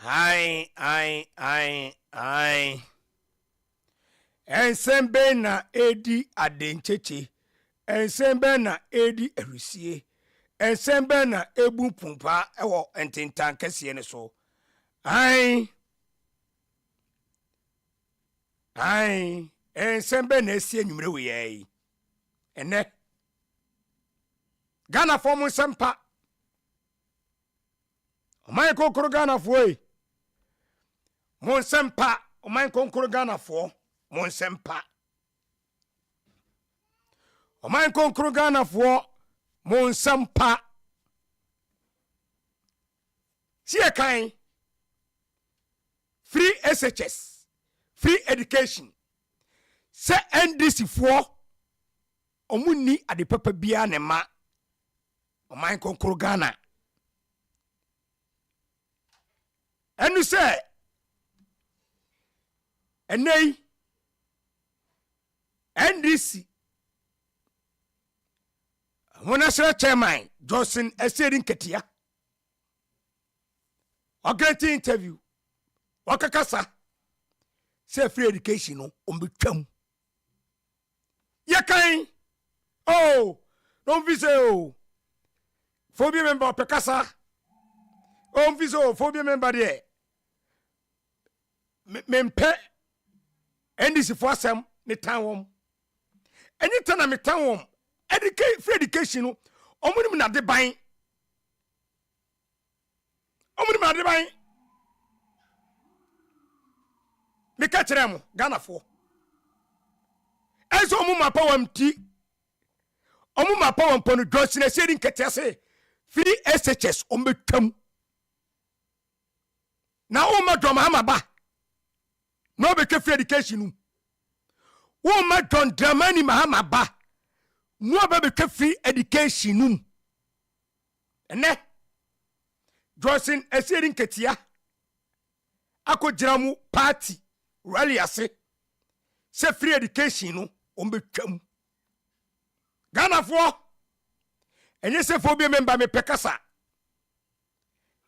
Ai. Ensembe na edi adencheche. Ensembe na edi erusie. Ensembe na ebu pumpa ewo entintan Kesiem ne so. Ai. Ensembe na esie nwumre we yi. Ene. Ghana for mu sempa. Oman konkoro Ghana for yi. Mon sempa. Oman konkoro Ghana for. Mon sempa. Oman konkoro Ghana for. Mon sempa. See kind. Free SHS. Free education. Se NDC for. Omuni ade papa bia ne ma. Oman konkoro Ghana. Enu se. Enei. NDC. National Chairman Asiedu Nketiah. A great interview. Wakakasa. Say free education no ombetwam. Yakai. Oh, don't visit oh. Phobia member Pekasa. Oh, visit phobia member there. Mempe. NDC for some ne town. Anytime I'm town. Free education no. Omuni na de ban. Me ka kire mo Ghana for. Enso omu ma power mti. Omu ma power mpono dosine Asiedu Nketiah say free SHS ombetwam. Na o ma do Mahama ba. No be free education. O ma don Dramani Mahama ba. No be free education. Ene Johnson Asiedu Nketiah ako jiramu party rally ase se free education no ombetwam. Ghana for enye se phobia member me pekasa.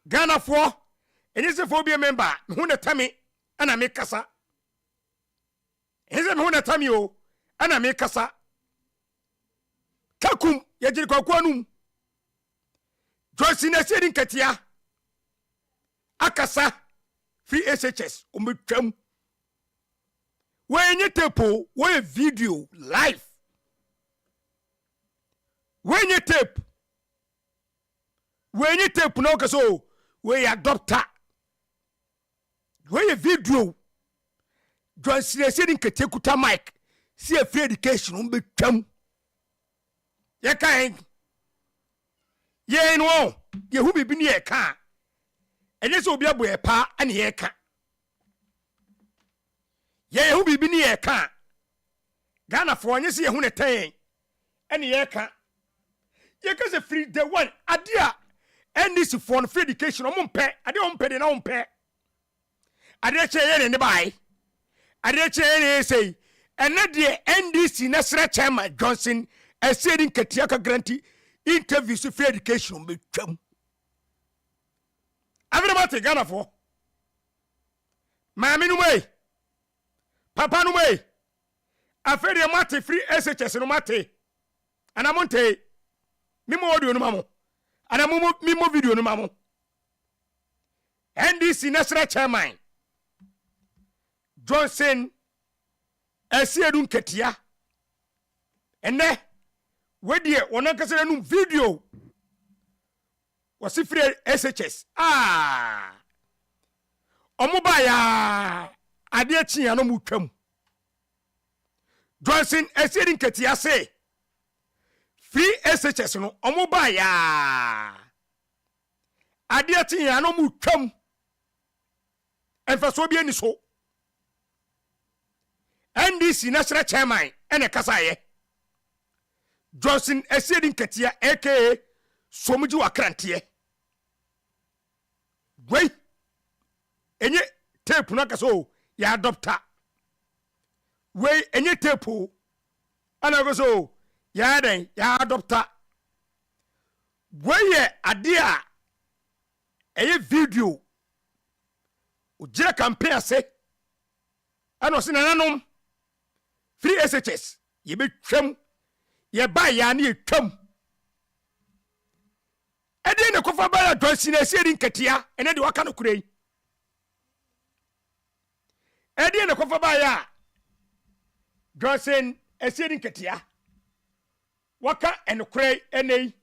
Ghana for enye se phobia member me hu na tami ana me kasa. Enye se me hu na tami o ana me kasa. Takum ye jiri kwakwanum. Johnson Asiedu Nketiah akasa free SHS ombetwam. When you tape when video live. When you tape no kaso when you doctor. When you video Johnson Asiedu Nketiah kuta mic see a free education ombetwam. Ye kind. Ye no ye hu bibi ni ye ka. Enye se obi abo ye pa ane ye ka. Ye hu bibi ni ye ka. Ghana for enye se ye hu ne ten ane ye ka. Ye ka se free the one adia NDC for free education omumpe ade ompe de na ompe. Ade che ye ne bai. Ade che ye say ene de NDC national chairman Johnson Asiedu Nketiah ka guarantee interview to free education be twam. Everybody Ghana for. Mami no way. Papa no way. Afedi mate free SHS no mate. Ana monte. Mimo audio no mamo. Ana mimo video no mamo. NDC national chairman Johnson Asiedu Nketiah. Ene wedie wonakase num video wasi free SHS omuba ya ade achia no mutwam. Johnson Asiedu Nketiah say free SHS no omuba ya ade achia no mutwam. Enfaso bi ani so NDC national chairman ene kasaye Johnson Asiedu Nketiah aka Somuji Wakrante. Wait. Enye tape na kaso ya adopter. Wait enye tape ana kaso ya den ya adopter. Wait ye adia eye video ojira campaign ase ano se nananom free SHS ye betwam ye ba ya na ye twam ede ne kofa ba ya donsi na Asiedu Nketiah ene de waka no kurei ede ne kofa ba ya donsen Asiedu Nketiah waka enokurei enei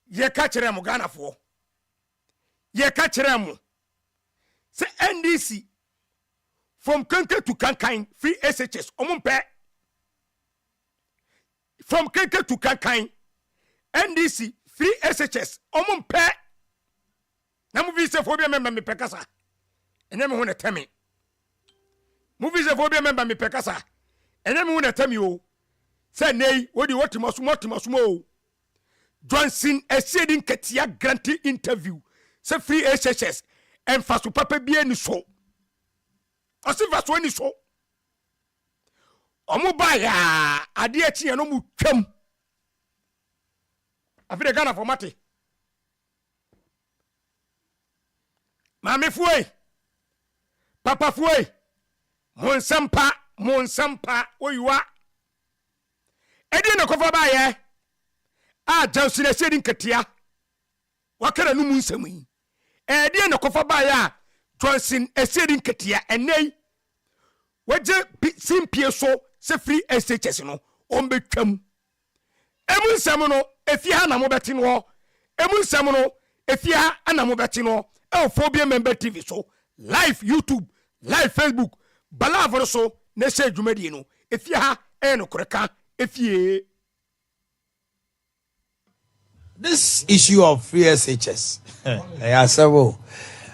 ye ka kire mu Ghana fo ye ka kire mu se NDC from Cancei to Cancei free SHS omumpe from Cancei to Cancei NDC free SHS omumpe na mu visa phobia member me pekasa enya me hu na temi mu visa phobia member me pekasa enya me hu na temi o se nei wodi wotimaso o Johnson Asiedu Nketiah granted interview se free SHS en faso papa bia ni so o se faso ni so omo ba ya ade achi ya no mu twam afide Ghana formate mame fuoi papa fuoi monsampa oyiwa edi na kofa ba ye Johnson Asiedu Nketiah wakara no mu nsam yi edi na kofa ba ya Johnson Asiedu Nketiah enei waje simpie so se free SHS no ombetwam emu nsam no efia na mo beti no emu nsam no efia na mo beti no Phobia member TV so live YouTube live Facebook balavo so na se dwumadi no efia no koreka efie. This issue of free SHS, yeah, several.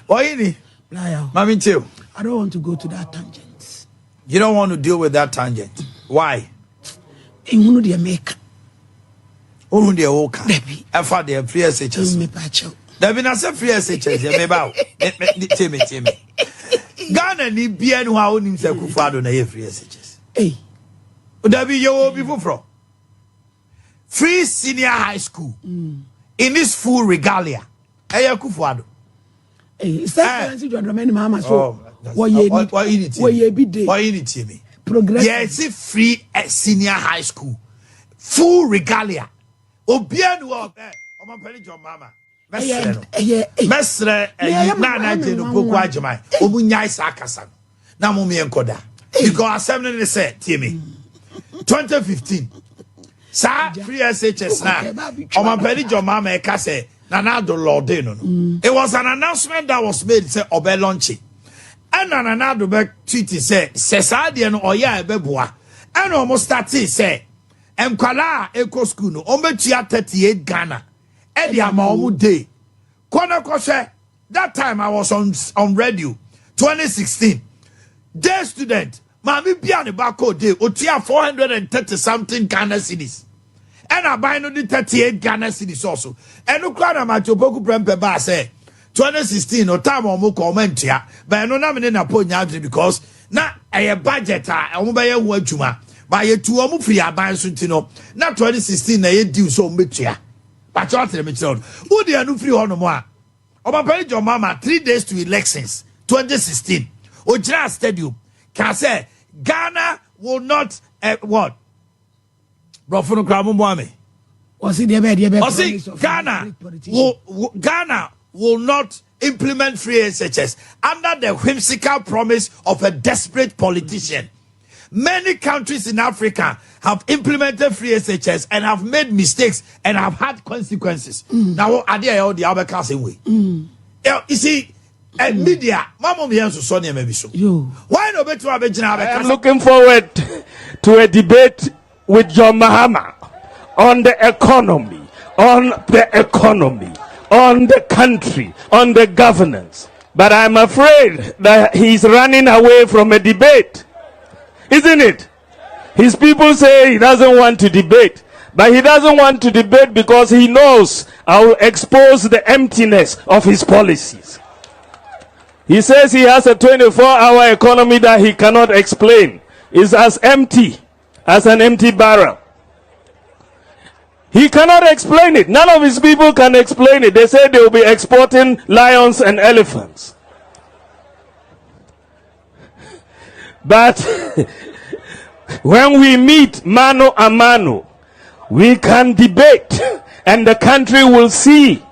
Why Mami too? I don't want to go to that tangent. You don't want to deal with that tangent. Why? In one of the America. Who the Oka? I found the free SHS. There been a free SHS. You may bow. Tell me. Ghana ni bien who own himself who father na free SHS. Hey, there be your people from free senior high school in this full regalia. Hey, Kufuado. Hey, is that you are many Mahama so? Why you need me? Progress. Yes, free senior high school, full regalia. Obian wo be o ma pele jo mama. Mesre na na je no poku agema. O mu nyai sa akasa. Na mo me enkoda. Because assembly say me 2015 sa free SHS na o ma pele jo mama e ka say na na do lord no. It was an announcement that was made say obe launching. And another back tweet say sesade no oya ebeboa. And almost started say Nkwala Eco School no ometua 38 Ghana. E di ama omu day. Kwana kose that time I was on radio 2016. Day student mami bia ne bako day otua 430 something Ghana cedis. And Aban no di 38 Ghana cedis also. And no kwa na machopoku prempe ba say 2016 no time omo comment ya but no na me na ponya because na a budget a omo ba ye ho adwuma ba ye tu omo free Aban so ntino na 2016 na ye due so metua but you tell me child who dey anu free hono mo a oba pay your mama 3 days to elections 2016 Ojira Stadium Cancei Ghana will not what bro for no kra mo ame was it the Ghana will not implement free SHS under the whimsical promise of a desperate politician. Many countries in Africa have implemented free SHS and have made mistakes and have had consequences. Now, are they all the Abankesiem way? You see, media, Mama Mianso Sonia maybe so. Why no better I'm looking forward to a debate with John Mahama on the economy, on the country, on the governance. But I'm afraid that he's running away from a debate. Isn't it? His people say he doesn't want to debate. But he doesn't want to debate because he knows I will expose the emptiness of his policies. He says he has a 24-hour economy that he cannot explain. It's as empty as an empty barrel. He cannot explain it. None of his people can explain it. They say they will be exporting lions and elephants. But when we meet mano a mano, we can debate, and the country will see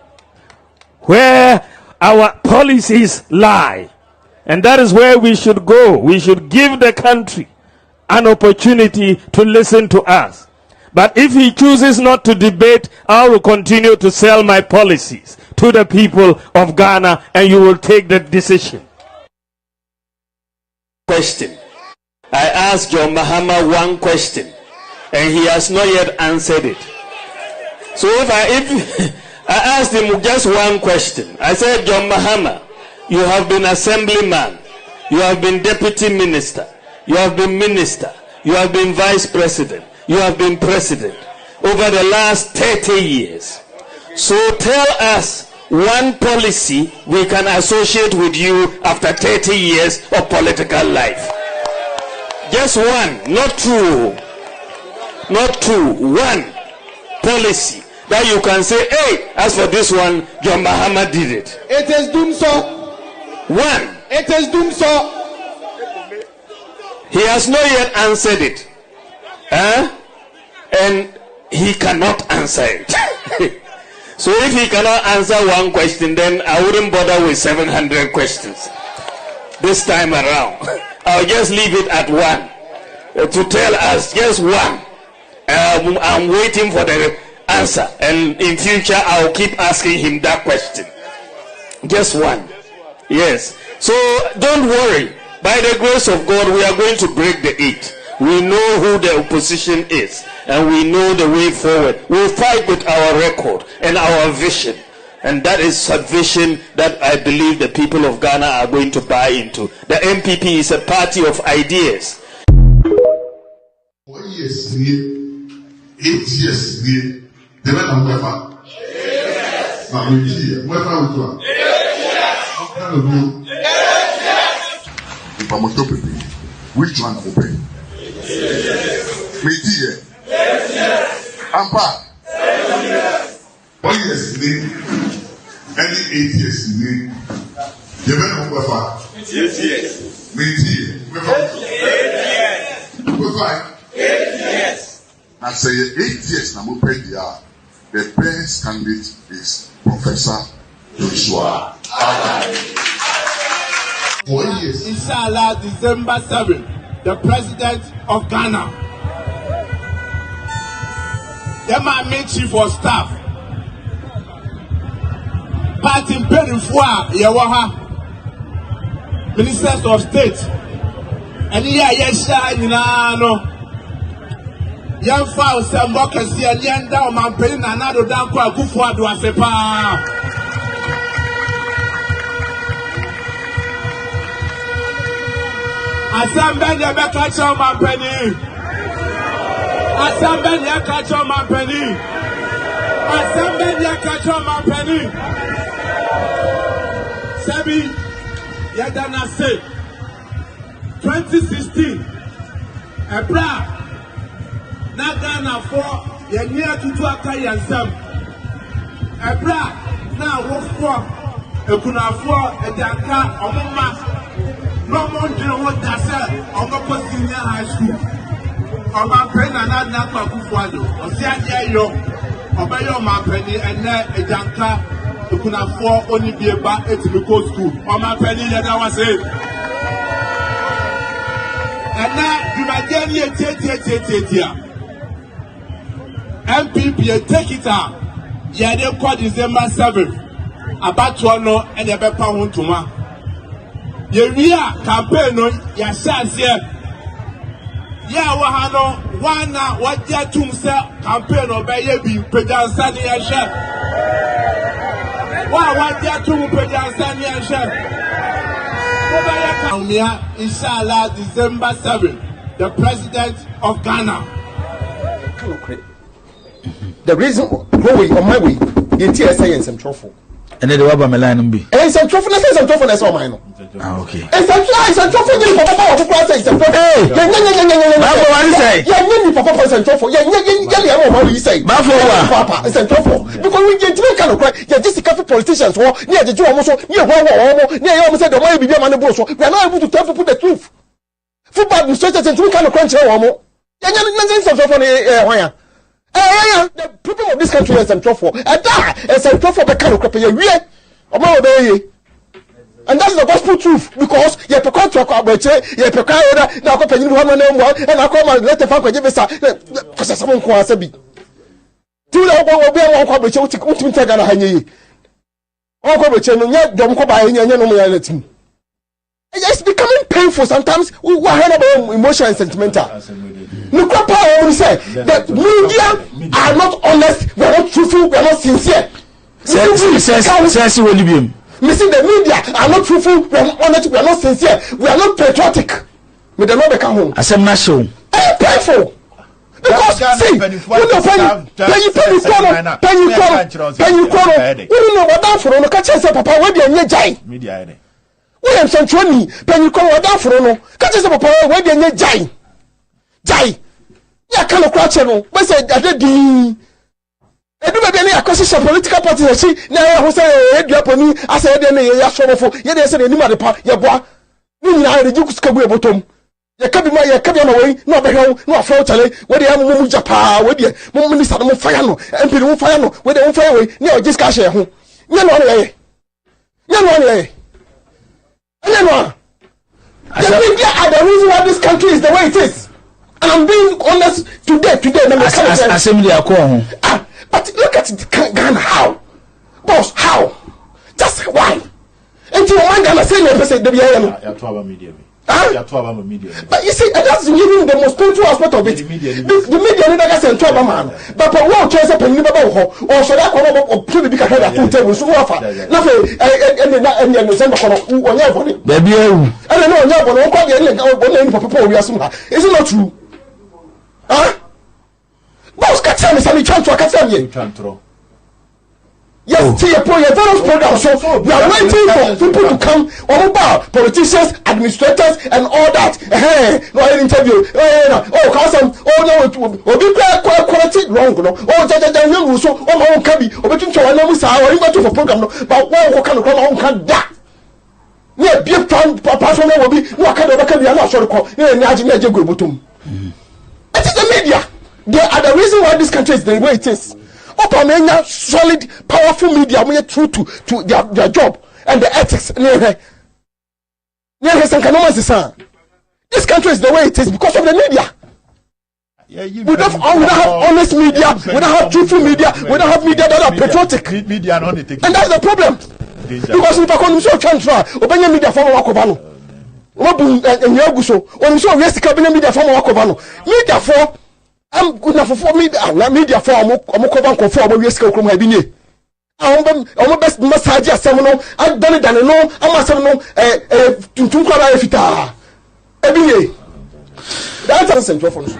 where our policies lie. And that is where we should go. We should give the country an opportunity to listen to us. But if he chooses not to debate, I will continue to sell my policies to the people of Ghana, and you will take the decision. Question. I asked John Mahama one question, and he has not yet answered it. So if I asked him just one question, I said, John Mahama, you have been assemblyman, you have been deputy minister, you have been minister, you have been vice president, you have been president over the last 30 years. So tell us one policy we can associate with you after 30 years of political life. Just one, not two. Not two, one policy that you can say, hey, as for this one, John Mahama did it. It is doomed so. One. It is doomed so. He has not yet answered it. And he cannot answer it. So if he cannot answer one question, then I wouldn't bother with 700 questions this time around. I'll just leave it at one. To tell us just one. I'm waiting for the answer, and in future I'll keep asking him that question. Just one. Yes. So don't worry. By the grace of God, we are going to break the 8. We know who the opposition is, and we know the way forward. We'll fight with our record and our vision, and that is a vision that I believe the people of Ghana are going to buy into. The NPP is a party of ideas. 4 years, 8 years, the man of Wefa. Yes. Now we hear Wefa with one. Yes. What kind of you? Yes. If I'm a topic, which one open? Yes. Me dear. Yes. Ampa. Yes. 1 year, any 8 years, the man of Wefa. Yes. Me dear. Wefa. Yes. Wefa. Yes. I say 8 years now. The best candidate is Professor Joshua Aban. 4 years. Inshallah, December 7, the President of Ghana. The main chief of staff. Party Perifua Yawaha. Ministers of State. And yes, no. Young fowl, some workers here, young down, my pen, and another down, good for do I say, pa. I said, Ben, you better catch on my penny. I said, Ben, you catch on my penny. I said, Ben, you catch on my penny. Sebi, you done I say 2016, a bra. Na Ghana for ye near to akai and some ebra na wo for ekunafo ejanka omoma no mo ndire wo dase omoko senior high school oma pena na kwa kufu ajo osi ade yo obayo ma peni ene ejanka ekunafo oni bieba etimiko school oma peni ye da wase ene dumageni etietia NPP take it out. Yeah, they call December 7th. About to know and they be pound to ma. You real campaign no ya chance here. Yeah, wahano wana wajia tumse campaign no be ye bi pejansani ya she. Wa wajia tum pejansani ya she. Inshallah, December 7th, the President of Ghana. The reason why we on my way, the entire science and truthful. And then the Waba Melan be. And some truthfulness and truthfulness on mine. Okay. And some lies and truthfulness, Papa, to class, and truthful. Hey, what is it? Yeah, Papa, and truthful. Yeah, what you say. Papa, it's a truthful. Because we get to kind of cry. Yeah, just a couple politicians, near the Jew almost, near one, near almost said the way we be on the bush. We are not able to tell people the truth. Football administrators and two kind of crunch homo. Yeah, some truthful. The people of this country is central for. And that is central for the kind of crap you and that's the gospel truth because you have to contract about you have to carry now company one and I come and let the family give us because someone who has a bit. Do that will be one corporate ultimate Tagana Hany. All corporate yet don't go by any reality. It's becoming painful sometimes. We were about emotional and sentimental. Look what Paul say that media are not honest, we are not truthful, we are not sincere. Says you will be missing the media are not truthful, we are not honest, we are not sincere, we are not patriotic. We do not become home. I said not so. Painful. Because see, you know penny you know what that for no catch say papa we dey nye jai. Media we am santroni penny what that for no catch say papa we dey nye jai. Jai. Ya kind of crash no. We say that the edu be na akosisa political parties say na ho say eduaponi asa de na ya sorofo ye dey say ni ma de pa ye boa ni nyina re jiku skabu e botom ye kabi ma we no be hwe no afro chale we dey amu japa we dey mo minister no fire no MP no fire no we dey fire we ni o jiska share ho nye no ye the media are the reason why this country is the way it is. And I'm being honest today. Assembly but look at Ghana, how? Boss, how? Just why? Until one Ghana say no person media. But you see, that's even the most painful aspect of it. The media never say to man. But for what choice a penny or should I come up or put the big head at table so offer? Nothing and December on your body. Baby, I don't know what we are. Is it not true? Huh? Boss Kesiem is a chance to Kesiem. Yes, see, various programs. So we are waiting for people to come on about politicians, administrators, and all that. No interview. Oh, Kesiem. Oh no, be quality wrong. No. Oh, so my own can be. Between two and or even for program. But what kind of program can that? Yeah, be a person will be. What kind of be? I'm not sure. It is the media. They are the reason why this country is the way it is. Opamenya solid, powerful media when true to their job and the ethics. This country is the way it is because of the media. We don't have honest media, we don't have truthful media, we don't have media that are patriotic. And that's the problem. Because if I come so transfer, Obenya media from Wakobano. Obu and Yaguso, on so yes, cabinet media from Wakobano. Media for I'm good enough for me. Media for Amokovan conform with Yesko from Habine. I'm best massage a seminal. I've done it and no, I'm a seminal to Fita. Every day. That's a central for us.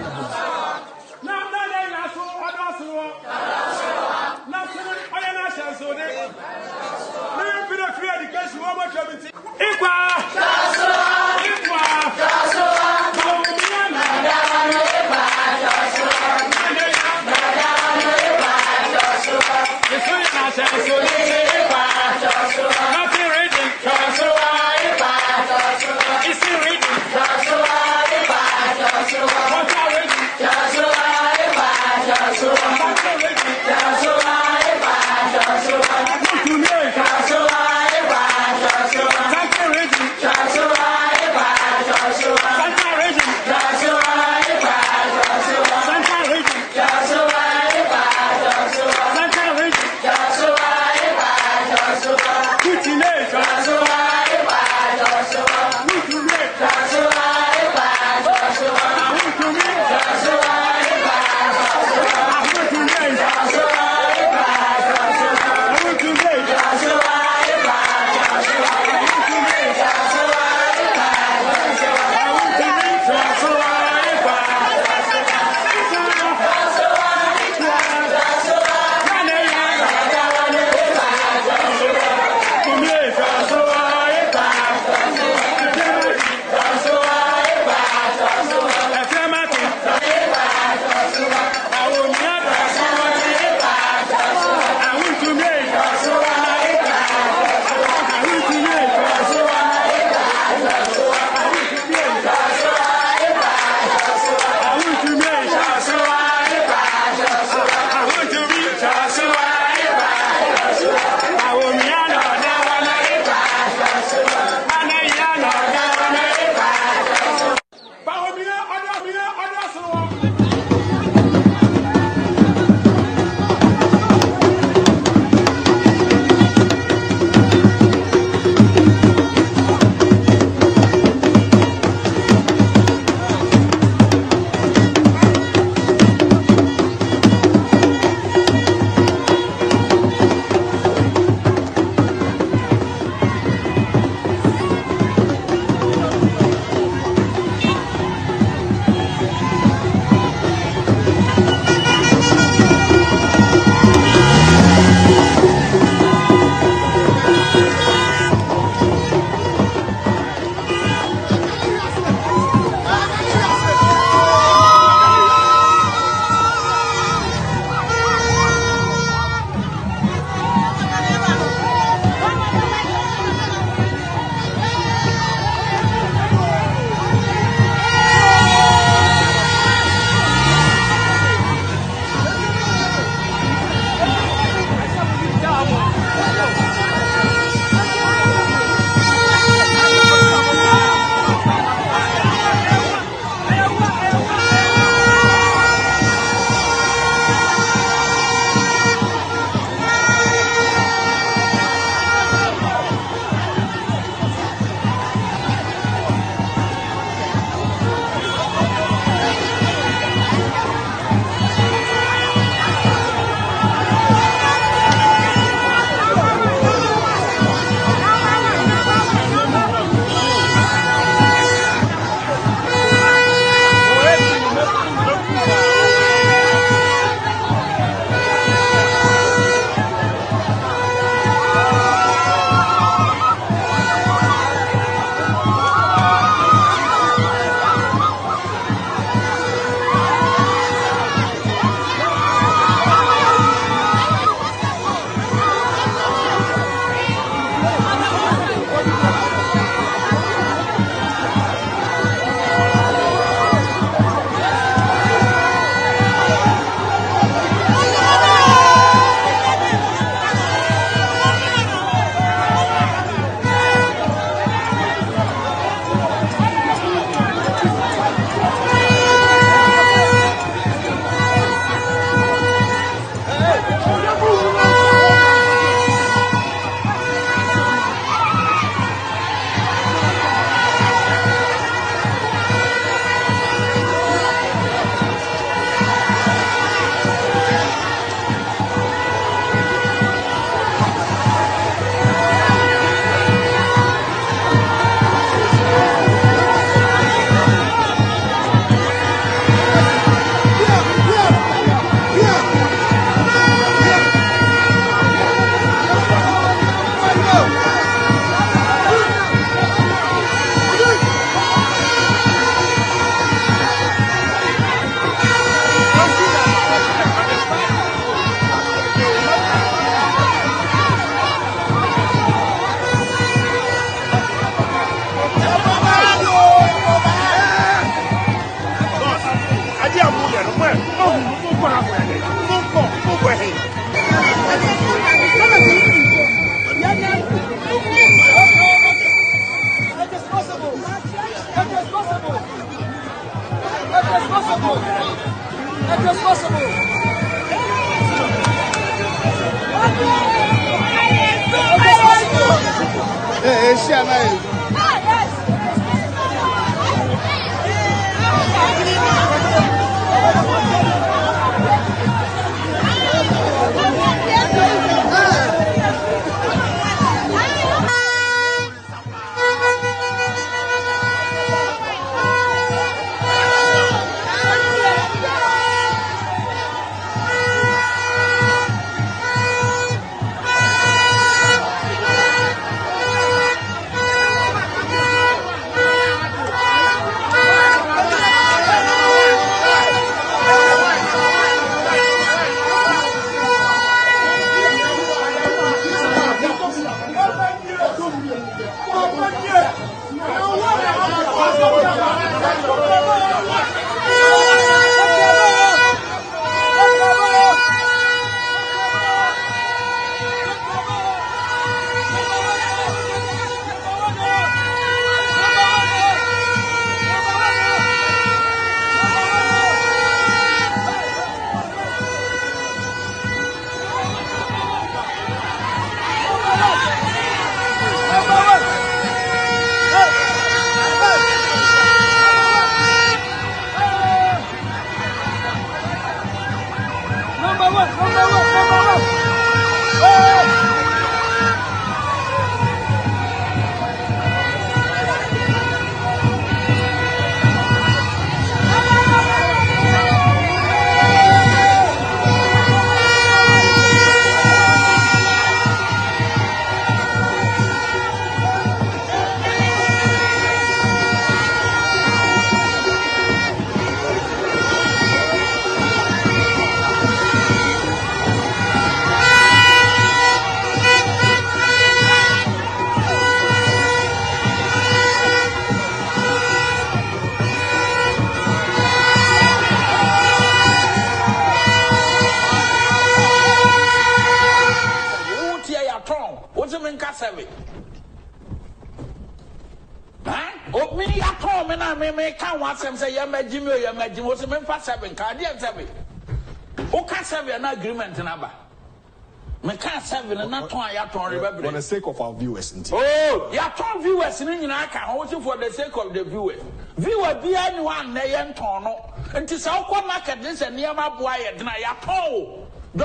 For the sake of our viewers. Oh, you are viewers in Inaka, for the sake of the viewers. Viewer be anyone, they ain't tono. And to South market this and near my boy, and I are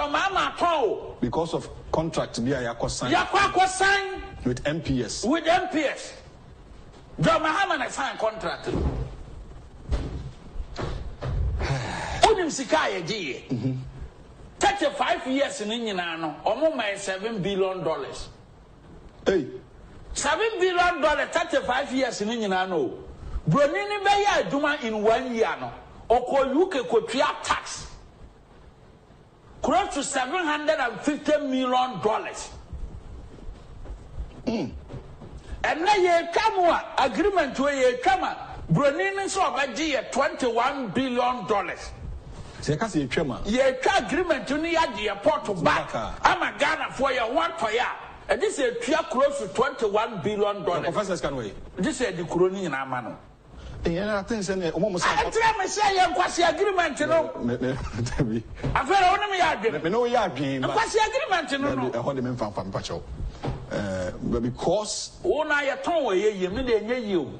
Mama told. Because of contract, we are sign with MPS. With MPS. Mahama signed contract. Unim Sikaya G. 35 years in Indiana, almost $7 billion. Hey, $7 billion, 35 years in Indiana. Bronini Baya Duma in 1 year. Oko UK could tax. Close to $750 million. And now you come agreement where you come. Bronini saw by $21 billion. Say, can see Chema. Ye agreement to near the airport to back. I'm a Ghana for your 1 per year. And this is close to $21 billion. Professors can wait. This is the Kuroni in Amano. I think almost I tell me, say, I'm quite agreement, you know. I've heard only me agreement. No, you are being quite agreement, you know. I hold them in from Pacho. But because when I told you, you.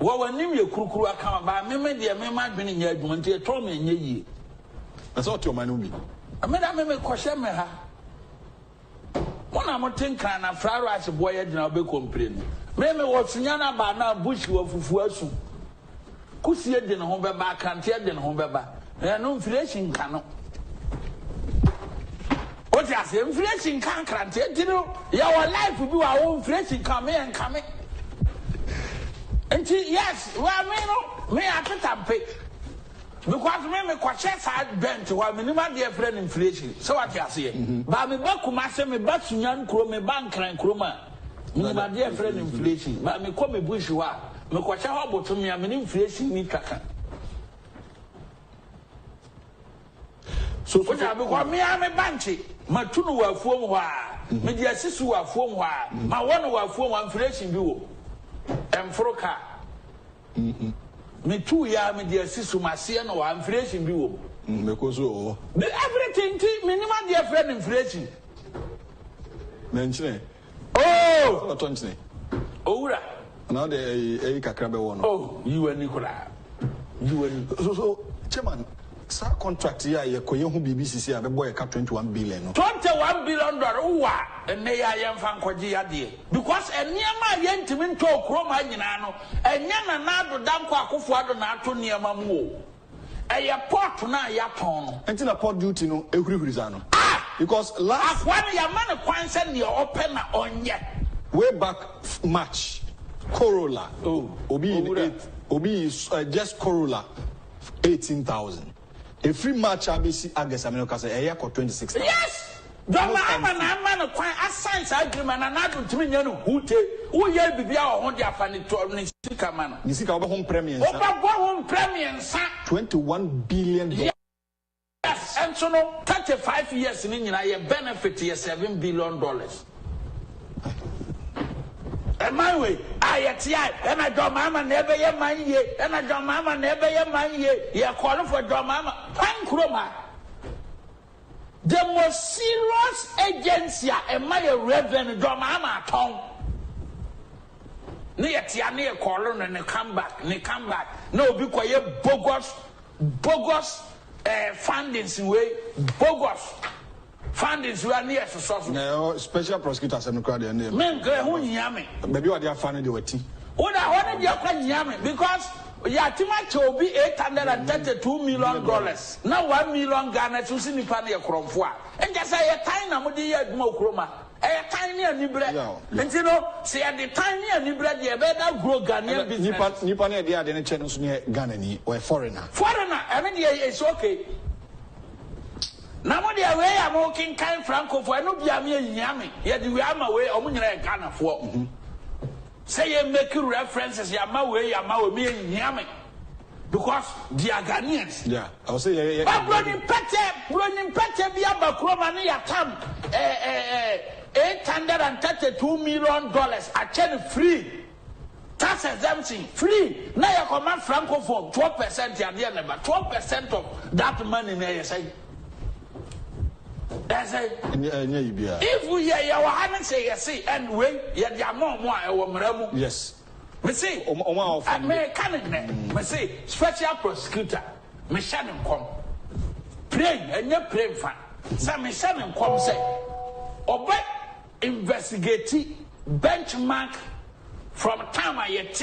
Well, when you kukuru come by me, my might be in your doing to told me in your year. That's what your man will be. I made a meme question me ha. One I'm think kind of fried rice boy at now be complaining. Maybe what's Yana Bana Bush of Fuasu. Could see it in home back, can't hear the home back. There are no inflation cannot. What you say, inflation can't you know, your life will be our own inflation come here and come in. And yes, well, me I can't pay. Because me question side bent while minimum dear friend inflation. So what you say? But me back kuma say me back sunyan kro me bank and kroma. Minimum dear friend inflation. But me come me bush wa. Me question how about me am inflation ni kaka. So what I because me am a banchi. Ma tunu wa fuom wa. Me dia sisu wa fuom wa. Ma one wa fuom inflation bi wo. Emfroka. Me 2 years me dear sister my no inflation bi wo. Because everything minimum dear friend inflation. Mention Oh, Tonchine. Ora. Now the Kakrabe one. Oh, you and Nicola. You and So, Chairman, sir, contract here, you who BBC, I boy, 21 billion. $21 billion, and they are young Fankogia dear. Because a near my gentleman talk, Roma Ginano, and Yana Nado Damqua Kufuado Nato near Mamu. A port na yapon. Until a port duty, no, every reason. Because last one, your man acquires your opener on yet. Way back March, Corolla. Oh, Obi is just Corolla, 18,000. A free match, ABC, I guess, America say a year for 26,000. Yes! Man acquire a science agreement and I don't mean who take who yell be on their funny to Nisika man. Nisika home premium. Home premium, sir. $21 billion. Yes, and so no 35 years in India, you benefit here $7 billion. And my way, and I don't mama never your money, and I don't mama never your money, you're calling for Domama, Pankroma. The most serious agency and my revenue Domama tongue. Near colon and they come back. No, because you bogus fundings way, bogus. Fundings were near to source. No, special prosecutors and crowd and name. Men go who yammy. Maybe what they are finding the wetty. What I wanted your yammy because Yatima will be $832 million. Now $1 million Ghana to see Nipani Kromfua. And just say a tiny Amudi more chroma. A tiny and bread. And you know, say at the tiny and bread, you better grow Ghanaian business. Nipani, they are the channels near Ghana or foreigner. Foreigner, I mean, it's okay. Now, when they are away, I'm walking kind Franco for no be a mere yammy. Yet we are my way, or Ghana for. Say you make references, Yama way, Yama me yammy. Because they are Ghanaians. Yeah, I'll say, but running Pete, be about Romani atam $832 million. I can free. Tax exemption free. Now you command Francophone 12% at the end, but 12% of that money now you say. That's it. If we hear your hand say yes, and we yet ya more yes. Me see, I may can't me see special prosecutor, me shannon come. Pray and you pray fan. Some me shannon come say, obey investigate benchmark from time I yet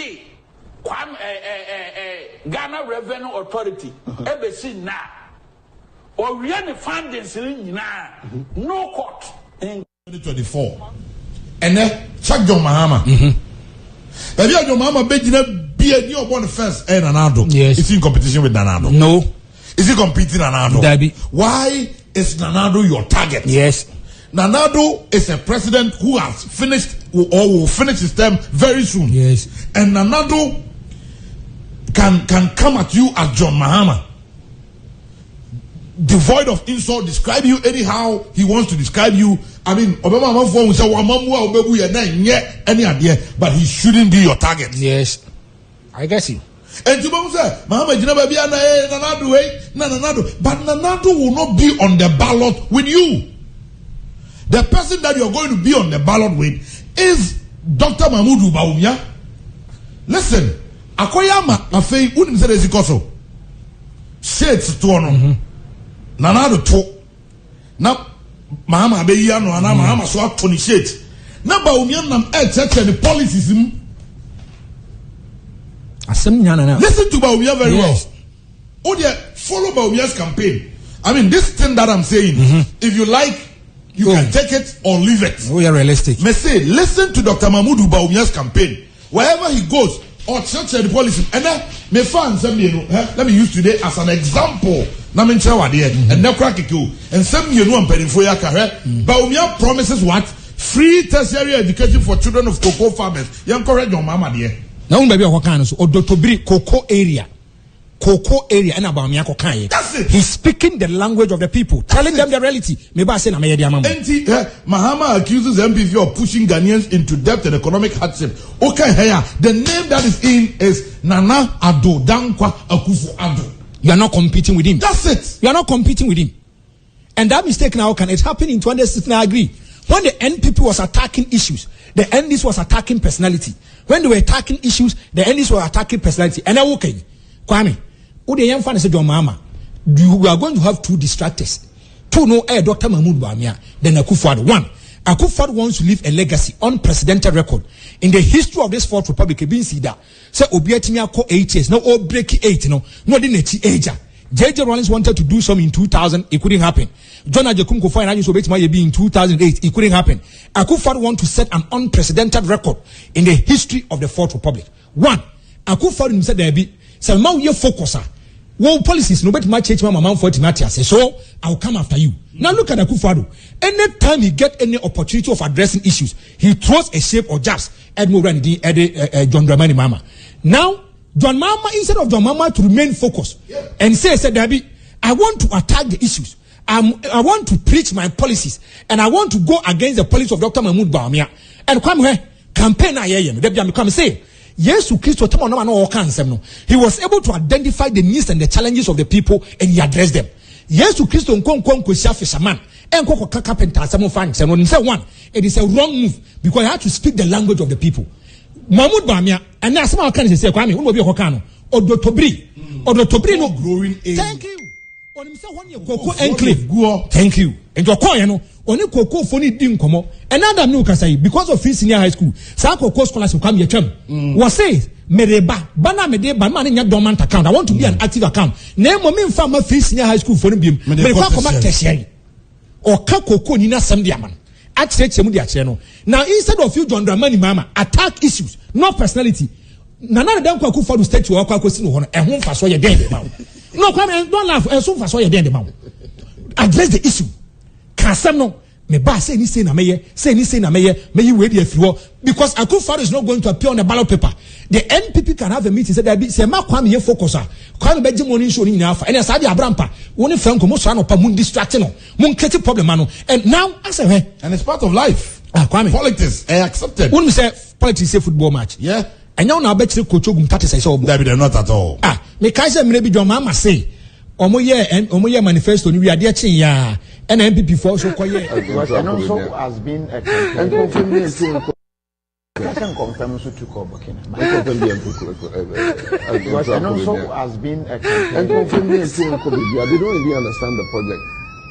Ghana Revenue Authority. Ebesi now. Or we are the fundings now. No court in 2024. And then check John Mahama. Have you John Mahama be a new one first and Nanado? Yes. Is he in competition with Nanado? No. Is he competing Nanado? Debbie. Why is Nanado your target? Yes. Nanado is a president who has finished or will finish his term very soon. Yes. And Nanado can come at you as John Mahama, devoid of insult, describe you anyhow he wants to describe you. I mean, Obama will say, any idea, but he shouldn't be your target. Yes, I guess you. And you say, Mahama, Nanado, but Nanado will not be on the ballot with you. The person that you're going to be on the ballot with is Dr. Mahmoud Bawumia. Listen, Akoyama Afei unim se desikoso. Shades to ono. Nanado to. Na Mahama abeyi ano ana Mahama so atoni shades. Na Bawumia nam cheche the policies mu. Asem nyana na. Listen to Bawumia very well. Oh dear, follow Bawumia's campaign. I mean, this thing that I'm saying, if you like, you can take it or leave it. We are realistic. Me say, listen to Dr. Mahmoud Bawumia's campaign. Wherever he goes, or church and the policy. And then, me fans, let me use today as an example. Na me nche wade and na crack it you. And some you know for your career. Bawumia promises what? Free tertiary education for children of cocoa farmers. You correct your mama there. Now, baby, what kind of so Odotobiri cocoa area. Cocoa area and Abamia Kokai. That's it. He's speaking the language of the people, telling them the reality. Maybe I say Mahama accuses NPP of pushing Ghanaians into debt and economic hardship. Okay, here the name that is in is Nana Addo Dankwa Akufo Addo. You are not competing with him. That's it. You are not competing with him. And that mistake now can it happen in 2016? I agree. When the NPP was attacking issues, the NDC was attacking personality. When they were attacking issues, the NDC were attacking personality. And I okay, Kwame, who the young fan said, Mama, you are going to have two distractors. Two no air Dr. Mahmoud Bawumia, then Akufo-Addo. One, Akufo-Addo wants to leave a legacy, unprecedented record in the history of this Fourth Republic. Being see that, say Obiatimi ko 8 years, no all break 8, no didn't age. JJ Rawlings wanted to do some in 2000, it couldn't happen. John Ajekum Kofa and Ajiso Betima be in 2008, it couldn't happen. Akufo-Addo want to set an unprecedented record in the history of the Fourth Republic. One, Akufo-Addo said there be some now you focus. Well, policies no better match my mama for Timatias. So I'll come after you. Now look at Akufo-Addo. Anytime he get any opportunity of addressing issues, he throws a shape or jabs at Morandi, John Dramani Mahama. Now, John Mahama, instead of John Mahama to remain focused and say, Debbie, I want to attack the issues. I want to preach my policies and I want to go against the policies of Dr. Mahmoud Bawumia. And come here, campaign Debbie, come say, yes, he was able to identify the needs and the challenges of the people and he addressed them. Yes, Christo fisherman and carpenter. One, it is a wrong move because I have to speak the language of the people. Mahmoud Bawumia, and that's my kind of say, Kwame, who will be a Hokano or Dotobri no growing age. Thank you. On himself, 1 year, Coco Enclave. Thank you. And your coin, only Coco Phony didn't come up. Another new can say, because of free senior high school, Sako scholars will come here. Was say, Mereba, Bana Mede, Banman in your dormant account. I want to be an active account. Name me farmer free senior high school for him. Kesiem or Kako Nina Samdiaman. Now, instead of you, John Dramani Mahama, attack issues, not personality. Nana don't Akufo-Addo stay to our question and home for so you're dead. No, don't laugh, and so for so you're dead. Address the issue. Kesiem no, me ba say ni say na meye, may you wait if you because Akufo-Addo is not going to appear on the ballot paper. The NPP can have a meeting, say there be say ma kwame ye focus kwame be money show ni nyina fa and say abrampa woni franco mo so anopa mun distracting no mun keti problem no and now I say and it's part of life. Kwame Politics I accepted. When we say politics say football match, yeah, and now bet say coach ogum 30 say so they're not at all. Me kai say me be John Mahama say omo ye manifesto ni we ade chi ya and NPP for so koye and also has been a campaign. Kesiem confirms to Burkina. And also has been a campaign. They don't really understand the project.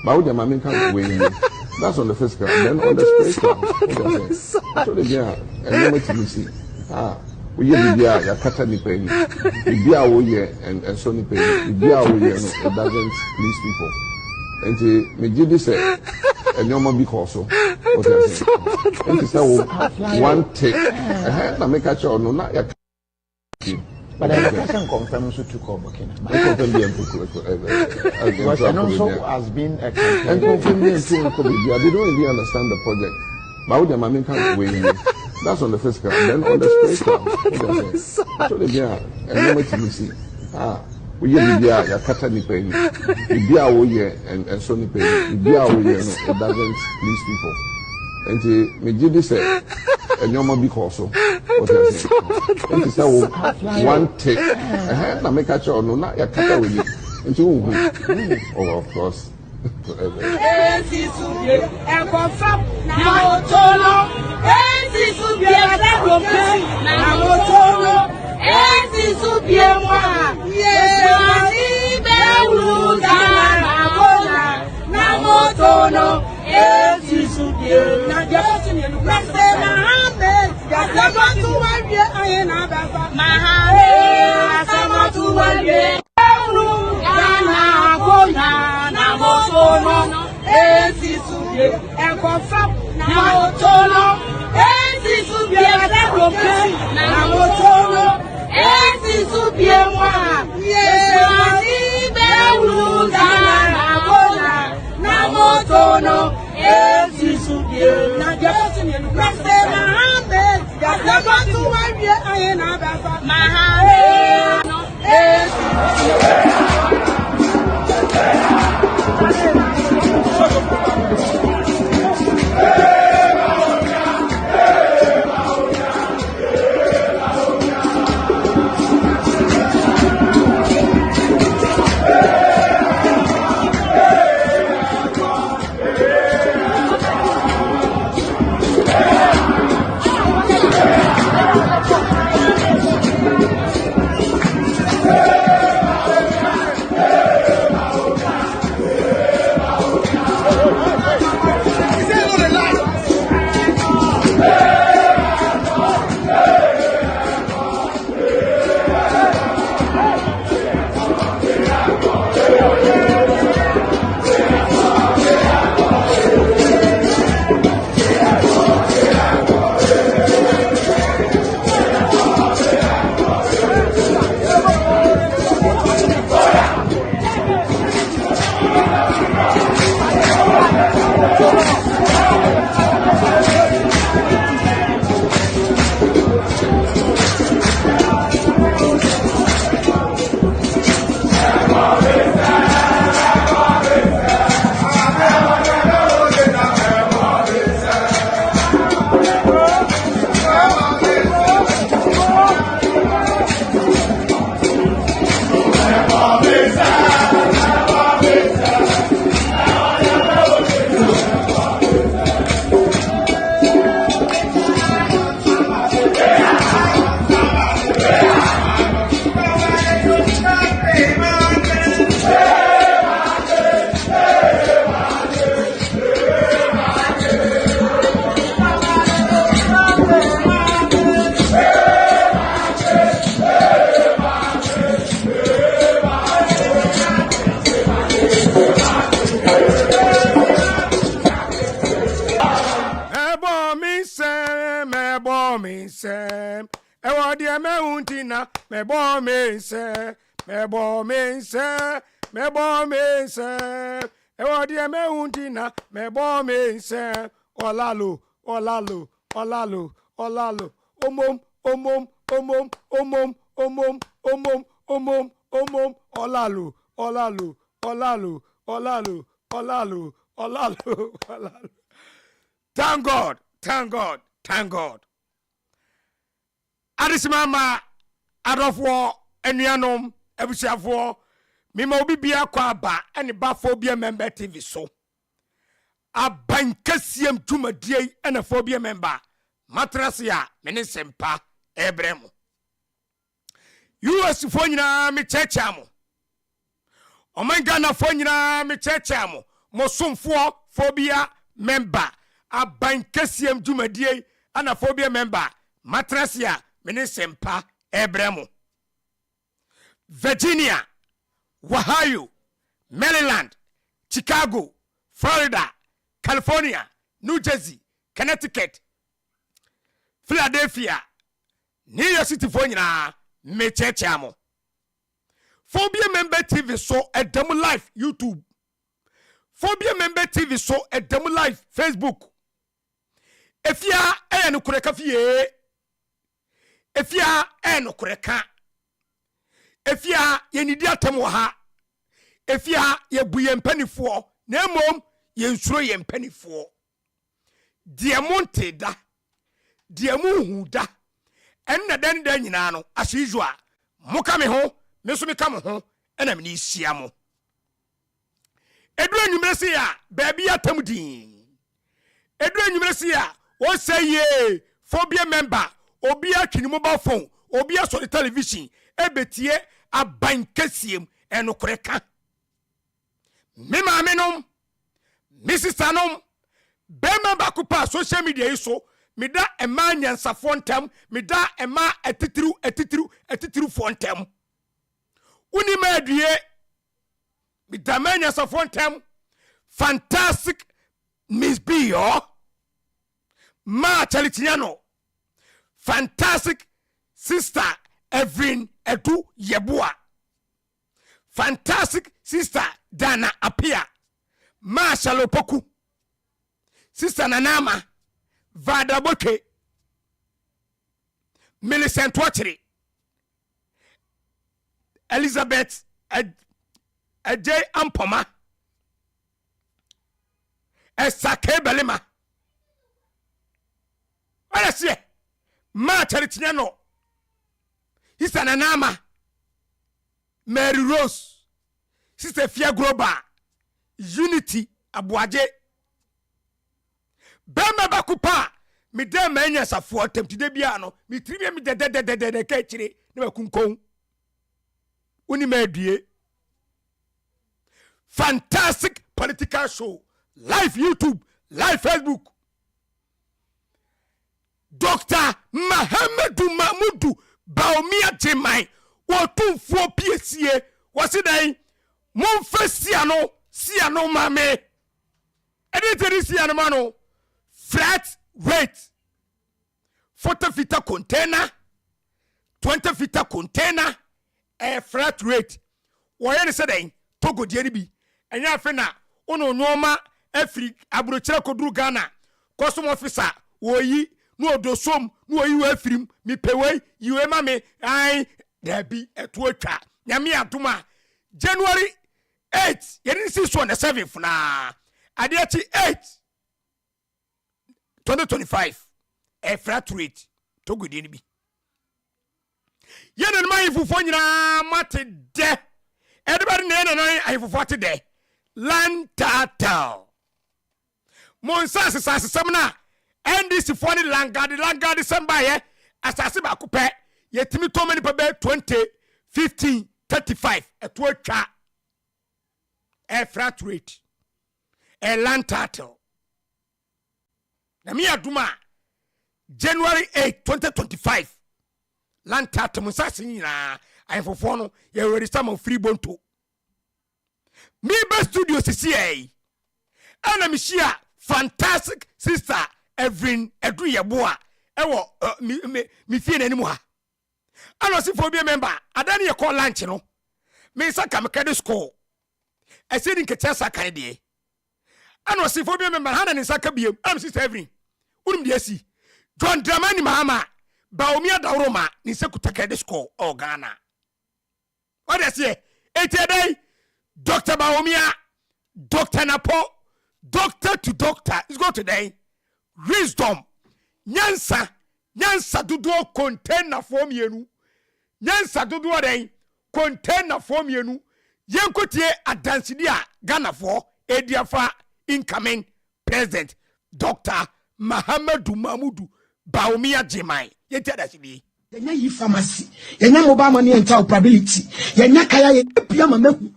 But with the Mammy can't win. That's on the fiscal. Then on the spiritual. So they are. And then what you see. We hear the ya kata ni penny. The beer we hear and Sony penny. The beer we hear it doesn't please people. And me did this and your mom because so. What I say. And to say one take. I make a show no not ya. But I can confirm to Burkina. And also has been a campaign. And confirm they don't really understand the project. But with the Mammy can't win. That's on the fiscal. Then on the spiritual. So they are. And then what you see. We hear the beer, ya kata ni penny. The beer we hear and Sony penny. The beer we hear it doesn't please people. And me did this and your mom because so. What I say. And to say one take. I make a show no not ya kata with it. And you oh of course. And nsɛm ɛwɔ deɛ mɛhu nti na mɛbɔ me nsɛm mɛbɔ me nsɛm mɛbɔ me nsɛm ɛwɔ deɛ mɛhu nti na mɛbɔ me nsɛm ɔlalo ɔlalo ɔlalo ɔlalo omom omom omom omom omom omom omom omom ɔlalo ɔlalo ɔlalo ɔlalo ɔlalo ɔlalo ɔlalo. Thank God, thank God, thank God. Adisimama adofo enuanom ebusiafo mima obi bia kwa aba ene bafo bia member TV so. Abankesiem dwumadie ene fo bia member matrase a mene sempa ebremo. US fo nyina me checha mo. Omangana fo nyina me checha mo. Mosomfo fo bia member Abankesiem dwumadie ana fo bia member matrase a mene sempa ebremo. Virginia, Ohio, Maryland, Chicago, Florida, California, New Jersey, Connecticut, Philadelphia, New York City for nyina me chechamo. Phobia member TV so a demo live YouTube. Phobia member TV so a demo live Facebook. If ya no kureka fie. If ya no kureka. If ya yenidi atem wo ha. If ya ye buye mpanifo na emom ye nsuro ye mpanifo. Die monte da. Die mu hu da. Enna dan nyina no as usual. Moka me ho, me so me ka mo ho, ena me ni hia mo. Edu anwumresi ya baabi atam din. Edu anwumresi ya wo say ye phobia member obi atwini mobile phone, obi asori television, ebetie Abankesiem enokoreka. Me maamenom, me sisternom, bema bakupa social media iso, me da ema nyansafo ntem, me da ema etitiru fontem. Uni ma adue, me da ema nyansafo ntem, fantastic Miss B yo, ma Chalitiano, fantastic sister Evelyn Edu Yebua, fantastic sister Dana Apia, ma Shalopoku, sister Nanama, Vada Boke, Millicent Watchery, Elizabeth Ajay Ampoma, Esake Belema. What I say? Ma Charitiano, sister Nanama, Mary Rose, sister Fia Groba, Unity Abuaje. Bema bakupa mi de menya safo atem ti de bia no mi tribia mi de ka chire na kunkon uni ma due. Fantastic political show, live YouTube, live Facebook. Dr. Mahmudu Baumia Jemai wotumfo piesie wasidan momfa siano mame editeri siano mano flat rate 40 fita container 20 fita container flat rate woyene sedan togo die ni bi enya afe na ono nyoma afri abrochira koduru Ghana custom officer woyi no odosom no oyi wa afrim mi pewei yiwe ma me ai dabi eto atwa nyame adoma January 8 yeni si so na 7th na adeachi 8 2025 flat rate to gudi ni bi yena no mai fufo nyina mate de edebari na yena no ai fufo te de land title monsa sasasem na NDC for the Langard December ye asase ba kopɛ yetimi to many pebe 20 15 35 eto atwa flat rate land title na mi aduma January 8 2025 land title musase nyina ayefofo no ye register mo free bonto mi be studio CCA ana mi share fantastic sister Evelyn Edu Yebua ewo mi fie na nimu ha ano si for be member adani ye call lunch no me saka me credit score Asiedu Nketiah saka de ano si for be member ha na ni saka biem am sister every unum de asi John Dramani Mahama Baomi Adawroma ni sekuta credit score o Ghana what is here etiadai Dr. Baomia Dr. Napo doctor to doctor is go today wisdom nyansa dudu container form yenu nyansa dudu den container form yenu yenkotie adansidi a Ghana for ediafa incoming president Dr. Mahamudu Mamudu Baomia Jemai yeti adasidi yenya yi pharmacy yenya mobile money and interoperability yenya kaya ye pia mamehu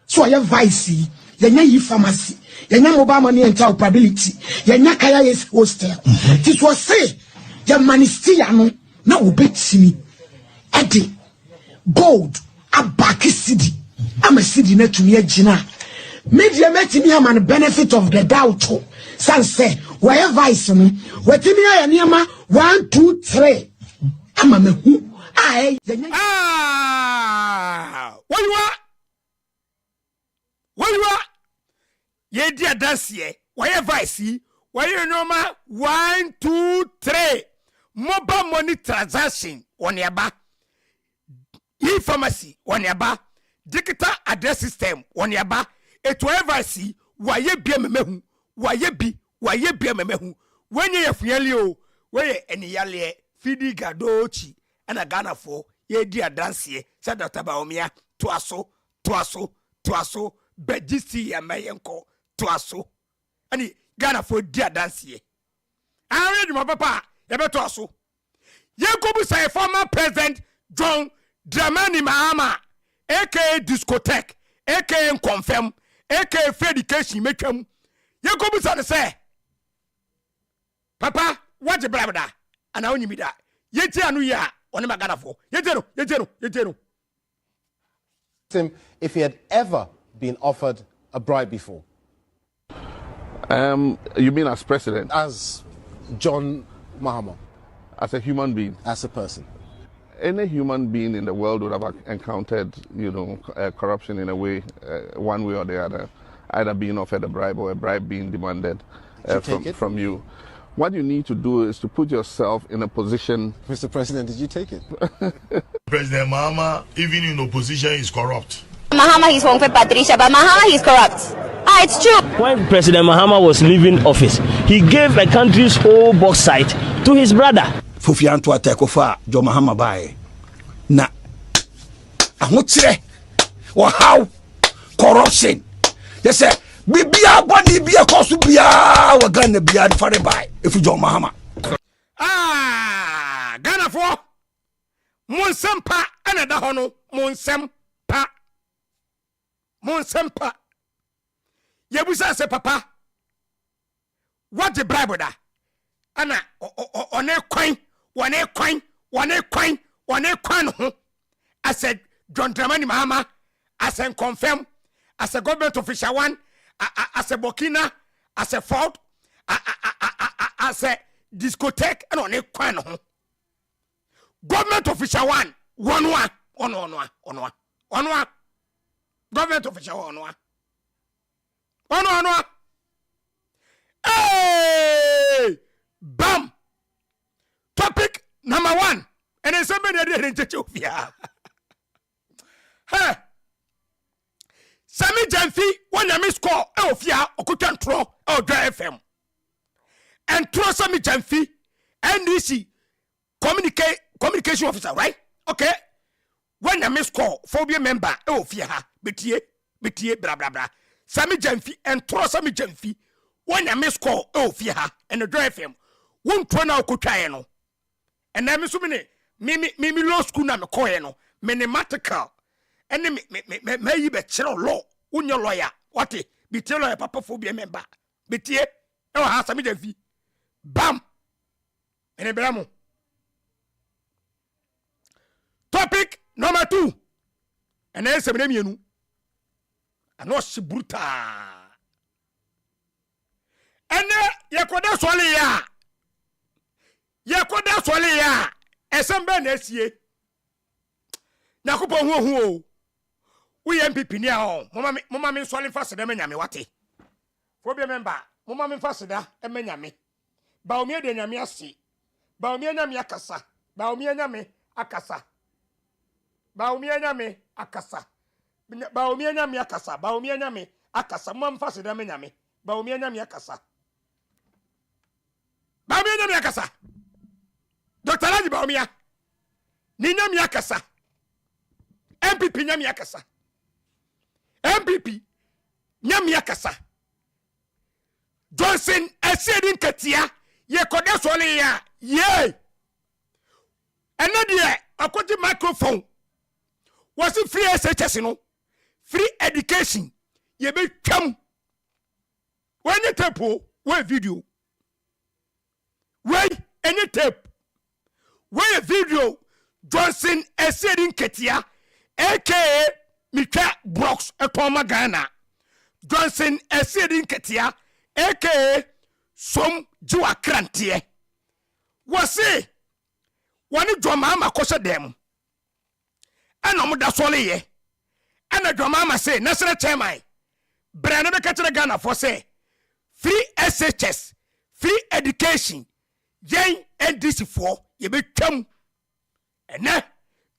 so ya vice yenya yi pharmacy yenya mobile money and interoperability yenya kaya ye hostel this was say ya manistia no na obetimi ade gold Abankesiem amasidi na tumi agina media metimi ha man benefit of the doubt sanse where vice no wetimi ya niema 1 2 3 ama mehu what you are ye dia dance where vice where normal 1 2 3 mobile money transaction on yaba e-pharmacy on yaba digital address system on yaba et wherever see why be mehu why be mehu when you fielio where any yale fidi gadochi and a Ghana for ye dia dance said Dr. Baomia to aso bedisi ya mayenko to aso and Ghana for dia dance ye I read my papa ebe to aso Yakobu say former president John Dramani Mahama aka discotheque aka confirm aka education metwam Yakobu say papa what the brother and I only me that yeti anu ya on my Ghana for yetero if he had ever been offered a bribe before. You mean as president? As John Mahama. As a human being? As a person. Any human being in the world would have encountered, corruption in a way, one way or the other, either being offered a bribe or a bribe being demanded from you. What you need to do is to put yourself in a position... Mr. President, did you take it? President Mahama, even in opposition, is corrupt. Mahama is home for Patricia, but Mahama is corrupt. It's true. When President Mahama was leaving office, he gave a country's whole bauxite to his brother. Fufianto atekofa Jo Mahama bae. Na ahotre or how corruption. Yes sir. Bibia body bia kosu bia wa Ghana bia fare bae. If Jo Mahama. Ghana for Monsempa anada hono Monsempa Yebusa se papa what the bribe da ana one kwan ho I said John Dramani Mahama as a confirm as a government official one as a Burkina as a Ford as a discotheque and on a kwan ho government official one government official one hey bam topic number 1 and then somebody didn't Ethiopia hey Sami Jamfi when you miss call Ethiopia okutan tro FM and throw Sami Jamfi NDC communication officer right okay when you miss call phobia member Ethiopia betie blah blah blah Sami Jamfi and throw Sami Jamfi when you miss call Ethiopia and the FM won't turn out kutwa no and then so many me law school na me call no mathematical and me you be chiro law unyo lawyer what be tell lawyer papa phobia member betie e wa ha Sami Jamfi bam ene bramo topic number 2 and then semene mienu ano shiburuta ene yekoda sole ya ye koda swale ya esembe na esie nyakopo hu we NPP ni a mama me swale fa seda manyame wate phobia member mama me fa seda emanyame ba omi de nyame ase ba omi nyame akasa ba omi nyame akasa ba omi nyame akasa ba omi nyame akasa ba omi nyame akasa mama fa seda manyame ba omi nyame akasa ba omi nyame akasa Dr. Laji ba omi ni nyame akasa NPP nyame akasa NPP nyame akasa Johnson Asiedu Nketiah ye kode sole ya ye enade akoti microphone was free SHS no free education ye be twam when you tape we video we any tape we video Johnson Asiedu Nketiah aka Mika Brooks etoma Ghana Johnson Asiedu Nketiah aka som jiwa krantie wose wani dwamama kose dem ana mo da sole ye ana dwamama say national chairman brand be katre Ghana for say free SHS free education yen NDC for ye be twam ene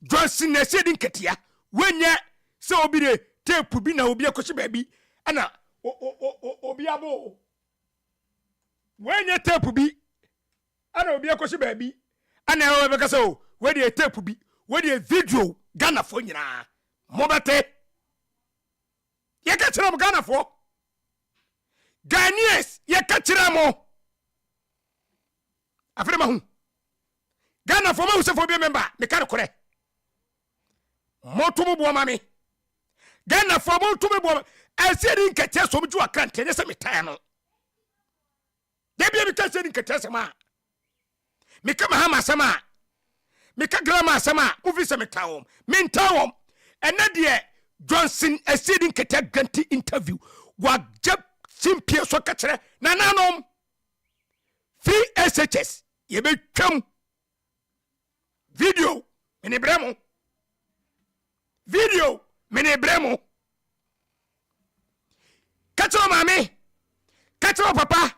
Johnson Asiedu Nketiah wenya se obi de tape bi na obi akoche baabi ana obi abo wenya tape bi ana obi akoche baabi ana o be kase o we de tape bi we de video Ghana fo nyina mo bete ye ka kire mo Ghana fo Ghanaians ye ka kire mo afre ma hu Ghana fo ma hu se fo bi member me ka kore motumu bo mami Ghana fo motumu bo Asiedu Nketiah so mju akante ne se metan no de bia mi ka Asiedu Nketiah sema mi ka Mahama sema mi ka grama sema ufi se metan mentawom ena de Johnson Asiedu Nketiah ganti interview wa jab simpie so ka kire na nanom free SHS ye be twam video ene bremo video mene bremo katro mami katro papa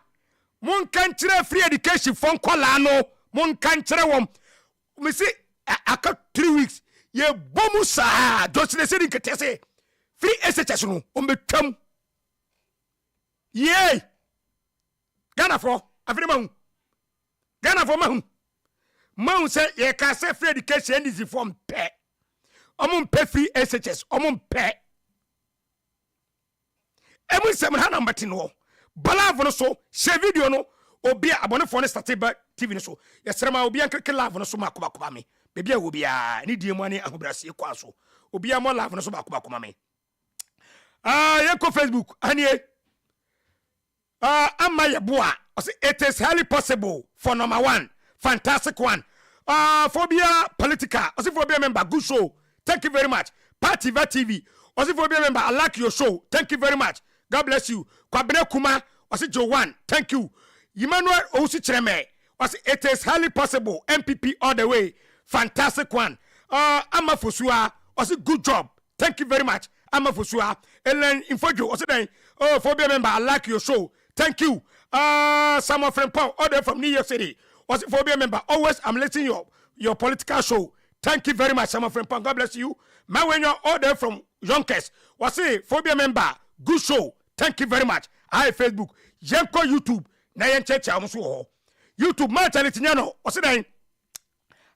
mon kanchire free education fon kola no mon kanchire wom me see aka 3 weeks ye bomu sa Johnson Asiedu Nketiah say free SHS no on betwam ye Ghana for afrima Ghana for mahu say ye ka say free education is from pe omon pay free SHS omon pay emu sem ha number no balav no so share video no obi abone for no start ba TV no so yesrema obi an keke live no so makoba me bebi a obi a ni die mu ani ahobrase kwa so obi a mo live no so makoba me ye ko Facebook anie amma ye boa it is highly possible for number 1 fantastic one phobia political phobia member good show. Thank you very much. Party TV. Osifobia member, I like your show. Thank you very much. God bless you. Kwabene Kuma, Joan. Thank you. Emmanuel Osichireme. It is highly possible. NPP all the way. Fantastic one. Amafosua. Good job. Thank you very much. Amafosua. Ellen Infojo. Phobia member, I like your show. Thank you. Samuel Frempong, all the way from New York City. Phobia member, always I'm listening your political show. Thank you very much, Samuel Frempong. God bless you. My when you're all there from Yonkers. Phobia member, good show. Thank you very much. Hi Facebook. Yenko YouTube. Na yencheche amusu YouTube. My channel.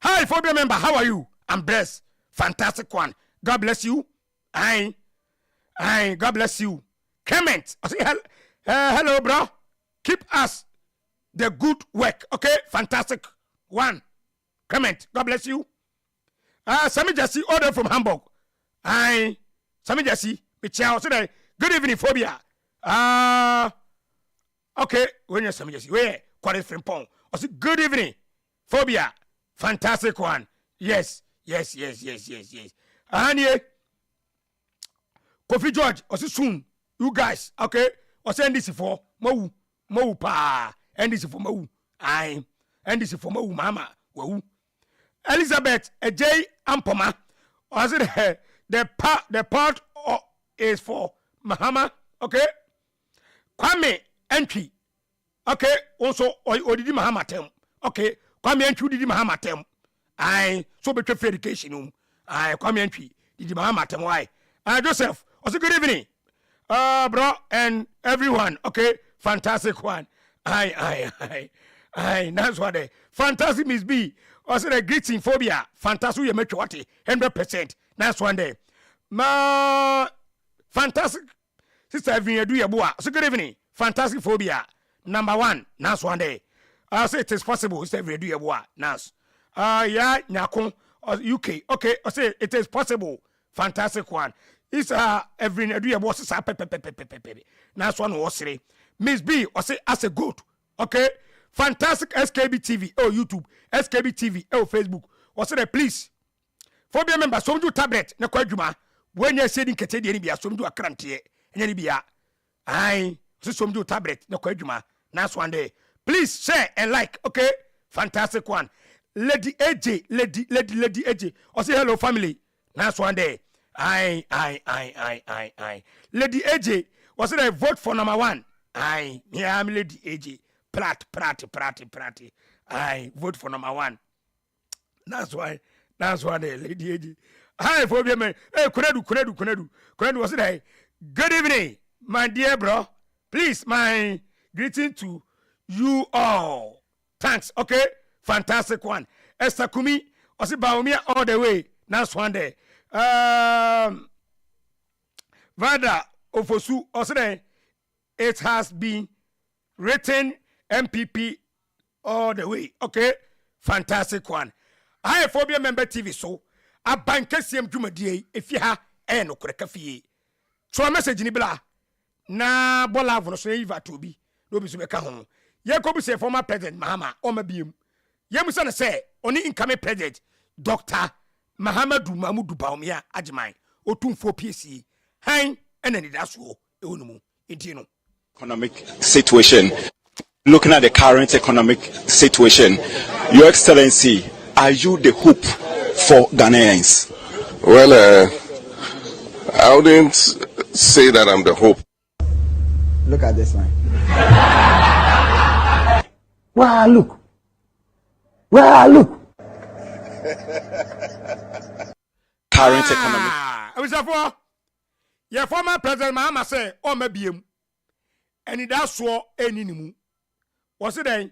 Hi Phobia member. How are you? I'm blessed. Fantastic one. God bless you. Hi. God bless you. Comment. Hello, bro. Keep us the good work. Okay. Fantastic one. Comment. God bless you. Sami Jesse, order from Hamburg. Sami Jesse, good evening, Phobia. Okay, when you're Sami Jesse, where? Quarter from Pong. Good evening, Phobia. Fantastic one. Yes. Anye, Kofi George, soon. You guys, okay? NDC for Mo pa. NDC for Mo. NDC for Mahama wawu. Elizabeth J Ampoma was it the part is for Mahama, okay? Kwame entry, okay? Also did Mahama term, okay? Kwame entry did Mahama term. I so better education. I Kwame entry did Mahama term. Why? Joseph, also good evening, bro, and everyone. Okay, fantastic one. Aye. That's what they fantastic Miss B. Also the greeting phobia. Fantastic you make 100%. That's one day. Ma fantastic sister Aban ya boa. So good evening. Fantastic phobia. Number 1. That's one day. I say it is possible. Sister Aban ya boa. Nas. Yeah, nyako UK. Okay, I say it is possible. Fantastic one. It's every do was That's one was say. Miss B or say as a good. Okay. Fantastic SKB TV. Oh YouTube. SKB TV. Oh Facebook. Or say please. Phobia member some do tablet na kwadwuma. When you say Nketiah ni bia some do akrante. Enya bia. Aye. So some do tablet na kwadwuma. That's one day. Please share and like. Okay. Fantastic one. Lady AJ. Lady AJ. Or say hello family. That's one day. Aye. Lady AJ, was it a vote for number 1? Aye, yeah, I'm Lady AJ. Prat. Aye, vote for number 1. That's why Lady AJ. Hi, for me, man. Hey, Kunedu, was it a good evening, my dear bro? Please, my greeting to you all. Thanks, okay? Fantastic one. Esther Kumi, was it Baumia all the way? That's one day. Vada Ofosu also it has been written NPP all the way. Okay, fantastic one. I phobia member TV so Abankesiem Jumadi if you ha no krekafi. So a message ni bla na bola vono so yiva to bi no bi so be ka ho. Ye ko bi say former president Mahama o ma biem. Ye musa na say oni incoming president Dr. Mahamadou Mahmoudou Baumia Ajimai Otumfo PSC hein enani daso ewonumu intino economic situation. Looking at the current economic situation, Your Excellency, are you the hope for Ghanaians? Well, I wouldn't say that I'm the hope. Look at this man. Wow, look. Current economic. I was for your former president Mahama say o mabiem and it so eninimu was it then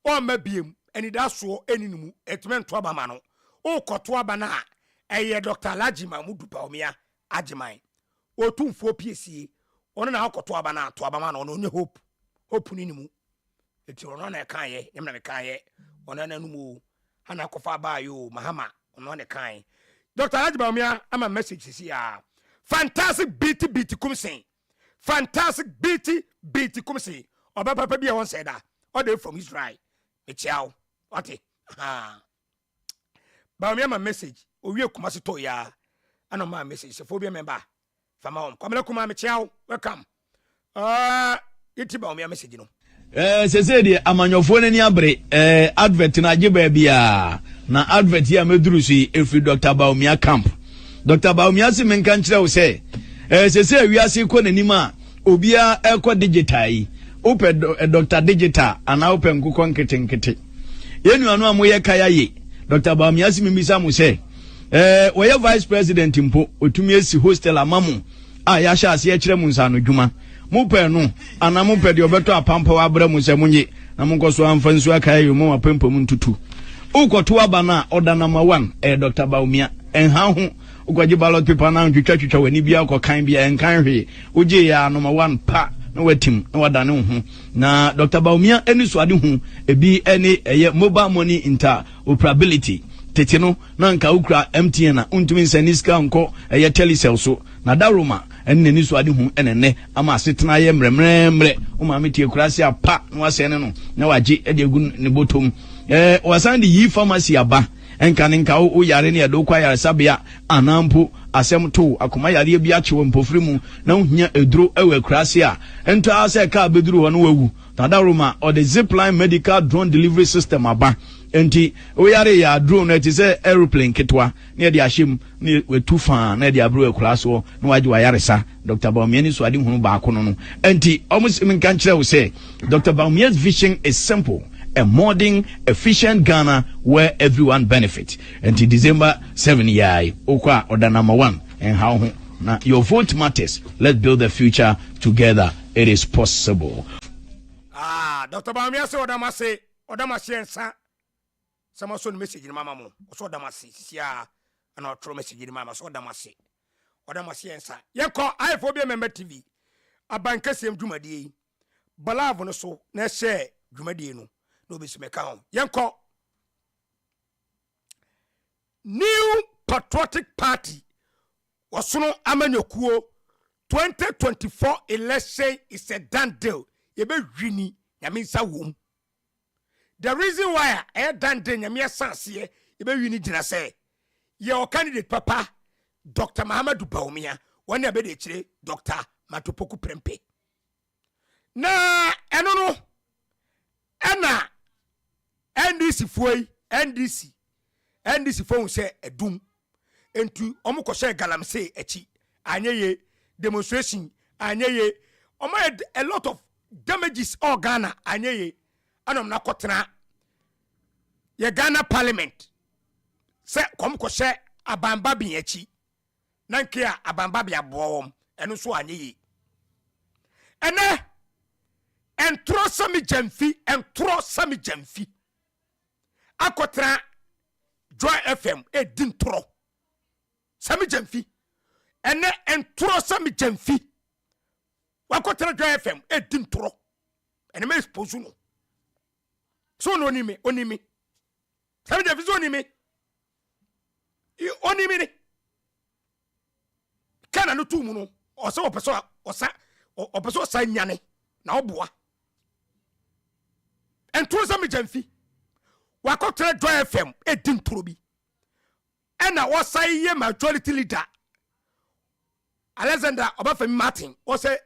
o mabiem and it so eninimu etmen to abama no o koto abana eye Dr. Laji Mahmoudou Baumia Ajimai Otumfo PSC ono na koto abana to abama no onye hope ninimu eti ono na kan ye nyem na kan ye ono na numu hana kofa ba yo Mahama ono na kan Dr. Ajibamia, I'm a message here. Fantastic BT Kumsi. Fantastic BT Kumsi. Oba papa bia won say that. All the way from Israel. Echiao. Okay. Ba me message. Owie Kumasi to ya. Ano ma message. Se phobia member. Fama home. Kwamela kuma me chiao. Welcome. Iti ba me message no. Sese de amanyofo nani abre advert na ageba bia na advert ya meduru si every Dr. Baumia camp. Dr. Baumia se menka nkire wo se sese wiase ko nanima obia ekọ digital yi ope Dr. Digital ana ope nkukọ nkete yenu anu amoye kaya ye Dr. Baumia se mimisa mo se we vice president mpo otumi esi hostel amamu a ya sha ase kire mu nsano dwuma mupe no ana mupe de obeto apampa wa abra mu se munye na munkoso amfa nsu akaya yo mu apampa mu ntutu ukoto abana order number 1 Dr. Baumia enha ho ukoji ballot paper na ntwitwa wani bia ukokan bia enkan hwe uje ya number 1 pa na watim na wadane ho na Dr. Baumia eni so ade ho ebi eni mobile money interoperability tetino na nka ukra MTN na untumi nsaniska nko telecell so na daroma eni so ade ho enene ama asetena ye mremremre o ma metie kurase apa na wasene no na waje ede egu ne botom wasande yi pharmacy aba enka o yare ne edo kwa yare sabia anampo asem to akoma yare bi achewo mpofiri mu na ohia eduro ewe kurase a ento ase ka beduru ho no wawu Tadaruma or the zipline medical drone delivery system aba. Enti we are ya drone it is a aeroplane ketwa near the ashim we too far near the abro class or no waju ayaresa Dr. Baumiani so adi hunu ba kono no. Enti almost even can say Dr. Baumiani's vision is simple. A modern, efficient Ghana where everyone benefits. Until December 7 year, Okwa or the number 1 and how now your vote matters. Let's build the future together. It is possible. Dr. Bamia say Odamase and sa. Some also message in Mama Mo. So Damasi, sia, and our true message in Mama. So Odamase and sa. Yanko, I phobia member TV. Abankesiem Jumadi. Balavono so, ne share Jumadi no. No be smeka yanko New Patriotic Party wasono amanyokuo 2024 election is a done deal. Yebe wini nyame nsa wom. The reason why I done deal nyame asanse yebe wini gina say your candidate papa Dr. Mahama Dubaumia one ya be de chire Dr. Matopoku Prempe na eno no ena NDC foi NDC phone say edum entu omuko share galamsey echi anyeye demonstration anyeye omo a lot of damages all Ghana anyeye anom na kotena ye Ghana Parliament say komko share abamba bi echi nankia abamba bi aboom eno so anyeye ene entro sami jamfi akotra Joy FM edintro sami jamfi ene entro sami jamfi wakotra Joy FM edintro ene me expose no so no onimi sami jamfi so onimi ni kana no tumu no osa opeso sa nyane na oboa entro sami jamfi wakotre Joy FM edintro bi ena wasai ye majority leader Alexander Obafemi Martin wose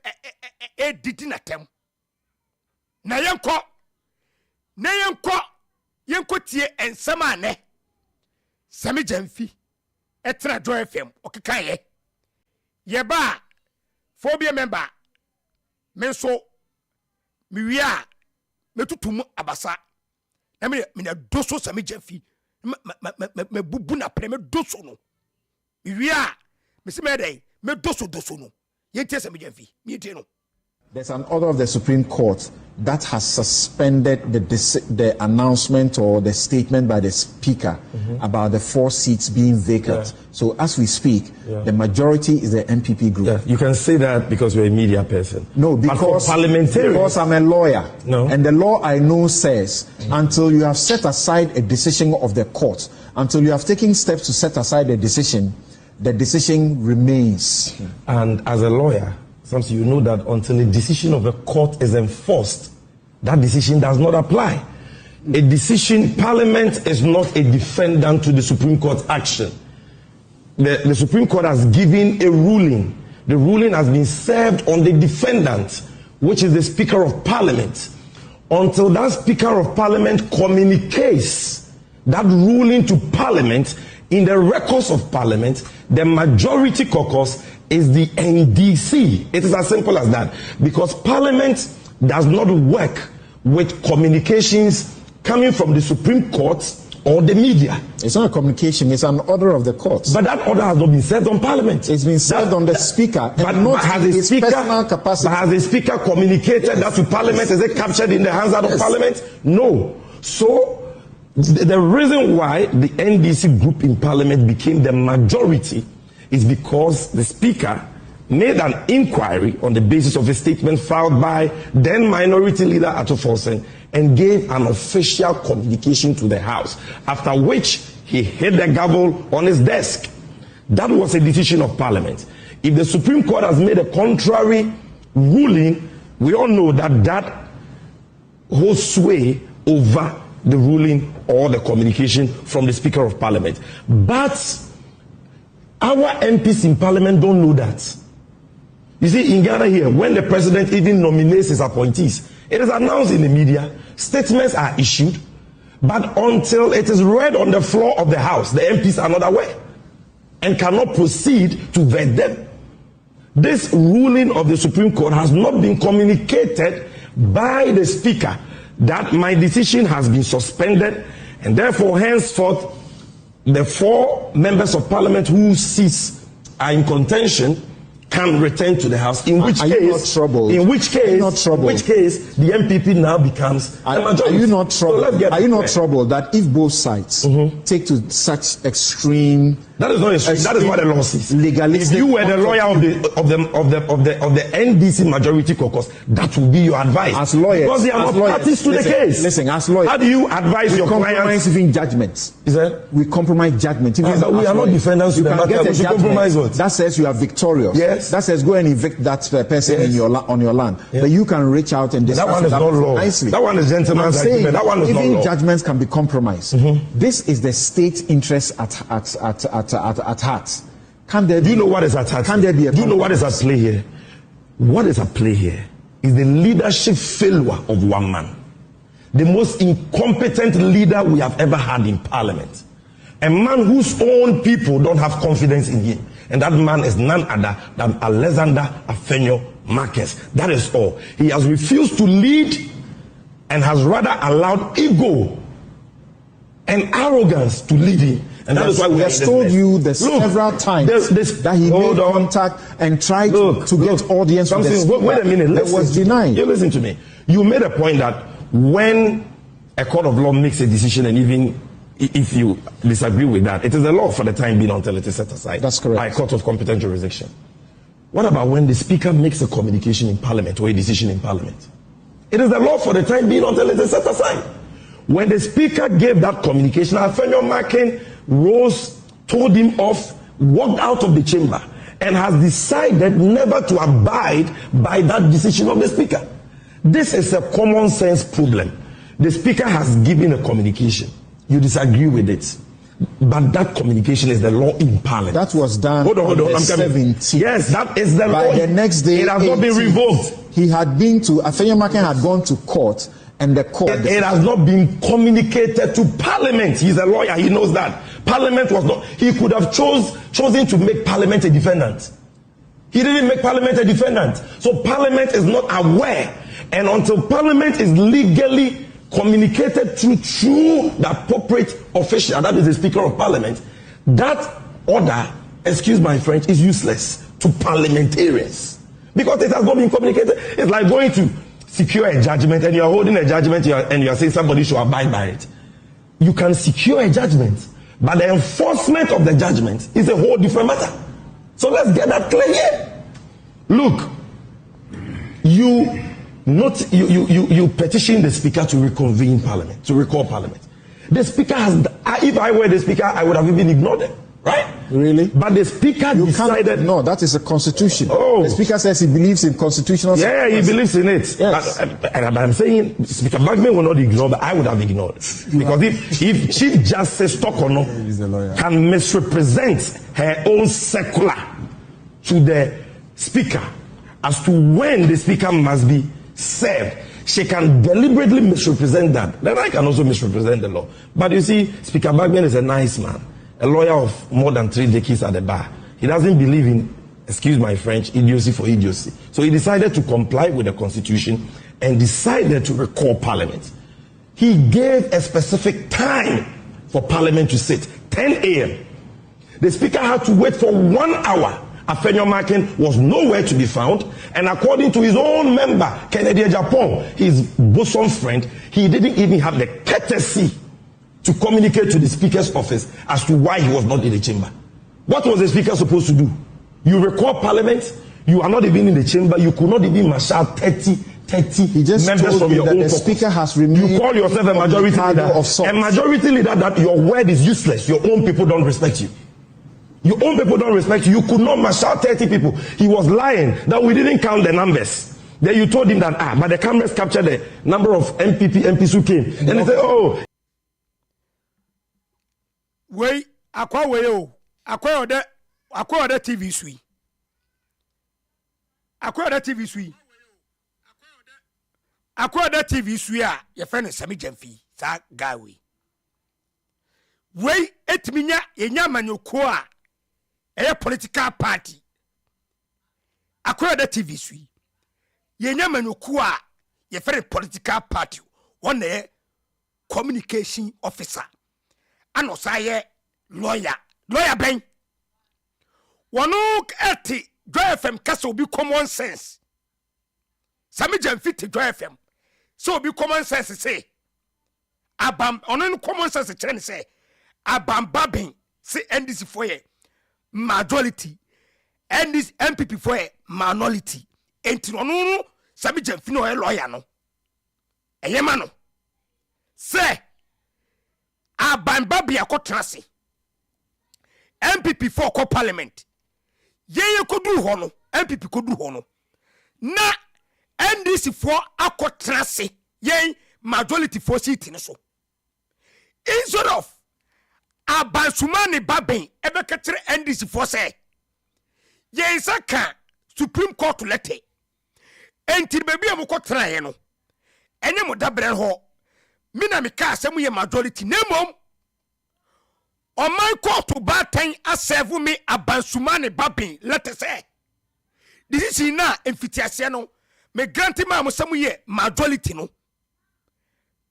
editi na tem na yenko tie ensema ne sami jamfi etra Joy FM okeka ye ba phobia member menso miwia metutumu abasa na me doso sami jamfi me bubu na pre me doso no miwia me se me dey me doso no yentie sami jamfi mi tie no. There's an order of the Supreme Court that has suspended the announcement or the statement by the Speaker about the 4 seats being vacant. So as we speak, the majority is the NPP group. Yeah. You can say that because you're a media person. No, because I'm a lawyer. No. And the law I know says until you have set aside a decision of the court, until you have taken steps to set aside the decision remains. And as a lawyer, sometimes you know that until a decision of a court is enforced, that decision does not apply. A decision, Parliament is not a defendant to the Supreme Court action. The Supreme Court has given a ruling. The ruling has been served on the defendant, which is the Speaker of Parliament. Until that Speaker of Parliament communicates that ruling to Parliament in the records of Parliament, the majority caucus is the NDC. It is as simple as that. Because Parliament does not work with communications coming from the Supreme Court or the media. It's not a communication, it's an order of the court. But that order has not been served on Parliament. It's been served on the Speaker, but not has his personal capacity. But has the Speaker communicated that to Parliament? Is it captured in the hands of Parliament? No. So the reason why the NDC group in Parliament became the majority is because the Speaker made an inquiry on the basis of a statement filed by then Minority Leader Ato Forsen and gave an official communication to the House, after which he hit the gavel on his desk. That was a decision of Parliament. If the Supreme Court has made a contrary ruling, we all know that that holds sway over the ruling or the communication from the Speaker of Parliament. But our MPs in Parliament don't know that. You see, in Ghana here, when the president even nominates his appointees, It is announced in the media, statements are issued, but until it is read on the floor of the House, the MPs are not aware and cannot proceed to vet them. This ruling of the Supreme Court has not been communicated by the Speaker that my decision has been suspended, and therefore henceforth the 4 members of Parliament whose seats are in contention can return to the House. In which case, the MPP now becomes a majority. Are you not troubled? Are you not troubled that if both sides take to such extreme? That is not extreme. That is what the law says. Legalistic. If you were the lawyer of the NDC majority caucus, that would be your advice. As lawyers, because they are not parties to the case. Listen, as lawyers, how do you advise your clients? Even judgments. Is that we compromise judgment? We are not defendants. You can get a compromise what? That says you are victorious. Yes. That says go and evict that person on your land. Yes. But you can reach out and discuss that one is not law. Nicely. That one is gentleman's agreement. That one is not law. Even judgments can be compromised. This is the state interest at heart. Can there? Do you know what is at heart? Can there be a? Do you know what is at play here? What is at play here is the leadership failure of one man, the most incompetent leader we have ever had in Parliament, a man whose own people don't have confidence in him, and that man is none other than Alexander Afenyo Marcus. That is all. He has refused to lead and has rather allowed ego and arrogance to lead him. And that is why we have told you several times that he made contact and tried to get audience. Wait a minute. That was denied. You listen to me. You made a point that when a court of law makes a decision, and even if you disagree with that, it is the law for the time being until it is set aside. That's correct. By a court of competent jurisdiction. What about when the Speaker makes a communication in Parliament or a decision in Parliament? It is the law for the time being until it is set aside. When the Speaker gave that communication, Afenyo Marcus rose, told him off, walked out of the chamber, and has decided never to abide by that decision of the Speaker. This is a common sense problem. The Speaker has given a communication. You disagree with it. But that communication is the law in Parliament. That was done hold on, on the I'm coming. 17th. Yes, that is the law. By the next day, it has not been revoked. He had been to, Afenyo Marcus had gone to court, and the court... It has not been communicated to Parliament. He's a lawyer, he knows that. Parliament was not... He could have chosen to make Parliament a defendant. He didn't make Parliament a defendant. So Parliament is not aware. And until Parliament is legally communicated through the appropriate official, that is the Speaker of Parliament, that order, excuse my French, is useless to parliamentarians. Because it has not been communicated. It's like going to secure a judgment and you are holding a judgment and you are saying somebody should abide by it. You can secure a judgment, but the enforcement of the judgment is a whole different matter. So let's get that clear here. Look, you petition the Speaker to reconvene Parliament, to recall Parliament. The Speaker has, if I were the Speaker, I would have even ignored them. Right? Really? But the Speaker decided... No, that is a constitution. Oh. The Speaker says he believes in constitutional... Yeah, he believes in it. Yes. But I'm saying Speaker Bagman will not ignore, but I would have ignored. Because if Chief Justice Tokono can misrepresent her own circular to the Speaker as to when the Speaker must be served, she can deliberately misrepresent that. Then I can also misrepresent the law. But you see, Speaker Bagman is a nice man. A lawyer of more than 3 decades at the bar. He doesn't believe in, excuse my French, idiocy for idiocy. So he decided to comply with the Constitution and decided to recall Parliament. He gave a specific time for Parliament to sit, 10 a.m. The Speaker had to wait for 1 hour. Afenyo Marcus was nowhere to be found, and according to his own member, Nketiah Japan, his bosom friend, he didn't even have the courtesy to communicate to the Speaker's office as to why he was not in the chamber. What was the Speaker supposed to do? You recall Parliament, you are not even in the chamber, you could not even marshal 30 members from your own the Speaker has removed. You call yourself a majority leader. A majority leader that your word is useless. Your own people don't respect you. Your own people don't respect you. You could not marshal 30 people. He was lying that we didn't count the numbers. Then you told him that, but the cameras captured the number of MPs who came. Then they said, oh. Wait, akwa ode TV sui. Akwa ode TV sui. akwa da TV suya ye friend Sami Jamfi sa gawe wey etiminya yenya manyoko a eye political party akwa da TV sui yenya manyoko a ye friend political party one communication officer ano saye lawyer ben wonu eti Joy FM kasa obi common sense Sami Jamfi te Joy FM so obi common sense say Aban ono common sense kire ne say Aban babin say NDC for ye majority NDC NPP for ye minority enti ono Sami Jamfi no e lawyer no eyema no say Aban babi akotra se NPP for ko parliament ye kodu ho no NPP kodu ho no na NDC for akotra se ye majority for seat ne so instead of Abansumani baben ebe ketere NDC for say ye isaka Supreme Court letter enti bebi amokotra ye no enye mo dabre ho mina me ka asem ye majority nemom o my court batten aserve me Abansumani baben letter say this is na emfitiase no me grant ma mo sam ye majority no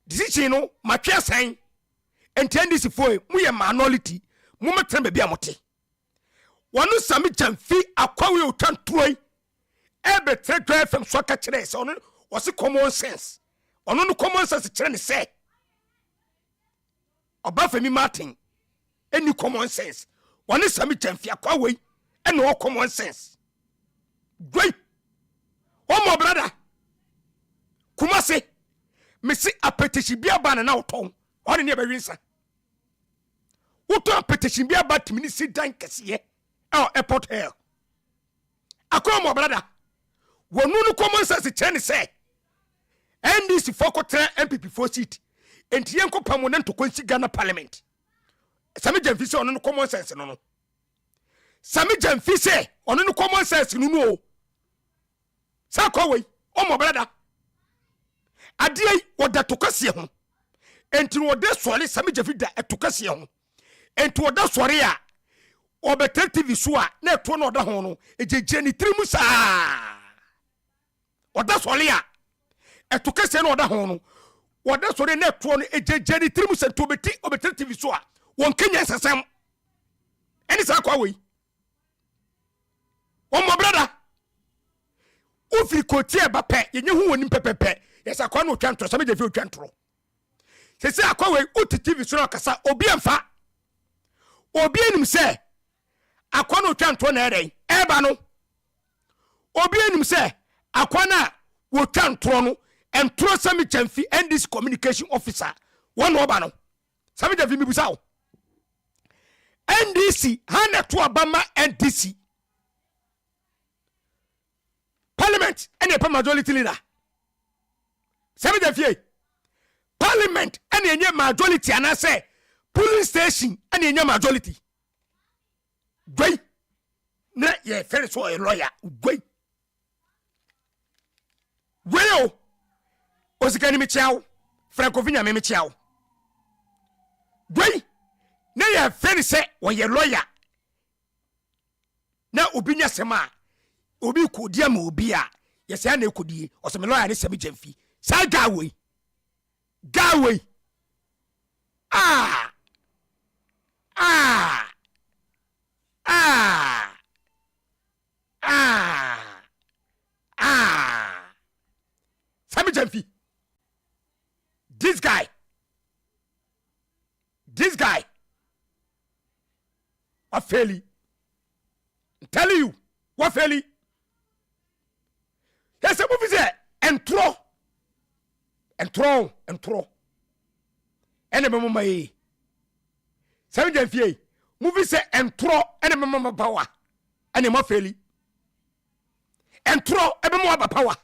this is no matwa san enti this for mu ye minority mu metra bebi amote wonu Sami Jamfi akwawe otwantroi ebe trejo FM so ka kire se onu wose common sense onu no common sense kire ne se Obafemi Martin any common sense wonu Sami Jamfi akwawe ene o common sense great o mo brother Kumase me si apetition bia ba na uton one ne be winsa uton apetition bia ba timi ni si dan Kesiem airport hell akwa mo brother wonu no common sense kire ne say NDC for kotra NPP for seat enti yenko permanent to konsi Ghana parliament Sami Jamfi say ono no common sense no Sami Jamfi say ono no common sense no sa kwa we o mo brother adie woda to Kesiem ho enti woda sole Sami Jamfi da to Kesiem ho enti woda sore a obetel TV so a na to no da ho no ejeje ni trimu saa woda sole a to Kesiem no da ho no woda sore na to no ejeje ni trimu se to beti obetel TV so a won kenya sesem eni sa kwa we o mo brother ufi kotie ba pe yenye hu woni pepepe yesa kwa no twantro Sami Jamfi twantro sese akwa we TV so kasa obi amfa obi enim se akwa no twantro na eren eba no obi enim se akwa na wo twantro no entro Sami Jamfi NDC communication officer one oba no Sami Jamfi mibusa o NDC hana to abama NDC Parliament any majority leader Sami Jamfi Parliament any majority and I say police station any majority gwe na ye fere so a lawyer gwe o osikani mi chiao francovinya me chiao gwe na ye fere say o ye lawyer na obinya sema obi kodia ma obi a yesa na ekodie o se me lawyer ne Sami Jamfi sa gawe Sami Jamfi this guy what fairly tell you what fairly yes a movie say entro ene memo mai Sami Jamfi movie say entro ene memo power ene mo fairly entro ebe mo aba power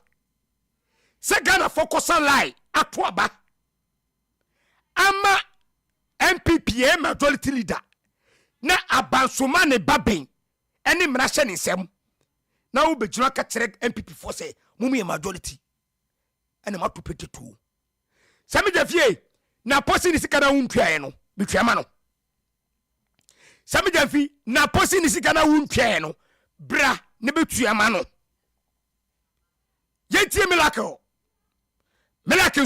se Ghana focus on lie atoaba ama NPP majority leader na Abansumani baben ene mrahye ne nsem na wo bejura ka kire NPP for say mumu majority ene mato petetu sami jafie na posi ni sika na wuntwa no bitwama no sami jafi na posi ni sika na wuntwa no bra ne betuama no yentie miracle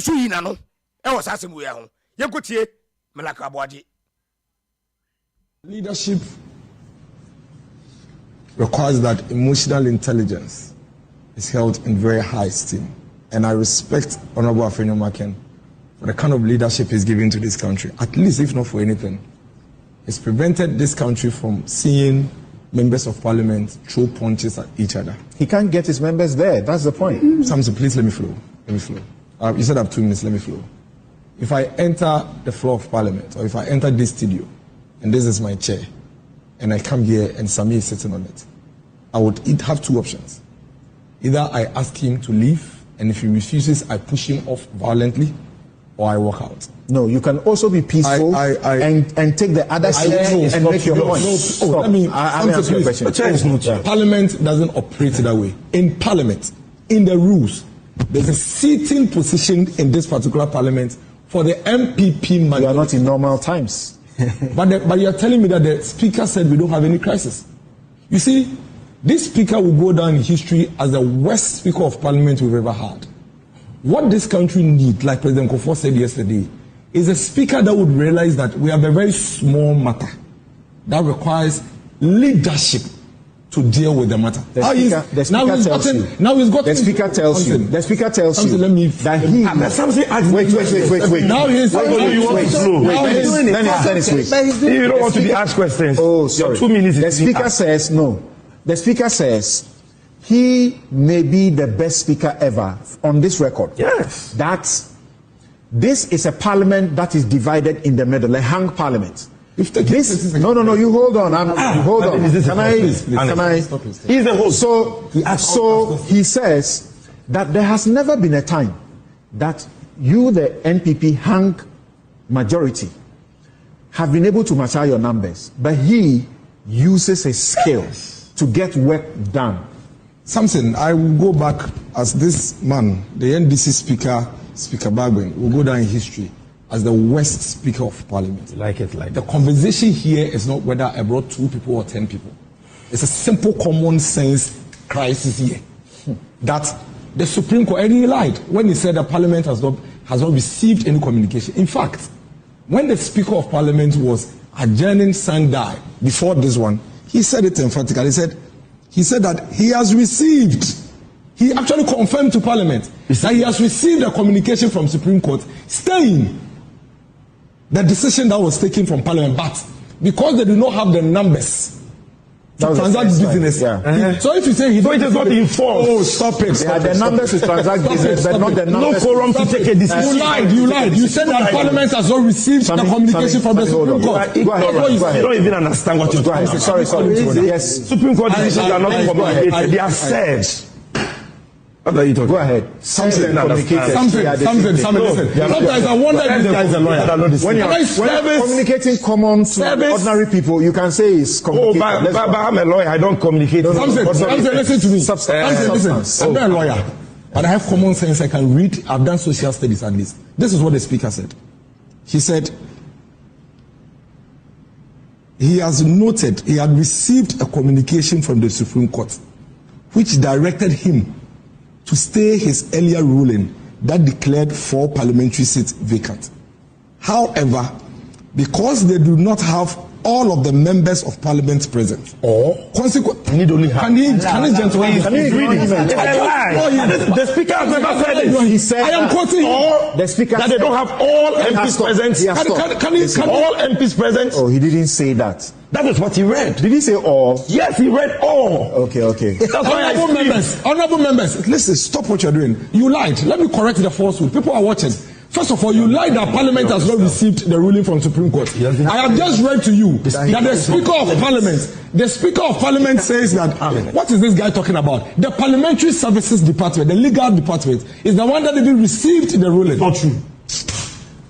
so yina no e wo sase mu ya ho yenkotie miracle aboade. Leadership requires that emotional intelligence is held in very high esteem. And I respect Honorable Afenyomaken for the kind of leadership he's given to this country. At least, if not for anything, it's prevented this country from seeing members of parliament throw punches at each other. He can't get his members there. That's the point. Samson, please let me flow. Let me flow. You said I have 2 minutes. Let me flow. If I enter the floor of parliament, or if I enter this studio, and this is my chair, and I come here and Sami is sitting on it, I would have 2 options. Either I ask him to leave, and if he refuses, I push him off violently, or I walk out. No, you can also be peaceful and take the other side and make your point. Let me answer your question. Parliament doesn't operate that way. In Parliament, in the rules, there's a seating position in this particular Parliament for the MPP mandate. You are not in normal times. But you are telling me that the Speaker said we don't have any crisis. You see, this Speaker will go down in history as the worst Speaker of Parliament we've ever had. What this country needs, like President Kofor said yesterday, is a Speaker that would realize that we have a very small matter that requires leadership to deal with the matter. The Speaker tells you that he. Wait. Now he's. You don't want to be asked questions. Oh, sorry. 2 minutes. The Speaker says no. The Speaker says he may be the best Speaker ever on this record. Yes. That this is a parliament that is divided in the middle, a hung parliament. No, you hold on. Hold on. Can I? He's the host. So he says that there has never been a time that you, the NPP hung majority, have been able to mature your numbers, but he uses his skills to get work done. Samson, I will go back as this man, the NDC Speaker Bagwin, will go down in history as the worst Speaker of Parliament. Like the conversation here is not whether I brought 2 people or 10 people. It's a simple common sense crisis here. That the Supreme Court, and he lied when he said that Parliament has not received any communication. In fact, when the Speaker of Parliament was adjourning Sunday before this one, he said it emphatically. He said that he has received. He actually confirmed to Parliament that he has received a communication from Supreme Court staying the decision that was taken from Parliament, but because they do not have the numbers to transact business. So if you say it is not informed. Oh, stop it. The numbers to transact business, but not the numbers. No forum to take a decision. You lied. You said that Parliament has not received the communication from the Supreme Court. Go ahead. You don't even understand what you're talking about. Sorry. Yes. Supreme Court decisions are not communicated. They are said. What are you talking? Go ahead. Something. Listen. Sometimes I wonder if this guy is a lawyer. When you're communicating common to ordinary people, you can say it's complicated. But I'm a lawyer. I don't communicate. Something. Listen to me. Listen. I'm not a lawyer, but I have common sense. I can read. I've done social studies at least. This is what the Speaker said. He said he has noted he had received a communication from the Supreme Court, which directed him to stay his earlier ruling that declared 4 parliamentary seats vacant. However, because they do not have all of the members of Parliament present, or consequently, need only have. Can he gentlemen? The Speaker has never said it. He said I am quoting the Speaker that they don't have all MPs present. Can all MPs present? Oh, he didn't say that. That is what he read. Did he say all? Yes, he read all. Okay. That's why Honorable members, listen, stop what you're doing. You lied. Let me correct the falsehood. People are watching. First of all, you lied that Parliament has not received the ruling from Supreme Court. I have just read to you that the Speaker of Parliament says that, what is this guy talking about? The Parliamentary Services Department, the legal department, is the one that didn't receive the ruling. Not true.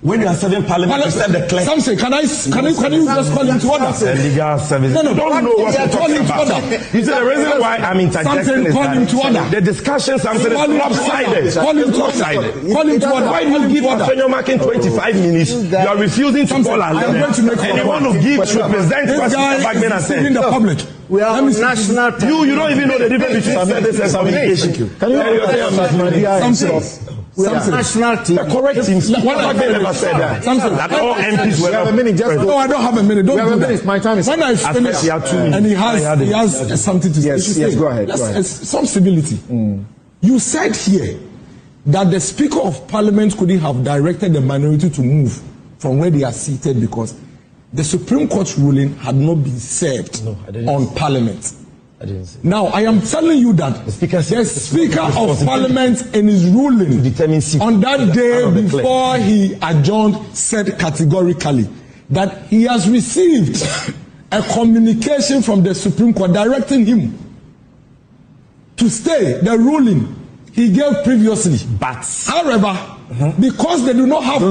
When you are serving parliament, you serve the clerk. Something, can you just call him to order? Legal service. No, you don't know what you're talking about. You see the reason why I'm interjecting is that the discussion is lopsided. Call him to order. Why do you give Antonio Markin 25 minutes? You are refusing to call and you want to give to present what Mr. Bagman has said. In the public. We are on national. You don't even know the difference between service and communication. Can you we are national team. Correct him. What never said that. That all MPs were. Have a minute. No, I don't have a minute. Don't do that. My time is. When I finish, and he has something to say. Yes, go ahead. Some civility. You said here that the Speaker of Parliament couldn't have directed the minority to move from where they are seated because the Supreme Court ruling had not been served on Parliament. Now, I am telling you that the Speaker of Parliament in his ruling on that day before he adjourned said categorically that he has received a communication from the Supreme Court directing him to stay the ruling he gave previously. But, however, because they do not have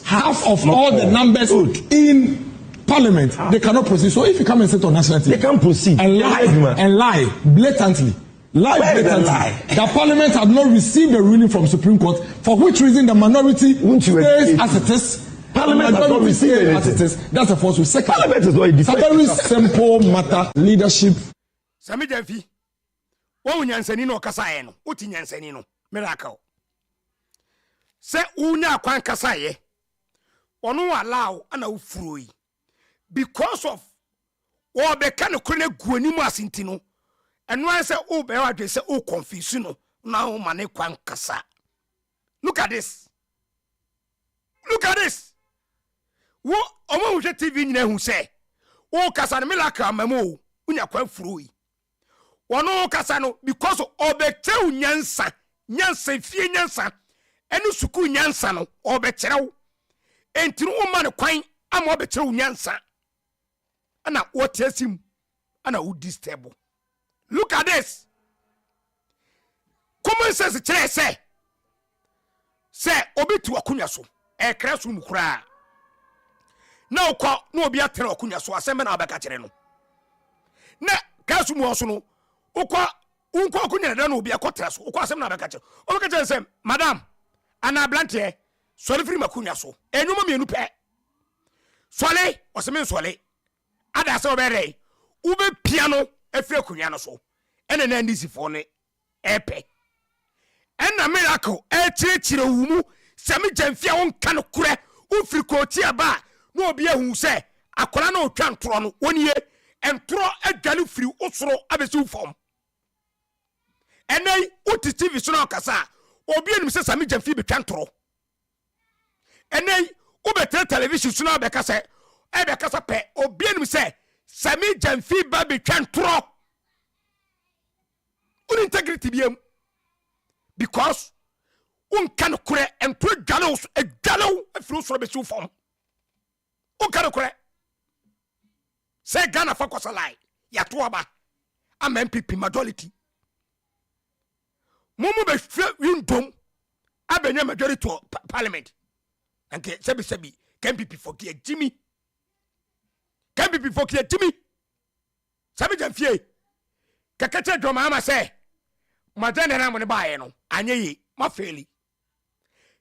half of all the numbers in Parliament, they cannot proceed. So if you come and sit on national TV, they can proceed and lie blatantly. The Parliament had not received a ruling from Supreme Court, for which reason the minority stays as it is. Parliament has not received anything. As it is. That's the first way. Second, Parliament is not a it's a very simple matter. Leadership. Sami Jamfi, wo nyansani no kasaye no, uti nyansani no, miracle. Se unya kwan kasaye, onu allow ana ufuroi. Because of what be kind of crane guani mu asintino, and one say oh be wa say oh confuse no now mane kwan kasa. Look at this. Wo omo hwe TV nyina hu say wo kasa no miracle amamo unya kwan furoi. Wono kasa no because obetew nyansa fie nyansa enu suku nyansa no obeterew entinu wo ma ne kwan ama obeterew nyansa. Ana what him ana who disturb. Look at this. Common sense say obi tu akunya so e kra so mu kura na okwa na obi atere akunya so asem na abeka kire no na ka so mu so no okwa unko akunya da na obi akotra so okwa asem na abeka kire obeka kire say madam ana blantie sole free makunya so enuma mienu pe sole oseme sole ada se obere ube piano efre akunya no so ene na NDC for ne epe ena miracle chire wumu sami jamfia won kan kure ufri koti aba no obi ehu se akola na otwa ntoro no woniye entoro adwale firi osoro abesi ufom enai uti TV so na kasa obi enim se sami jamfia betwa ntoro enai ubetre television so na bekasa pe obi enim se sami jamfia ba betwa ntoro un integrity biem because un kan kure and put gallows a gallow through from the form. Un kan kure say Ghana for lie yatuaba am NPP majority. Mumu be windom abenya majority to parliament. And sebi NPP for Jimmy. NPP for Jimmy. Sabi jamfie. Kakache do Mahama say Majanda na money buy no anye ma faili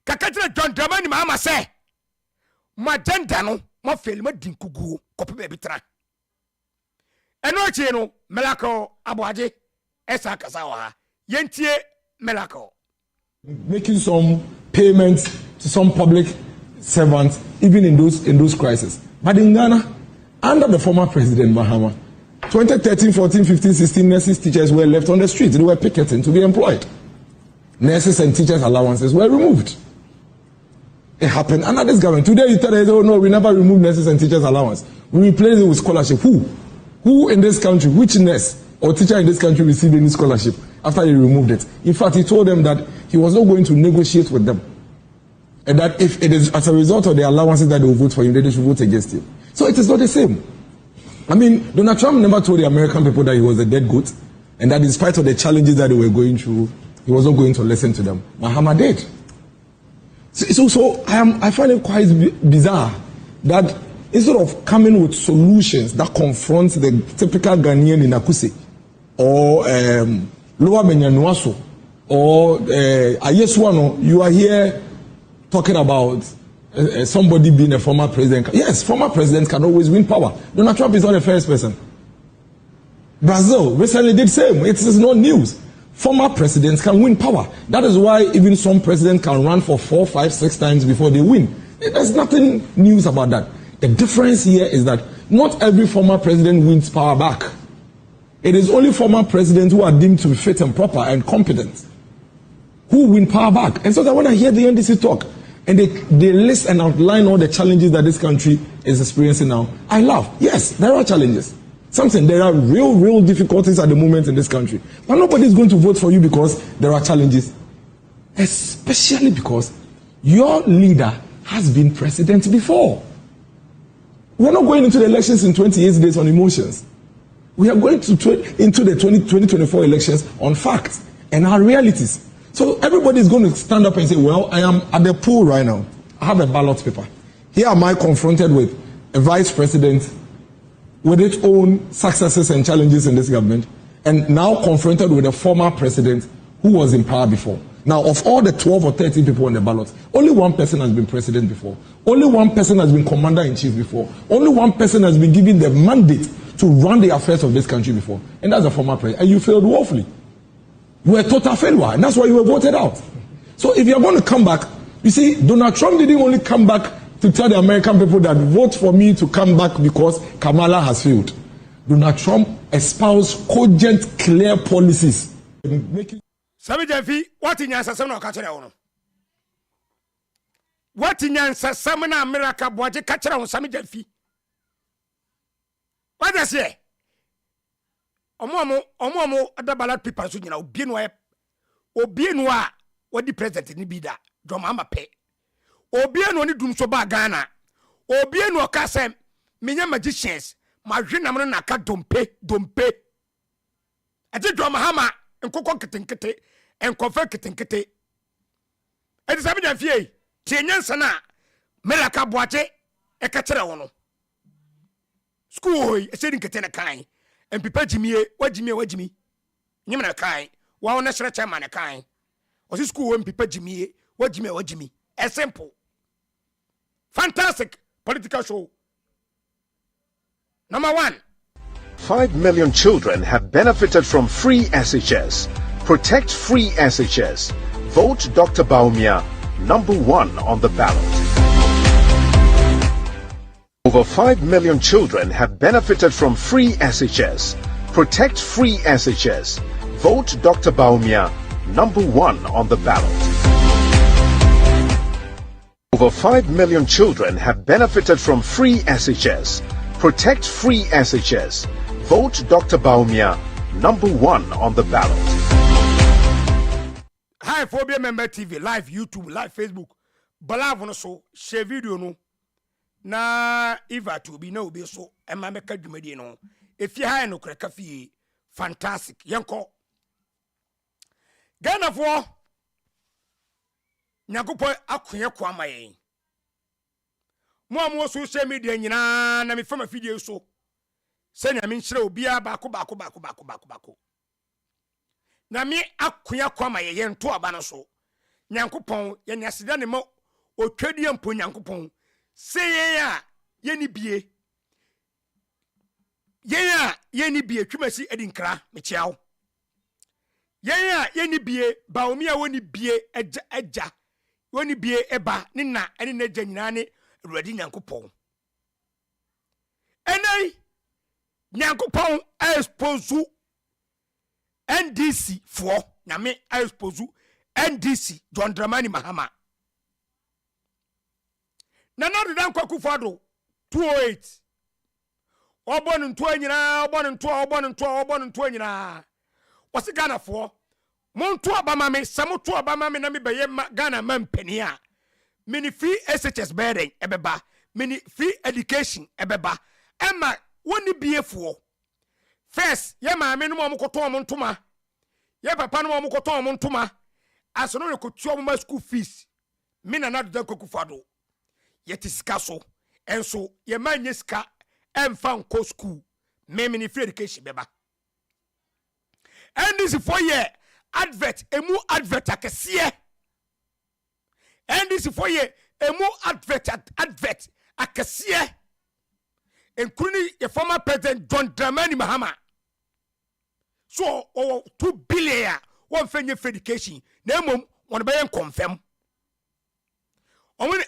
kakatire John Dramani Mahama say Majanda no ma faili ma dinkugu kope be bitra eno chi no melako aboaje esa kasa wa yentie melako making some payments to some public servants even in those crises. But in Ghana under the former president Mahama 2013, 14, 15, 16 nurses, teachers were left on the streets. They were picketing to be employed. Nurses and teachers' allowances were removed. It happened under this government. Today you tell us, oh no, we never removed nurses and teachers' allowance. We replaced it with scholarship. Who in this country, which nurse or teacher in this country received any scholarship after he removed it? In fact, he told them that he was not going to negotiate with them. And that if it is as a result of the allowances that they will vote for him, then they should vote against him. So it is not the same. I mean, Donald Trump never told the American people that he was a dead goat and that in spite of the challenges that they were going through, he was not going to listen to them. Mahama did. So I find it quite bizarre that instead of coming with solutions that confront the typical Ghanaian in Akuse or Lower Benyanuaso or Ayeswano, you are here talking about somebody being a former president. Yes, former presidents can always win power. Donald Trump is not the first person. Brazil recently did the same. It is not news. Former presidents can win power. That is why even some presidents can run for 4, 5, 6 times before they win. There's nothing news about that. The difference here is that not every former president wins power back. It is only former presidents who are deemed to be fit and proper and competent who win power back. And so that when I hear the NDC talk and they list and outline all the challenges that this country is experiencing now, I laugh. Yes, there are challenges. There are real difficulties at the moment in this country. But nobody is going to vote for you because there are challenges. Especially because your leader has been president before. We're not going into the elections in 28 days on emotions. We are going into the 2024 elections on facts and our realities. So everybody is going to stand up and say, well, I am at the poll right now. I have a ballot paper. Here am I confronted with a vice president with its own successes and challenges in this government, and now confronted with a former president who was in power before. Now, of all the 12 or 13 people on the ballot, only one person has been president before. Only one person has been commander-in-chief before. Only one person has been given the mandate to run the affairs of this country before. And that's a former president. And you failed woefully. You were a total failure, and that's why you were voted out. So if you're going to come back, you see, Donald Trump didn't only come back to tell the American people that vote for me to come back because Kamala has failed. Donald Trump espoused cogent, clear policies. Sami Jefi, what in Yansa Sama Catcher? What in Yansa Samana America Boaje Catcher on Sami Jefi? What does he? Omomo, other ballot people, so you know, Obienwa, what the president in Bida, Domama pay. Obien woni dum so ba Ghana. Obien wo kasem menya magicians ma hwenam no naka dompe. Ati do Mahama nkokon ketenkete enkofa ketenkete. Edi sabi dan fie tienyansa na melaka boache e ka kire wo no. School hoy e se nkete na kan. Empipa jimie wajimi. Nyem na kan. Wa wona hire chairman na kan. Osi school wo empipa jimie wajimi. A simple. Fantastic political show. Number 1. 5 million children have benefited from free SHS. Protect free SHS. Vote Dr. Baumia, number 1 on the ballot. Over 5 million children have benefited from free SHS. Protect free SHS. Vote Dr. Baumia, number 1 on the ballot. Over 5 million children have benefited from free SHS. Protect free SHS. Vote Dr. Baumia, number 1 on the ballot. Hi, Phobia Member TV, live YouTube, live Facebook. Balav no so, share video no. Na Eva to be no be so, and my make a no. If you have no crack fantastic. Yanko Ghana for Nyankopon akoye kwama yen. Mo social media nyina na me fama video so. Se nya me nhyira obia bako. Na me akoye kwama yen to aba no so. Nyankopon ye nya sida ne mo otwadi ampo Nyankopon. Se yen a ye ni bie. Yen a ye ni bie twumasi edinkra me chiawo. Yen a ye ni bie baomi a woni bie eja. Woni bie eba ni na ene na gya nyina ne Awurade Nyankopon. Enai Nyankopon expose NDC for na me expose NDC John Dramani Mahama. Na no dan kwaku fado 208. Obon nto nyina. Wasi Ghana for Monto abama me samoto abama me na me beye Ghana man penia. Mini free SHS bearing ebeba. Mini free education ebeba. Emma woni biefo. First, ye ma me no mo koton mo ntoma. Ye papa no mo koton mo ntoma. Aso no ko tuo mo school fees. mina na do kokufado yeti sika so enso ye manye sika emfa nko school me ni free education beba and this 4 year advert emu advert akesiye and this 4 year emu advert akesiye including the former president John Dramani Mahama so 2 billion one fenye free education na mom won be confirm omuni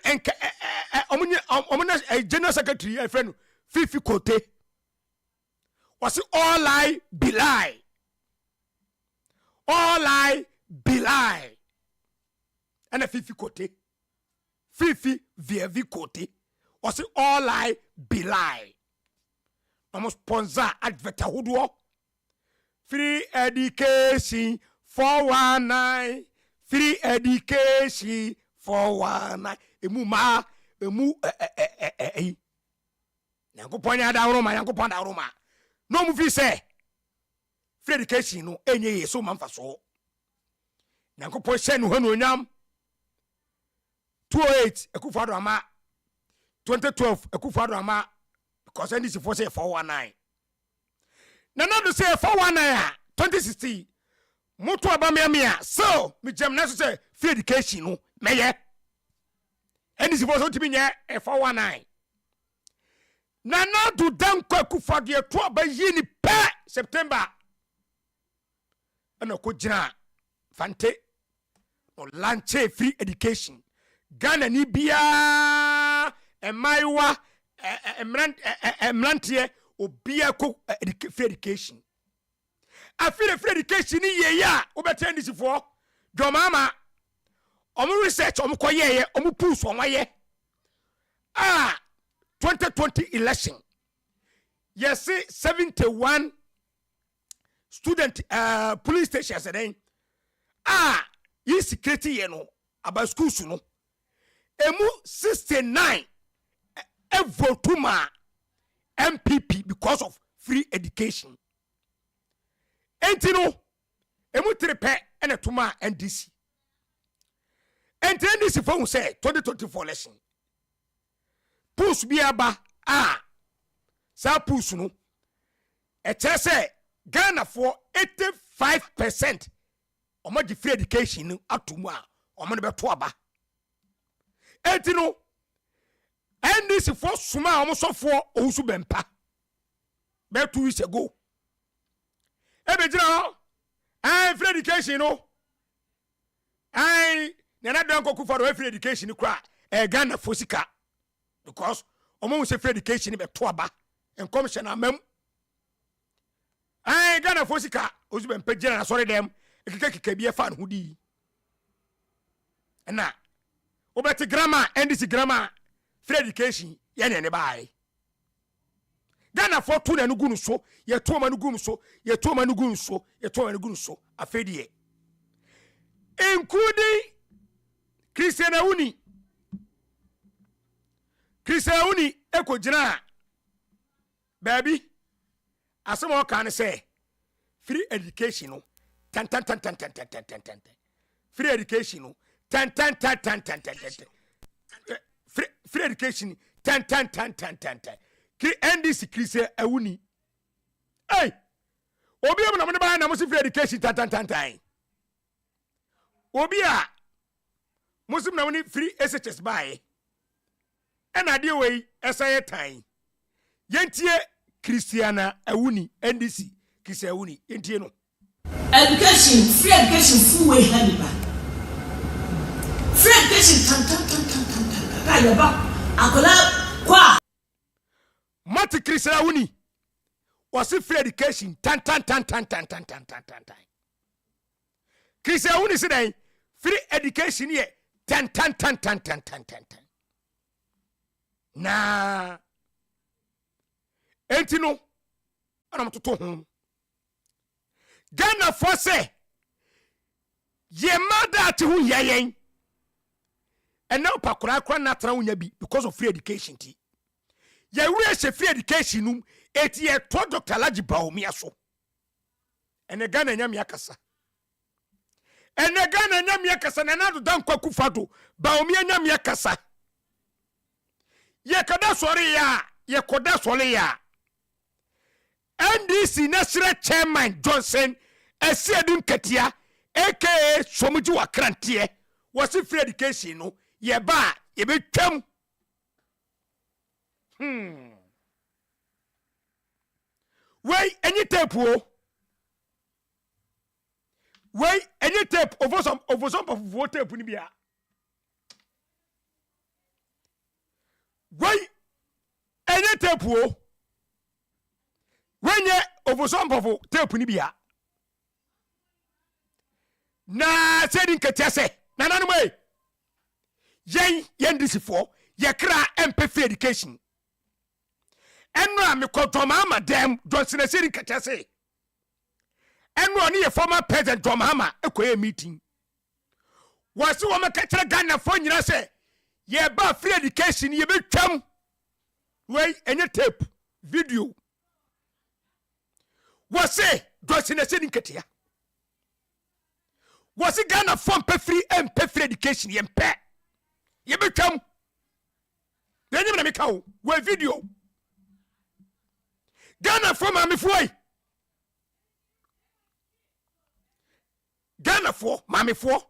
general secretary a friend Fifi Kote was all lie be lie and a Fifi Kote Fifi VV Kote was all lie be lie almost sponsor advert hudo free education 419 free education 419 emu Yankopon ya da Roma Yankopon da Roma no mu fi say free education no enye ye so manfa so Yankopon hye no hanu onyam 28 ekufado ama 2012 ekufado ama because NDC for say 419 na do say 419 2016 moto abamia so mi jam na so say free education no meye NDC for so timi nye 419 na do danko akufado ye to abayi ni pe September ana ko jina fante no lanche free education Ghana ni bia emaiwa emrantie obia ko free education afire free education ni ye ya obete NDC for Jomama omu research omu koyeye omu push omaye 2020 election yes 71 student police stations then yi security ye no about schools no emu 69 votuma NPP because of free education entino emu trepe ene tuma NDC NDC for say 2024 election push biaba sa push no e say Ghana for 85% omo di free education atumu omo ne beto aba entino NDC for suma omo so for ousu bempa be 2 weeks ago ebe jira free education no na don ko for free education kra Ghana for sika because omo say free education be to aba en commission amam Ghana for sika ousu bempa jira na sorry dem ekeka bia fa no di na obeti grammar NDC grammar free education yene ne bai Ghana for tu na nugu so ye to ma nugu so ye to ma nugu so ye to ma nugu so afedie including Christian Uni eko jina baby asemo kan say free education no tan free education no tan free education tan NDC Christian Uni hey obi am na me ba na mo free education tan obi a muslim na woni free SHS bae ena de wey esaye tan yentie Christiana Uni NDC Christian Uni yentie no education free education full way haniba free education tan ya ba akola kwa mati Christian Uni was free education tan Christian Uni say free education ye tan na entino ana mtoto hom Ghana for say ye mada ti hu yeyen and now pakura na tra unya bi because of free education ti ye we se free education num eti ye to Dr. Laji Baumia so ene Ghana nyam yakasa ene Ghana nyamia kasa na nado dan kwaku fado Bawumia nyamia kasa ye kada sori ya ye koda sori ya NDC national chairman Johnson Asiedu Nketiah aka Somuji wa Krantie wasi free education no ye ba ye betwam Wait, any tape wo. Wait, any tape over some of vote tape ni bia. Wait, any tape wo. When ye over some of tape ni bia. Na said Nketiah say, na nanu me. Yen this for ye kra NPP education. Enra me ko Mahama dem Johnson Asiedu Nketiah say. Enra ni former president Mahama ekoye meeting. Wasi wo makachira Ghana fo nyina say ye ba free education ye betwam. Wey enye tape video. Wasi Johnson Asiedu Nketiah. Wasi Ghana fo free education ye mpe. Ye betwam. Denye na meka wo we video. Ghana for mami foi. Ghana for mami for.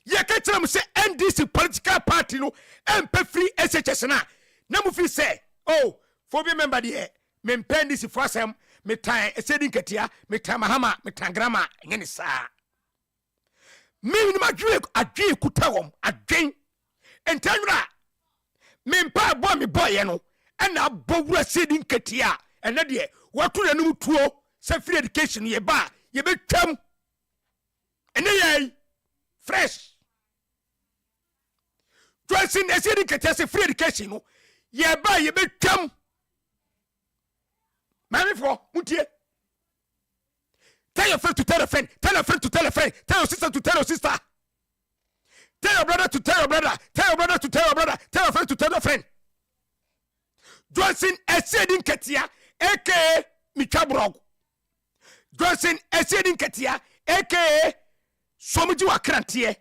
Ye ketram say NDC political party no MP free SHS na mu fi say oh for be member there me pen this for asem me tan Asiedu Nketiah me tan Mahama me tan grama nyene sa. Me ni adwe kutawom adwen entanura me mpa bo me boy no ana bowura Asiedu Nketiah ene de watu na num tuo se free education ye ba ye betwam ene ye fresh Johnson Asiedu Nketiah se free education no ye ba ye betwam mami fo mutie. Tell your friend to tell a friend, tell your friend to tell a friend, tell your sister to tell your sister, tell your brother to tell your brother, tell your brother to tell your brother, tell your friend to tell your friend. Johnson Asiedu Nketiah aka Michabrog. Johnson Asiedu Nketiah aka Somuji wa Krantie.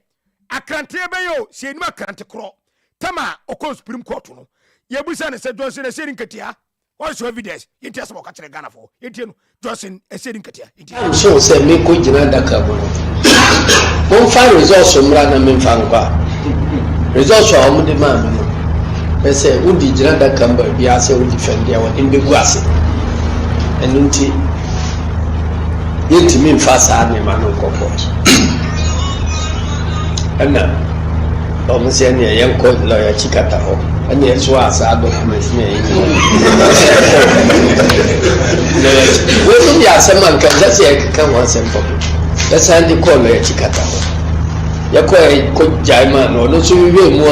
Akrantie beyo se ni akrante kro. Tama okon Supreme Court no. Ye busa ne se Johnson Asiedu Nketiah. What's your evidence? You tell us about catching Ghana for. You tell Johnson Asiedu Nketiah. I'm sure say me ko jina daka bo. Mo fa results mra na me fa ngwa. Results wa mo de ma me no. They say, who did Jiranda Kamba be as a defend their in the Guasi? And Unti yet to mean fast army man of Cockpot. And now, almost any young court lawyer Chicataho, and yes, was our documents. We don't have someone can just say, come once and for me. Let's hand the call lawyer Chicataho. Yakwa ko jaima no no so wi mu a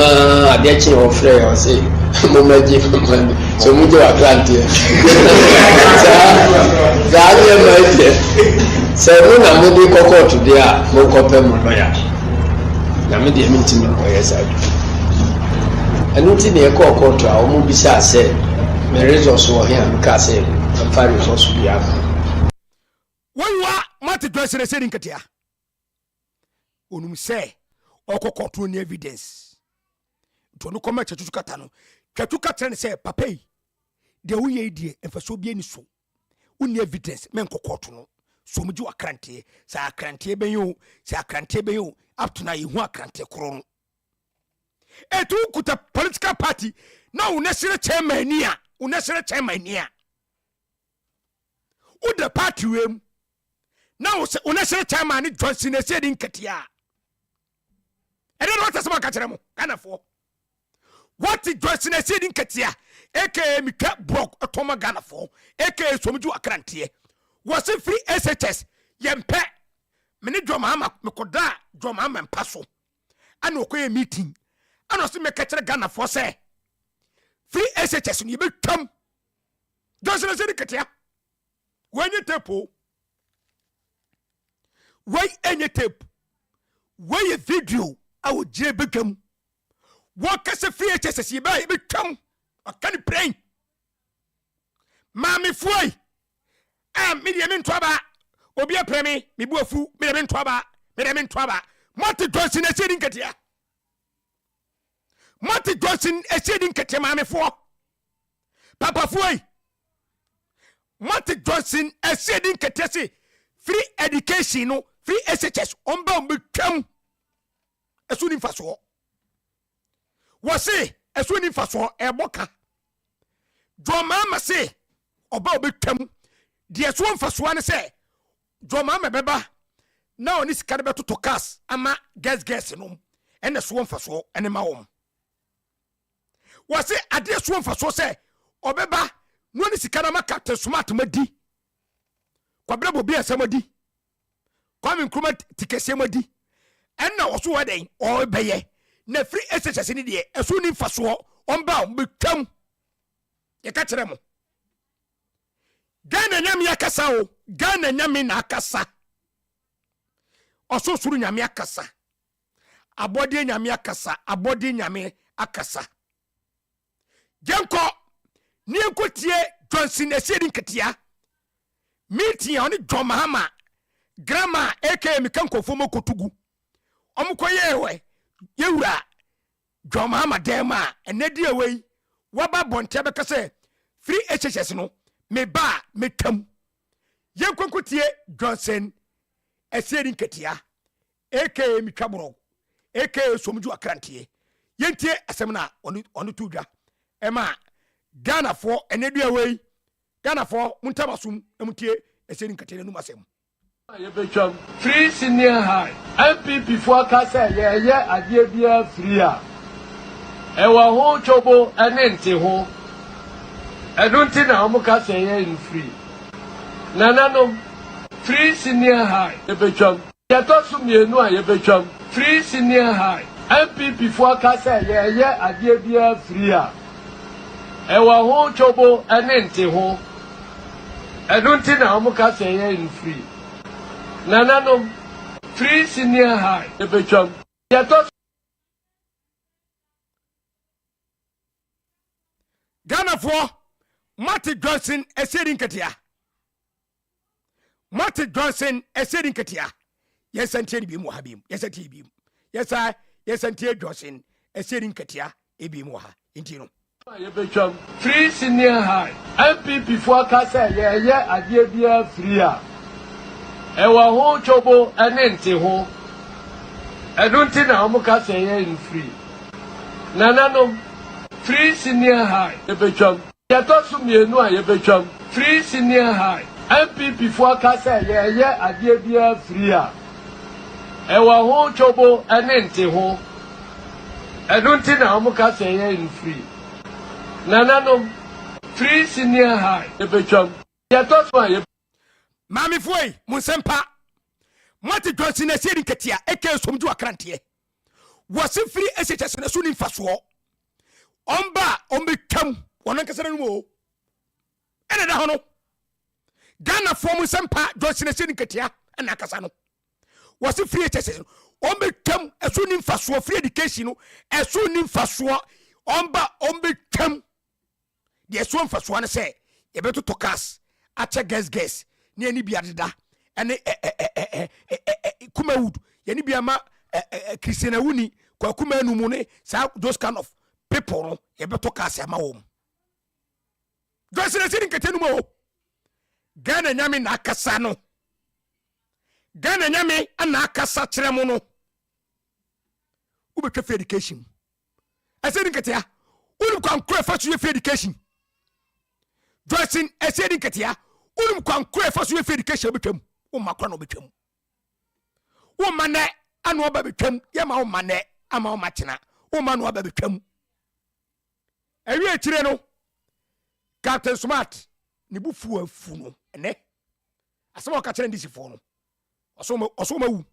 de che ofre o se mo maji so mu je Atlantic za ye maji se no na mo de kokko to dia mo ko pe mo no ya na me de mi ntimi ko yesa anu ti ne ko kokko to a mo bi sha se me resource wo here am ka se am fa resource bi aka wa mati Johnson Asiedu Nketiah onum say okokoto ni evidence to no koma chetu kata no chetu kata ne say papa yi de wo ye die emfaso bi ani so uni evidence men kokoto no so muji wa krante sa krante ben yo up to na yi hu akrante kro no etu kuta political party na unesire chairman ni a u the party wem na unesire chairman ni Johnson Asiedu Nketiah. And then what is my catcheramo? Ghana for what is Johnson Asiedu Nketiah? Aka Mika Brock a Toma Ghana for aka Somuju Akrantie was a free SHS Yempe Mini Mahama Mekoda Mahama and Paso. I know a meeting. I know see me catcher Ghana for say free SHS and you become Johnson Asiedu Nketiah. When you tape, why any tape? Why a video? I would jay become what can say free HSS you buy become a candy brain. Mammy Foy, I'm medium in trouble. Obia Premi, me bofu, medium in trouble, Menemin Twaba, Marty Johnson, a shading Nketiah. Marty Johnson, a shading Nketiah, mammy for Papa Foy. Marty Johnson, a shading Nketiah, free education, no, free SHS, on bound become a swooning fast war. Was say, a swooning fast war, a boka. John Mama say, about become, dear swan fast one say, John Mama beba. Now this caliber to cast ama guess no and the swan for so and my home. Was it a dear swan for so say Obeba no this canama captain smart madi. Quabrabo be a samadi. Coming crumate to Kesiem madi. And now also wedding or baye. Ne free SHS in the a soon for so on bound become a catch them. Gana Yami Akasao, Gana Yami Nakasa. Oso suru nyame akasa abode nyame akasa abode nyame akasa genko ni enkotie Johnson Asiedu Nketiah meeting on John Mahama grandma aka mikanko fomo kotugu omkoye we yewura John Mahama dema enedi away waba bonte beka se free HHS no me ba metam yenkonkotie Johnson Asiedu Nketiah aka mikabro aka somju akrantie yentie asemna onu tudwa ema Ghana for enedu away Ghana for muntabasum emutie Asiedu Nketiah num asem yebetwam free senior high NPP for kasa ye ade bia free a ewa ho chobo enente ho edunti na omu kasa ye in free nananom free senior high yebetwam yatosu mienu a yebetwam free senior high NPP for kasa ye ade bia free a ewa ho chobo enente ho edunti na omu kasa ye in free nananom free senior high yebetwam yatosu Ghana for Marty Johnson Asiedu Nketiah. Marty Johnson Asiedu Nketiah. Yes, and Teddy Bimu Habim. Yes, a TB. Yes, I. Yes, and Tia Johnson Asiedu Nketiah. Ebi Moha. Intino. Free senior high. NPP for Kasa ye ade bia free a. Ewa ho chobo enente ho. Edunti na omu kasa ye in free. Nananom free senior high yebetwam yatosu mienu a yebetwam free senior high NPP for kasa ye ade bia free a ewa ho chobo enente ho edunti na omu kasa ye in free nananom free senior high yebetwam yatosu a Mami foi munsempa Marty Johnson Asiedu Nketiah aka somju akrantie was free SHS na suni mfaso Omba ombekam wonankasana numo ene da hono Ghana form sempa Johnson Asiedu Nketiah na akasa no was free HSS ombekam esuni mfaso free education no esuni mfaso omba ombekam de esuni mfaso na se yebeto tokas ache guess ni ani biadeda ene kumawood yani biama Christiana Wuni kwa kuma numu ne sa those kind of people no yebeto kase ama wo Johnson Asiedu Nketiah no mo Ghana nyame na akasa no Ghana nyame ana akasa kire mo no ubetwa free education Asiedu Nketiah unu kwa nkro fa so free education Johnson Asiedu Nketiah unu kwa nkro fa so free education betwam o makra no betwam o mane anu oba betwam yema o mane ama o machena o manu oba betwam ewi akire no Captain Smart ni bufu afu no ene asema ka kire ndisi fo no osoma wu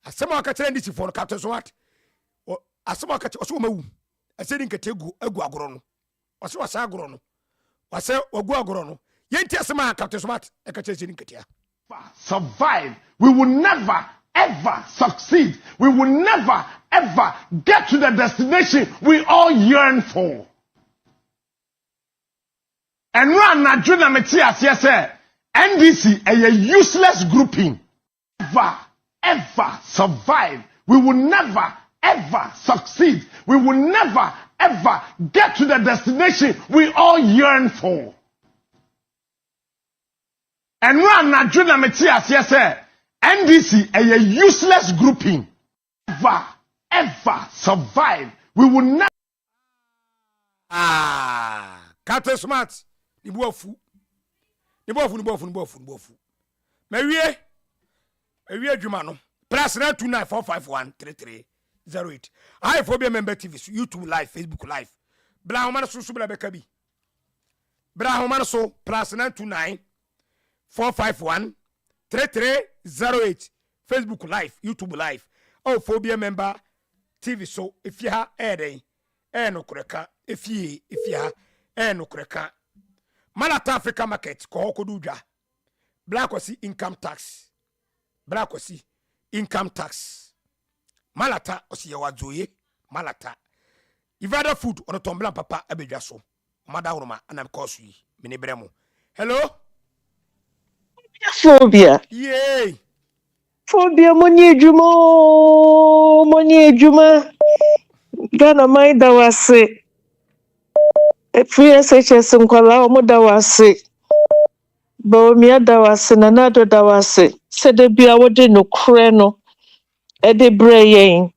asema ka kire ndisi fo no Captain Smart asema ka osoma wu Asiedu Nketiah egu agoro no osema sa agoro no wase ogu agoro no yenti asema Captain Smart e ka kire Asiedu Nketiah survive. We will never ever succeed. We will never ever get to the destination we all yearn for. And run na Juna Metias, yes, sir. NDC a useless grouping. Never, ever survive. We will never ever succeed. We will never ever get to the destination we all yearn for. And one Nigeria Metias say NDC a useless grouping. Ever survive. We will never. Kate smart. Ni bofu. Mewie adwuma no. Press 294513308. I phobia member TV, YouTube live, Facebook live. Bra homa so bra beka bi. Bra homa so plus 92945133308. Facebook live, YouTube live. Oh, phobia member TV so if you ha eden no kureka if you ha no kureka Malata Africa market ko kodudwa black was income tax Malata osi yawazoye Malata Ivada food on tombla papa abedwa so mada uruma anam kosu yi mini bremo hello phobia yay phobia moni ejuma Ghana mai da wase free SHS nkwala omo da wase Baumia da wase na nado da wase sede bia wode no kre no e de breyen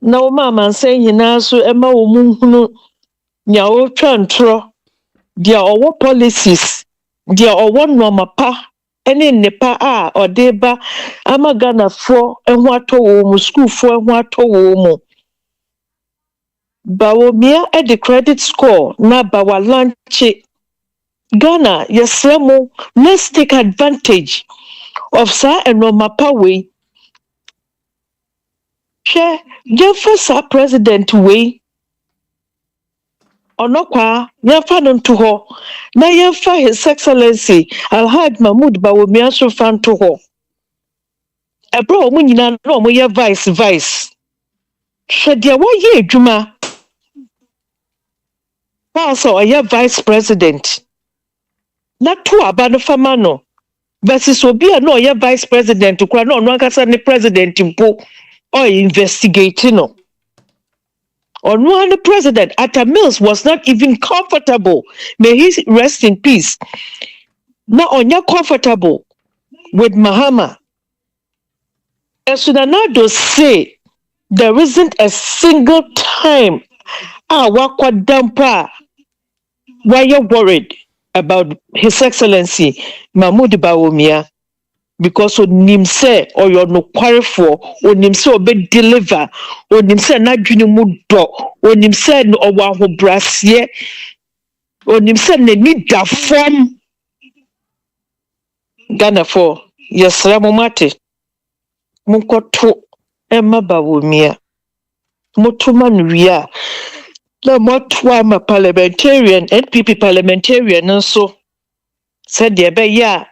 na o mama nsan nyina so e ma wo munhunu nya o twantro dia owo policies dia owo norma pa ene nepa a odeba ama Ghana fo ehwo ato wo mu school fo ehwo ato wo mu Baumia e the credit score na bawa lanche Ghana yesremo let's take advantage of sa enoma power she Jefferson president we onokwa yefa no nto ho na yefa his excellency Alhaj Mahmoud Baumia so fan to ho ebro omu nyina no omu ye vice she dia wo ye adwuma also a vice president na to Aban fama no versus obi a no ye vice president kura no no akasa ne president mpo or investigating no or the president Atta Mills was not even comfortable. May he rest in peace. Now onya comfortable with Mahama. And Sudanado say there isn't a single time wakwa dampa why you're worried about His Excellency Mahmoud Baumia because onim say or you're no quarry for onim say obe deliver onim say na dwene mu do onim say no owa ho brasye onim say na ni da form Ghana for yesra mo mate munkoto Emma Baumia motuma nria na motwa ma parliamentarian NPP parliamentarian nso said de be ya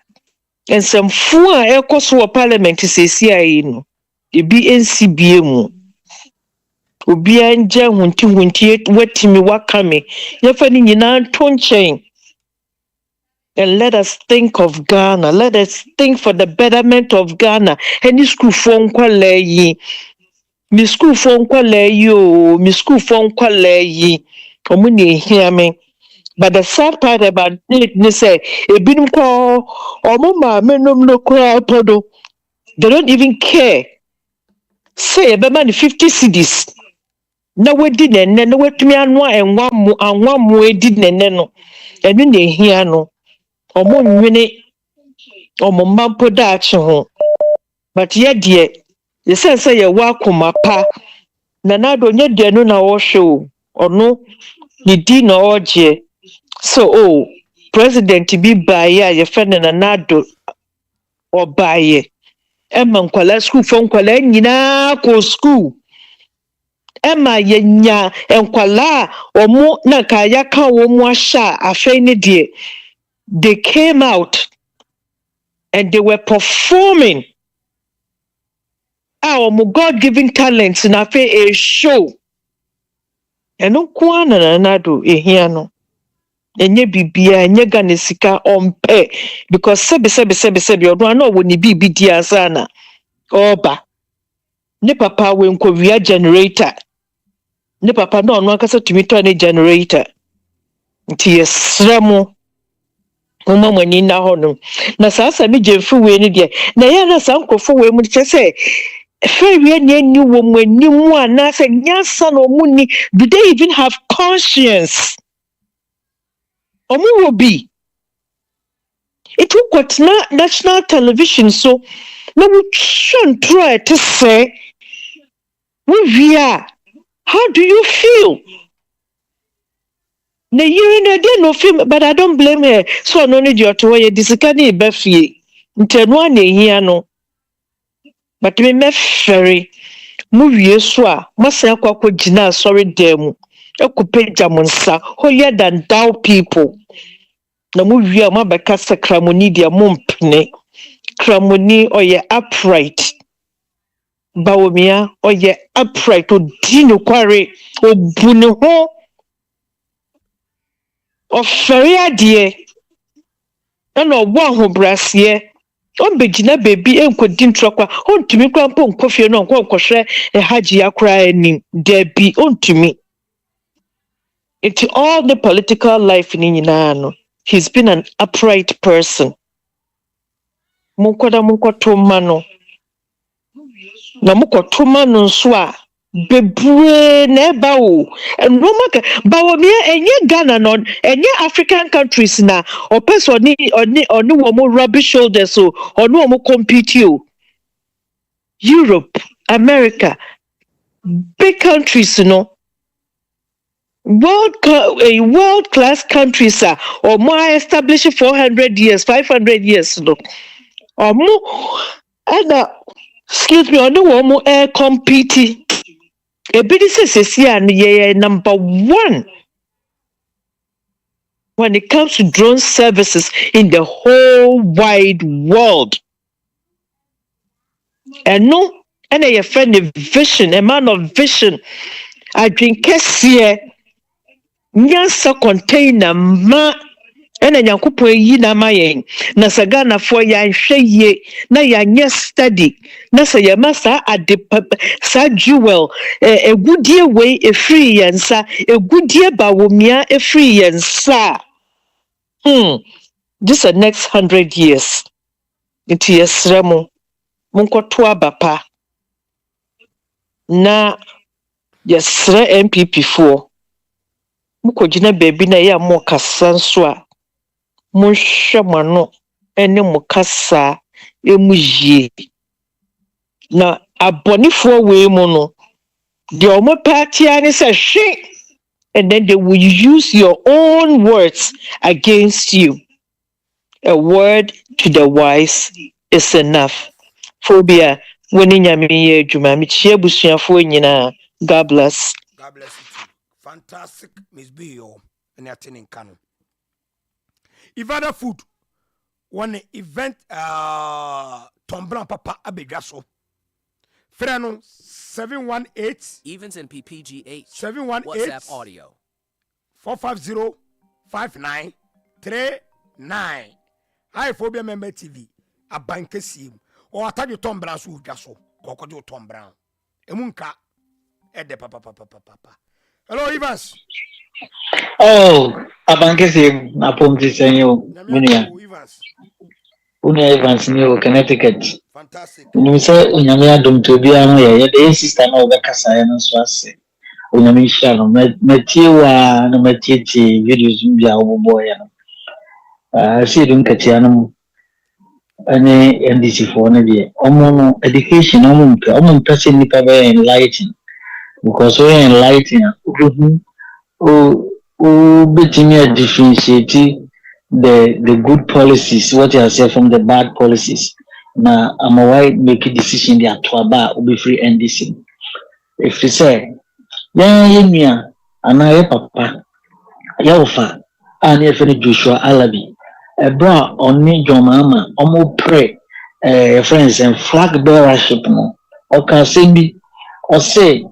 ensemfu a ekoso parliament sesi ayi no de BNCBA mu obi anja hunti watimi wakame yefa ni nyina ntonchen. And let us think of Ghana. Let us think for the betterment of Ghana. Any school phone kwale mi school phone kwale mi school phone kwale omuni hear me. But the sad part about it, they say, ebinum ko omuma menom no kura podo. They don't even care. Say ebe man 50 cedis. Na we di nene, na we tumi anwa enwa mu edi nene no. Enu ne hia no. Omo nwene omo mampo da achi ho. But ye die, ye say ye wa akoma pa. Na nado nye die no na wo hwe ono ni di na oje. So president bi baye ye fe na nado obaye. Emma nkwala school fo nkwala nyina ko school. Emma ye nya nkwala omo na ka ya ka wo mu ahya afei ne die. They came out and they were performing our God-given talents in a show. And no kwana na do ehiano. Enye bibia enye ganesika ompe because sebi odo no woni bibi dia sana oba ne papa we nkowia generator ne papa no ono akasa tumi to ne generator nti yesremo mama mani na ho no na sasa me jemfu we ni de na ya na sankrofo we mu che se fewe ni ani wo mu ani mu ana se nyansa no mu ni do they even have conscience omu will be it will got national television so no we shouldn't try to say we are how do you feel na yiri na dey no film but I don't blame her so no need your to we disikani be fie ntenu ana ehia no but me ferry mu wie so a masa akwa gina sorry dem ekupeja monsa holier than thou people na mu wie a mabeka sakramoni dia mompne kramoni oye upright bawomia oye upright odino kware obune ho ofere ade na obo ahobrase on begina baby enkodi ntrokwa ontumi kwampo nkofie no nkohwe haji akra anim debi ontumi into all the political life in nyina he's been an upright person munkoto no na mukoto no nso a bebre na eba o no maka bawomia enye Ghana no enye African countries na opeso oni wo mo rubbish shoulders so oni wo mo compete o Europe America big countries no world class countries or more established 400 years 500 years no or more and excuse me oni wo mo compete Ebidi number 1 when it comes to drone services in the whole wide world. And no, and a friend of vision, a man of vision. Abankesiem, nyansa container ma. Ena nyankopon yi na mayen na sagana fo ya nhwe ye na ya nye study na se ya masa ade sa jewel egudie we efri yensa egudie bawomia efri yensa this the next 100 years it yesremo munkoto abapa na yesre NPP fo mukojina baby na ya mo kasanso a Munshamano ene mukasa emujie na abonifo we mu no the omo party ani say she and then they will use your own words against you. A word to the wise is enough. Phobia when nyame ye adwuma me chie busuafo nyina. God bless. God bless you too. Fantastic Miss Bio and attending Kano. Ivada food one event Tombran Papa Abegaso Freno 718 Events and PPGH 718 WhatsApp audio 450-5939 High Phobia Member TV Abankesiem or attack your Tombran so gaso Kokodio Tombran Emunka Ede Papa. Hello Evans. Oh, Abankesiem na pomti senyo munia. Unia Evans ni Connecticut. Fantastic. Ni se unyame adom to bia mo ye de sister na obekasa ye no so ase. Unyame hia no metie wa na metie videos bia obobo ye no. Asiedu Nketiah no ane NDC for na bia. Omo no education omo mpese nipa be enlighten because we enlighten betting differentiate the good policies, what you say from the bad policies. Now, I'm a white make a decision there to about will be free NDC. If you say, yeah, and I papa, Yalfa, and if any Joshua Alabi, a bra on me, your mama, almost pray, friends and flag bearership, no, or Cancei, or say,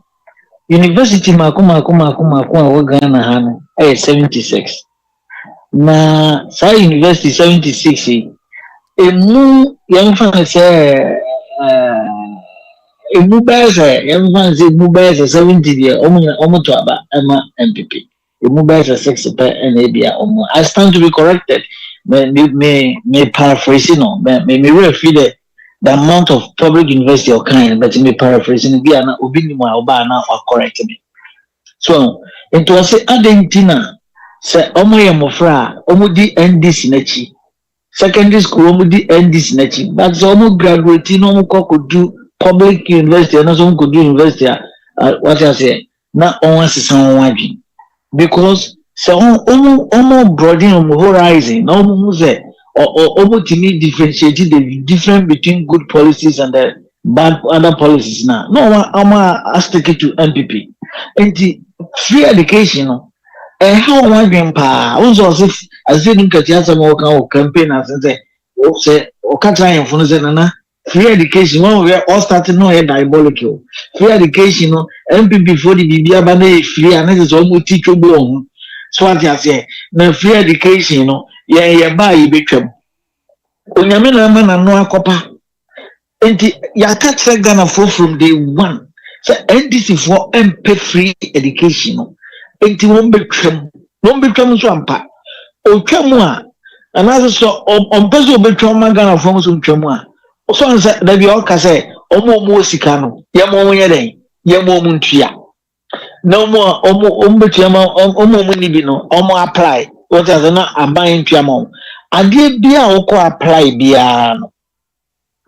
University Makuma Ghana Hano 76. Na sa University 76 emu young fan say Mubasa, everyone Mubasa 70 year, almost to Aba, Emma MPP. Mubasa 6 and ABA. I stand to be corrected. May paraphrasing, may refer the amount of public university or kind, but me paraphrasing, be an obinima Obana or correct me. So, it was a Adentina, say, Omoya Mofra, Omudi NDC Nechi. Secondary school, Omudi NDC Nechi. But Zomo graduating, Omoko could do public university, and some could do university. What I say, not only someone because so almost broadening on horizon, no say or almost differentiating the difference between good policies and the bad other policies now. No, I'm stick it to NPP. And the free education, and how one grandpa also as if Nketiah some more campaign as say or Cancei and Fonse free education. When we are all starting no diabolical. Free education, NPP for the Aban free and this is almost teachable. So what I say, now free education, yeah, buy you become. Onyamina man and no copper. And ya catch Ghana from day one. So NDC for MP free education. And it won't become swampa. O Chamwa, and as so on Peso become Ghana from some Chamwa. So that be all say, Omo Mosicano, Yamo Yade, Yamo Muntia. No more Omo Munibino, Omo apply. What as not a buying Piamon. And dear Bia Oko apply Biano.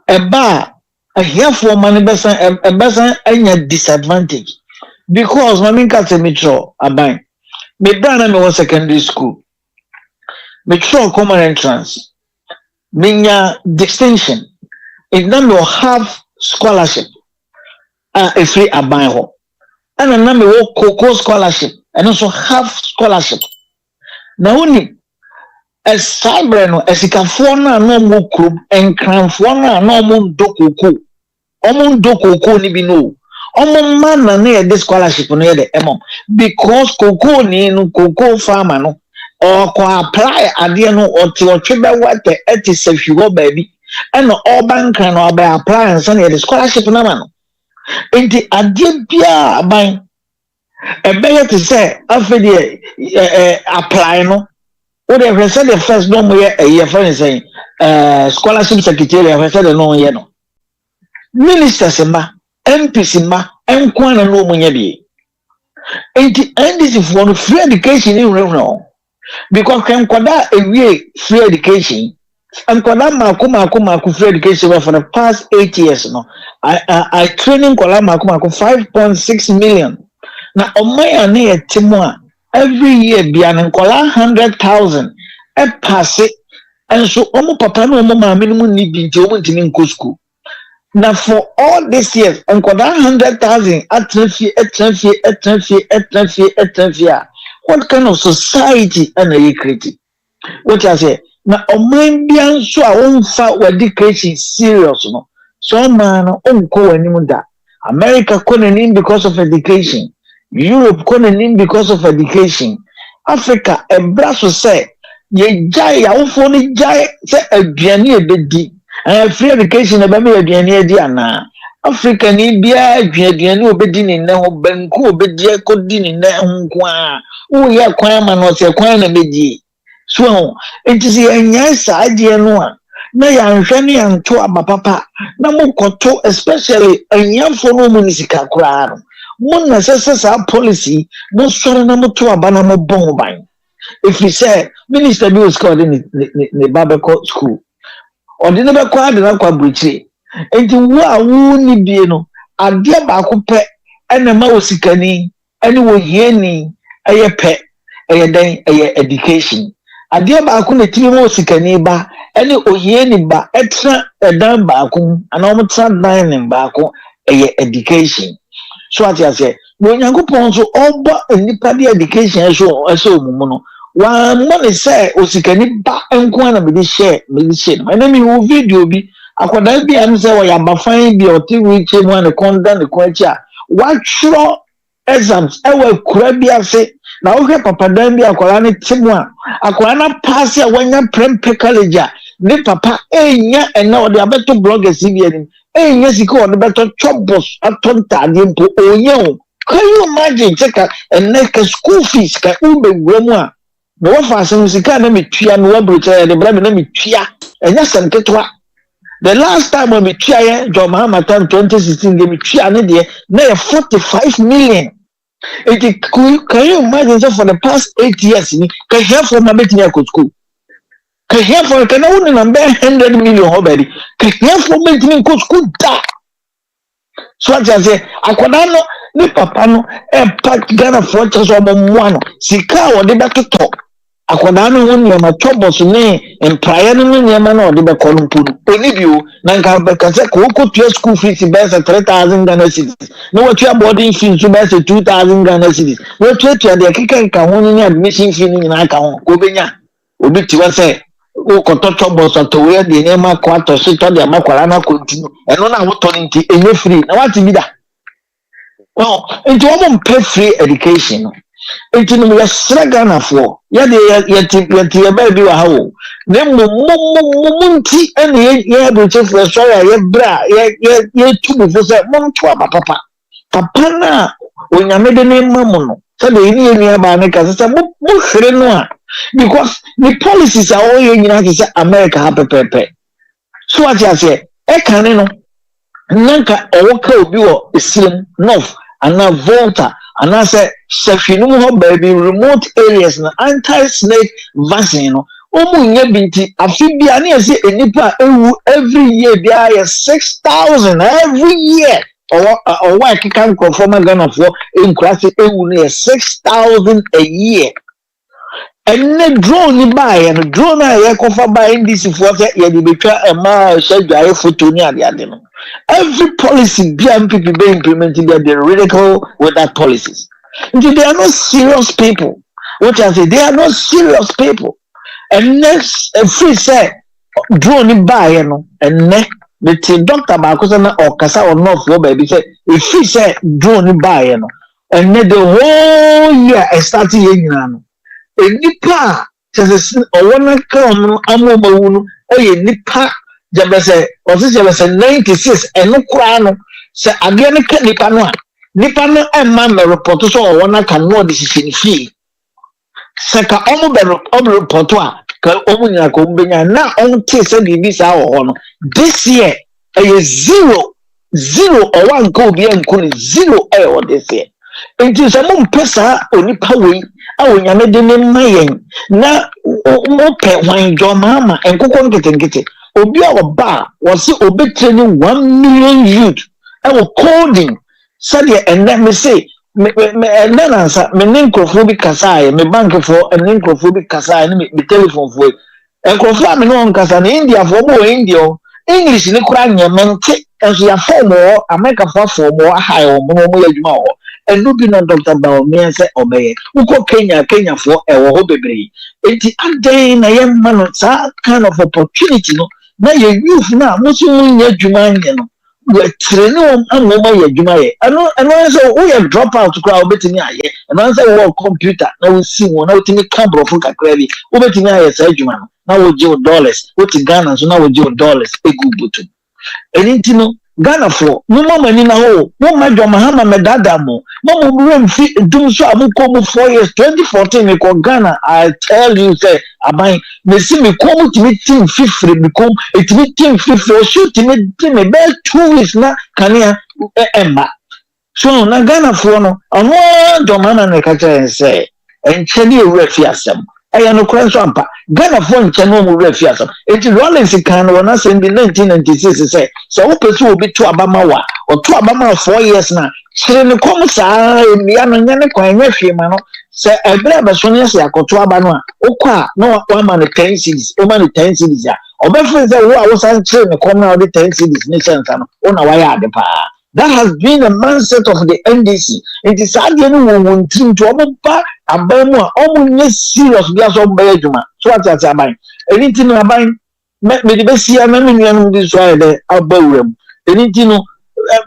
A bar, a here for money person, a person any disadvantage. Because my main cat metro, a bank. Me brother was secondary school. Metro common entrance. Minya distinction. It number have scholarship. A free Aban ho. And a number of cocoa scholarship. And also have scholarship. Now only a cyber as a cafona no more club and cranfona no more dokuku. Omon dokuku ni bino. Omon man near the scholarship near the emon. Because cocoa ni no cocoa farmer no. Or apply a dear no or to a trigger what the ethics if you go baby. And Aban can or by applying some of the scholarship number. In the idea by a better to say, after the apply no, what I said the first no more a year friend saying, scholarship secretary, I said no year no. Minister Simba, MP Simba, and Kwana no Munyabi. And this is for free education in Reno. Because can Kwada a way free education. And Kwala Maku free education for the past 8 years. No, I training Kwala Maku 5.6 million. Now, on my near Timua every year, beyond Kwala 100,000 a pass it, and so almost Papa no minimum need be German in Cusco. Now, for all these years, and Kwala 100,000 at Trafia. What kind of society are you creating? What I say? Now, Omandian so I won't fight with education serious. No, so man, go anymore. America couldn't in because of education. Europe couldn't in because of education. Africa, a Brussels say, ye jai, I won't phone jai, say a Gianni bedi, and free education about me a Gianni Diana. Africa ni bia Gianni obedin in now, Benko obedia codin in there. Oh, yeah, Quaman was a quine a bedi. So, it is a nice idea, no. Nay, I'm funny and to my papa. No more control, especially a young for no municipal crowd. One necessary policy, most sorry number 2 Abanamo Bombine. If we say, Minister Bill scored in the Barber school, or the never quite an aqua bridge. And to what would be no, a dear Bakupe and a mousicani, anyone hearing a pet, a education. Adia ba ku na timi mo sikani ba ene ohieni ba etra edan ba ku ana o tra dan ba ku education so ati ase no Nyankopon so oba enipa de education so omumu no wa mo ne say osikani ba enko na me share my name wo video bi akoda bi am say wo ya ba fan bi o ti wi che mo na konda ne kwachi a wa tro exams ewe kura bi ase na ohe papa dan bi akwara ne timu a akwara na pass a wanya prempe college ne papa enya ena o de abeto bloggers bi ani yes, you go on the better troubles at Tontadian to Oyo. Can you imagine? Check and make a school fees, can Ube Groma. No fashion is a kind of Chia and Wabrucha and the Brahmin Chia, and yes, and Ketua. The last time when we Chia, John Mahama time 2016 gave me Chia and India, now 45 million. Can you imagine that for the past 8 years, can hear from my meeting at school? Can hear from can only number 100 million already. Can hear from meeting in school that. So I say, I could not know papa no and pack Ghana for just one. Sika or the back to talk. I could not know when you're my troubles and prior to me, you're man or the back on put. Only you, Nanka Becca, who could your school fees in best at 3,000 Ghana cedis. No, what your boarding fees to best at 2,000 Ghana cedis. No, church, the kicker can only admission fee in account. Obenya, Obi say. O kototo boso to where the name kwato sito de makwarana continue eno na woto nti enye free na what be that well into one pay free education into no ya sragana for ya de ya baby wa hawo ne munti ene ya do che for so ya bra ya tubu for say mom to papa na onyame de ne mamu no so de ni aba ne ka say mo hwere no a because the policies are all you say America have pepe. So what I say, can no nanka owoka obi wo Islam north and now Volta and I say Shefinu baby remote areas na anti-snake vaccine no omunya binti afibia na say enipa ewu every year there is 6,000 every year or why can conform Ghana for in class ewu na 6,000 a year. And the drone by and drone I cover by NDC for a schedule photo near the adeno. Every policy BMPP be implemented the radical with that policies. They are not serious people. What I say, they are not serious people. And next free say drone by and next the doctor Bakosana or Kasa or North for baby say if free say drone by and then the whole year I started in nipa says owona come amomawunu oye nipa jabese osise 96 eno kura no se ade ne ka nipa no emma me report so owona ka no decision fee se ka omo be report a ka omo nya ko mbenya na on te se bibi sa ho no this year zero or one go be en zero or this year. It is a mum pesa onipa we awonyame de ne mayen na mo pe wan jo mama enkoko nkete obi a oba wose obetreni 1 million youth e wo coding said and let me say me nanansa me ninkrofo bi kasa me bank for ninkrofo bi kasa me telephone for enkrofo me no nkasa na India for bo India English ni kura nyamente enso ya form o America for mo high o mo yadwuma o and no be no Dr. Baumia say obey uko Kenya for ewo ho bebre enti adan na yem ma no that kind of opportunity no na ye youth na mo so nya dwuma nye no we train on amoma ye dwuma ye ano say we drop out kura obetini aye ano say we computer na we see won na we timi camera for kakra bi obetini aye say dwuma no na we give dollars what Ghana so na we give dollars egu butu enti no Ghana for no mama ni na ho no madwa Mahama medada mo mama mu fi dum so amuko 4 years 2014 me ko Ghana I tell you say Aban me see me come to me team fifre me come it me team fifre shoot me team me 2 weeks na kania emba so na Ghana for no ono do mama na ka say encheni ewu afiasem aya no kwan so ampa Ghana for nche no mu afiasem enti Rollins kan no na say in 1996 say so wo petu obi to abama wa o to abama 4 years na kire ne kom saa emia no nya ne kwan nya hwe ma no say ebre be so ne say akoto aba no a okwa no wa ma ne 10 cities o ma ne 10 cities ya obefe say wo a wo san kire ne kom na o de 10 cities ne sense no o na wa ya ade pa. That has been a mindset of the NDC. It is again one team to Aban Aban omunye serious bias on Bayajuma. So what that's Aban. Anything Aban me the best year na me nua this why the abawrem. Anything no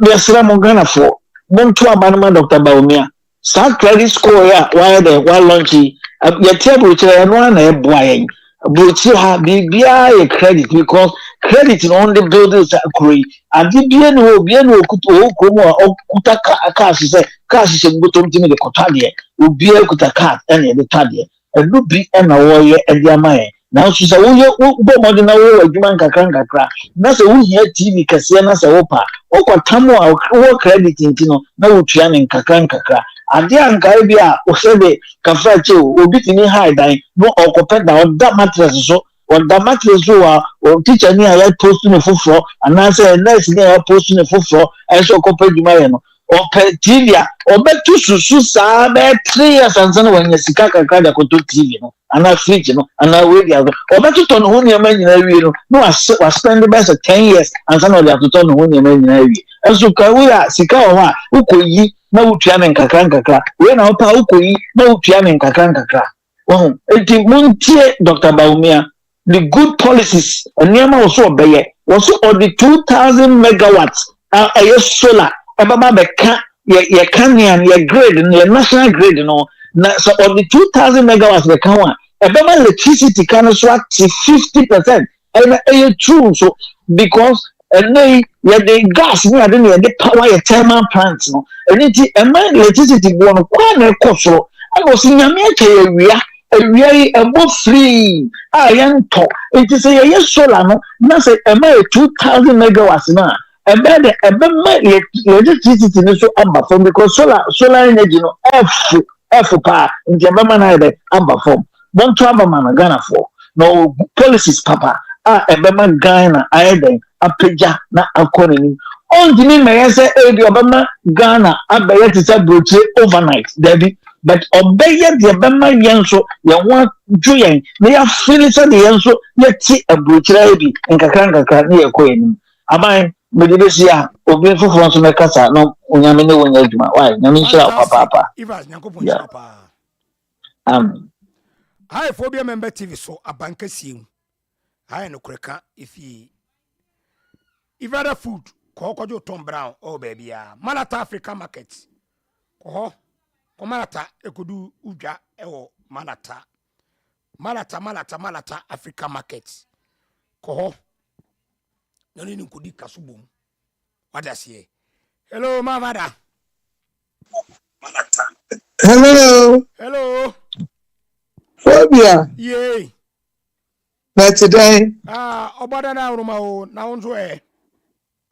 be asra mo Ghana for. Mon to Aban Dr. Baumia. Start credit score ya why the why launch ya table che no na e boa yen. But you have a credit because credit on the buildings are great. And the BNO Kuta cash is a cash is a bottom to the Cotadia, will be a Kuta cat and the Tadia, and would be an away and their mind. Now she's a woman in a way of Abankesiem crack. That's a woman here TV Kesiem as a opa. Oko Tamo or credit in Tino, no Trian Kakranka. Ade ankaibia osebe kafrache obi ni high dan no okopeda on that mattress so on that mattress so o teacher ni aya post no foforo anase nurse ni aya post no foforo eso okopeduma ye no o petilia obetu susu sa be 3 years ansa no wanya sika kakra da koto TV no ana fridge no ana we dia obetu ton ho ni ma nyina wi no no wa spend be 10 years ansa no dia to ton ho ni ma nyina wi eso ka we sika o ha ukoyi na utua men kakra we na opa ukoyi na utua men kakra enti muntie Dr. Bawumia the good policies eniama also obeye was on the 2000 megawatts solar ababa beka ye kanian ye grid ye national grid no na so on the 2000 megawatts beka wa ababa electricity can so at 50% and true so because and they the gas we are doing the power your thermal plants no and it electricity go on kwa cost so I was in America we are free yanto it is a solar no na say 2000 megawatts na the electricity so amba from because solar energy no f power in the abama na the amba from don't travel man Ghana for no policies papa ebema Ghana ayeden apeja na akonani on the me say ebi obama Ghana abeye tisa broche overnight debi but obeye the ebema yenso ye wan juyen na ya feel say the yenso ye ti abroche ebi nkakra na ye koyeni aban medibesi a obi foforo so mekasa no onyame ne wonya adwuma why nyame shira papa Ivas nyankopon shira pa hi phobia member TV so Abankesiem I no kreka if other food ko Tom Brown oh baby Malata Africa market ko Malata ekodu uja ewo Malata Africa market ko no ni nkodi kasubom what I say hello mavada hello Phobia yeah na today obada na ruma o na unzo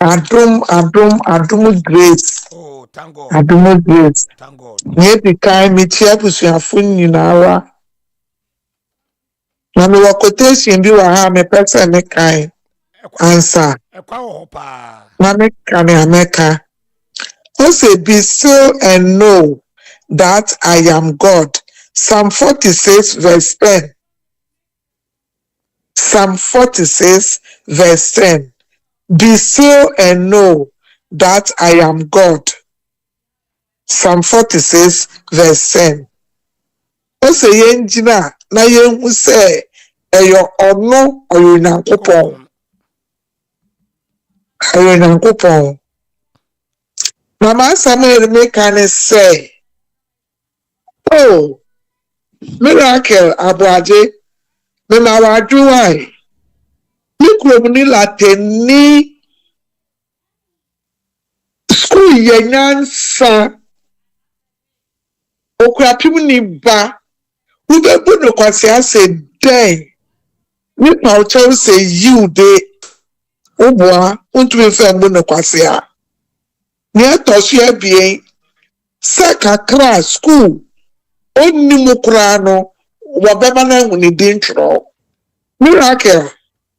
adum grace oh thank God adum grace thank God ye kai mi tia busuafo nyinara na me quotation bi wa ha me person me kai answer ekwa ho pa na me kan America who say be still and know that I am God. Psalm 46 verse 10. Psalm 46 verse 10. Be still and know that I am God. Psalm 46 verse 10. O say yenjina na yenhu say eyo ono oyo Nyankopon. Oyo Nyankopon. Na ma Samuel me can say, oh, miracle abuaje me ma wa duwai ni krom ni lateni school yenyansa okrapim ni ba ube bunu kwase ase den ni pa o tell say you dey obua untu me fe bunu kwase a ni atosu abien sakakra school onni mukura no wabeba na huni dintro miracle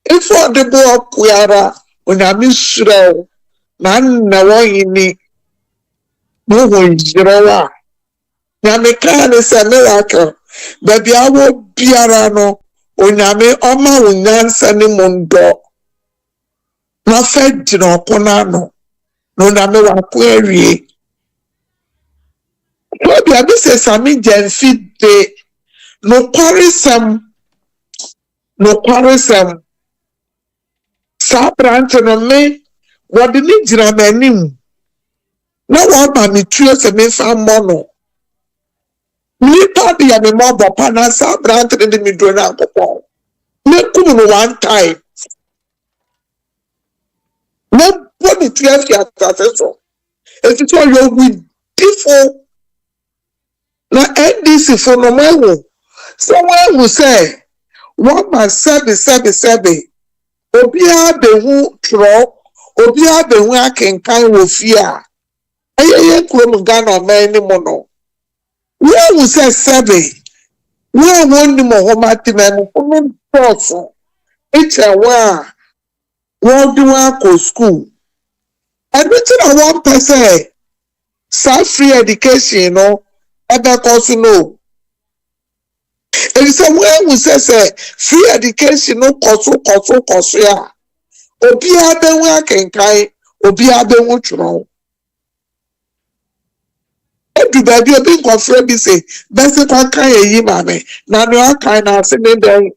ifo de bo puara onyame suro na woyini no wonjirawa nyame kan se miracle baby awo biara no onyame oma wonyansa ni mundo na fed no kona no nyame wa ko awie Obi abi se sami jenfi de no kwarisam sa branch no me wodi ni jira manim na wa ba mi tuo se me fa mono mi pa bi ya me mo bo pa na sa branch de mi do na akopon Make one time. No body to have your successor. If it's all your with default. Now NDC for no man. Someone will say, one must seven. Obia be who tro, Obia be who I can kind of fear. I couldn't gun on many mono. Where will say 7? Where won't the Mohammed woman person? It's a war. What do I go school? And written a 1%. Self free education, ever cause no. And somewhere we say free education no cost ya. Obia be wa kenkai, obia be wo tro. Edu baby obi nkofre bi say best kwa kan yi mame na no kan na se me den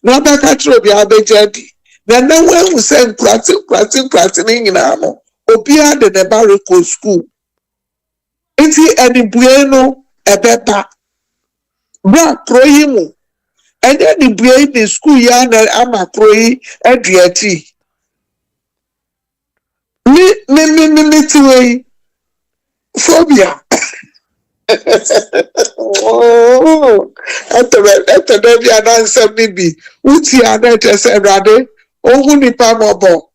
na ba ka tro bi abejadi na na we say nkrati ni nyina no obia de ne ba reko school enti anibue no ebeba bra kroyimu enya anibue ni school ya na ama kroyi aduati me tiwe phobia. Oh, after the answer maybe. Uti anete se rade. Ohu nipa mobo.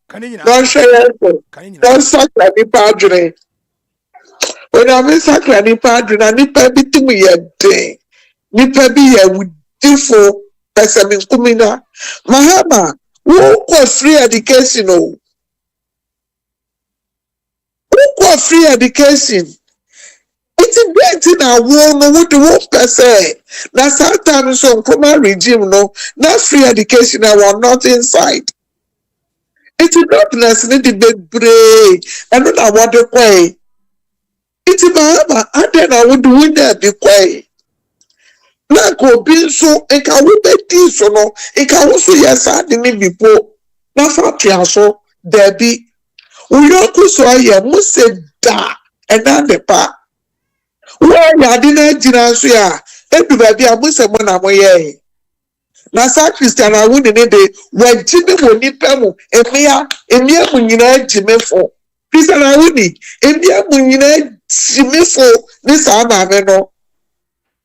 Don't share. Don't sakla nipa adre. When I mean sakla nipa adre, na nipa bitu mi yede. Nipa bi ye wudifo pesa min kumina. Mahama, who got free education? Who got free education? It's great in our war, no, what the wolf per se. Now, sometimes some common regime, no, not free education, I want not inside. It's not necessarily the brave, and not I want to play. It's Mahama, and then I would win that the way. Now, go be so, and can we bet this or no, it can also, yes, I didn't before. Now, for so, there be. We don't go so, I must say, da, and then the part. Where ya didn't jinsu ya edu baby abuse mo na mo ye na sa Christian awu ne de we jimi mo nipa mo emia mo nyina jimefo Christian awu ni emia mo nyina jimefo ni sa na me no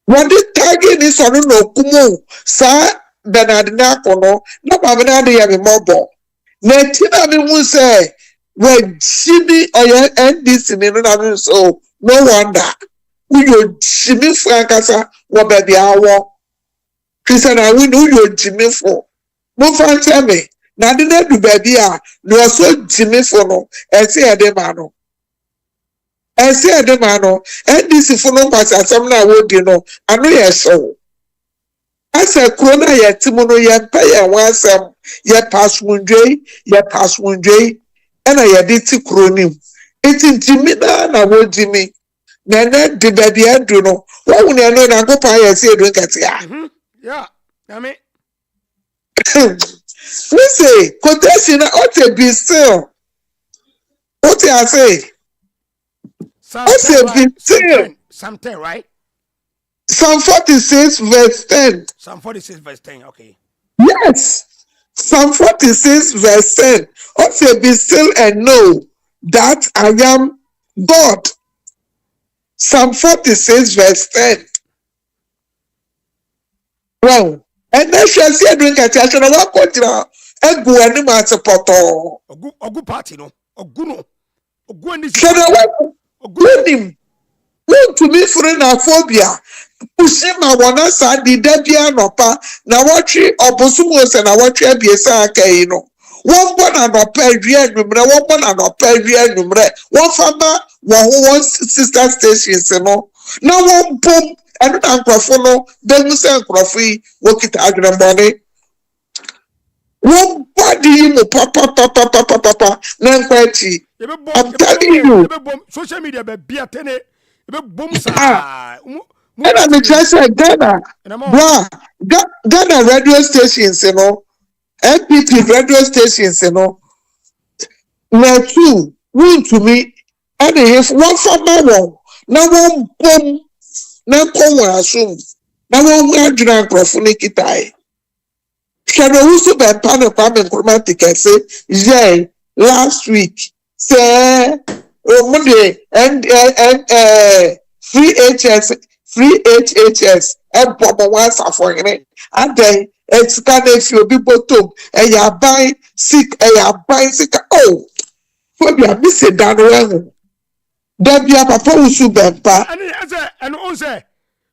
what the tag ni so no kumo sa Bernard na kono na ba na de ya me mobo na tina me hu say we jimi oya NDC ni no na so no wonder. We yo Jimmy Frankasa, what baby hour. Christian, I will know you Jimmy for. No fancy me. Now, didn't do baby, no so Jimmy for no, and say a demano. And say a demano, and this is for no pass as some now would you know, I know your soul. As a crona, yet Timono, yet pay and one some, yet pass one day, and I did to cronim. It's in Jimmy, I would Jimmy. Nana the baby Andrew no. Why would I know na go pa Asiedu Nketiah? Yeah, I mean. We say quotation ought be still. What I say? Something, right? Psalm 46 verse 10. Psalm 46 verse 10, okay. Yes. Psalm 46 verse 10. Ought be still and know that I am God. Psalm 46 verse 10. Well, and then she has said, Nketiah, I walk on and go and do a poto. Ogu party, no? Oguno. Ogu so the one who to me for a phobia. Pushima wana sa di debia no pa na watchi obosumos and I watch a biesa kaino. One born and a pair number, one born and a pair number, one farmer, one sister stations, you know. Now one boom and Uncle then we say Croffy, work it out the money. One body, papa, Nankwachi. I'm telling you. Social media, be a tenant, boom, and I'm just like Ghana, Ghana radio stations, you know. NPP radio stations, you know. Now two, one to me, and if one for my one, now one boom, now come assume, now one we are drunk for Nketiah. Can also be a panel Parliamentary say, yeah, last week, say, Monday, and free HHS, and Papa once for it, and then it's kind of you people too, and you are buying sick, and you are buying sick. Oh, for me, I miss it down well. There be a papa who should be and also,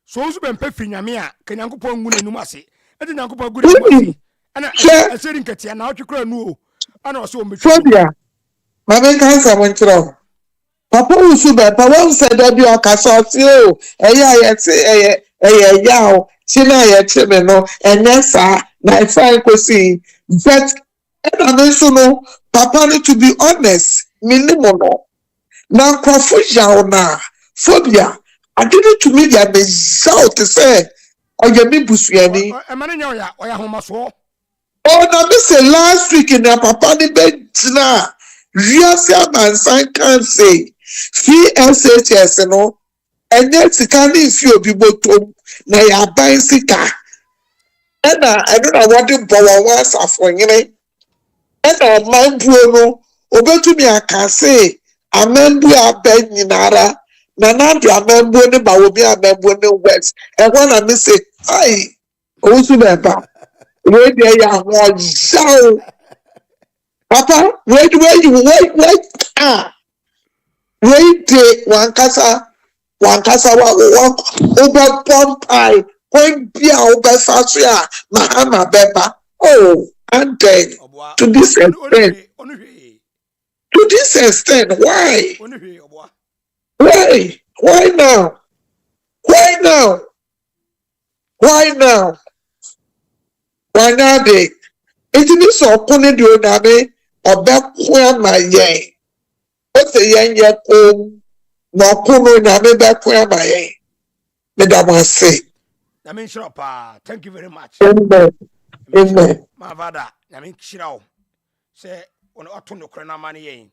so also be Nyamia, can you go on Numasi, and then Uncle Good. And I said in Nketiah now to cry no, and also Phobia. My main cancer went wrong. Papa who should be Papa said that you are Casotio, yaw, China, Chimeno, and Nessa, my friend could see. But I mention Papa need to be honest, minimum. Now, Crawford na phobia. I didn't to me the result to say, or your Bibusiani. or ya home so. Oh, now, this last week in the Papa the bed now. Real man sign Cancei. Free SHS, you know. And yet, the candy is few people to na ya buying sika. And I don't know what the boy was offering, you know. And I mind Bruno, Obetu me a Cancei. Amembu Aban nyinara. Nanadu amembu ne ba obi amembu ne west. And when I say, "Ay, osu beba." Where dey ya ho jaw. Papa, wait, ah. Wait, wankasa wa over pompai. Point bia over fasua Mahama beba. Oh, and then to this extent. To this extent, why? Why? Why now? Why now? Why now? Why now? It is so funny, do you or back where my yang? What's the yang yet? No, Kuno, Name back where my yang. Madam, I say. I mean, sure, pa. Thank you very much. Amen. Amen. My father, I mean, Shiro. Say, on autumn, crana money.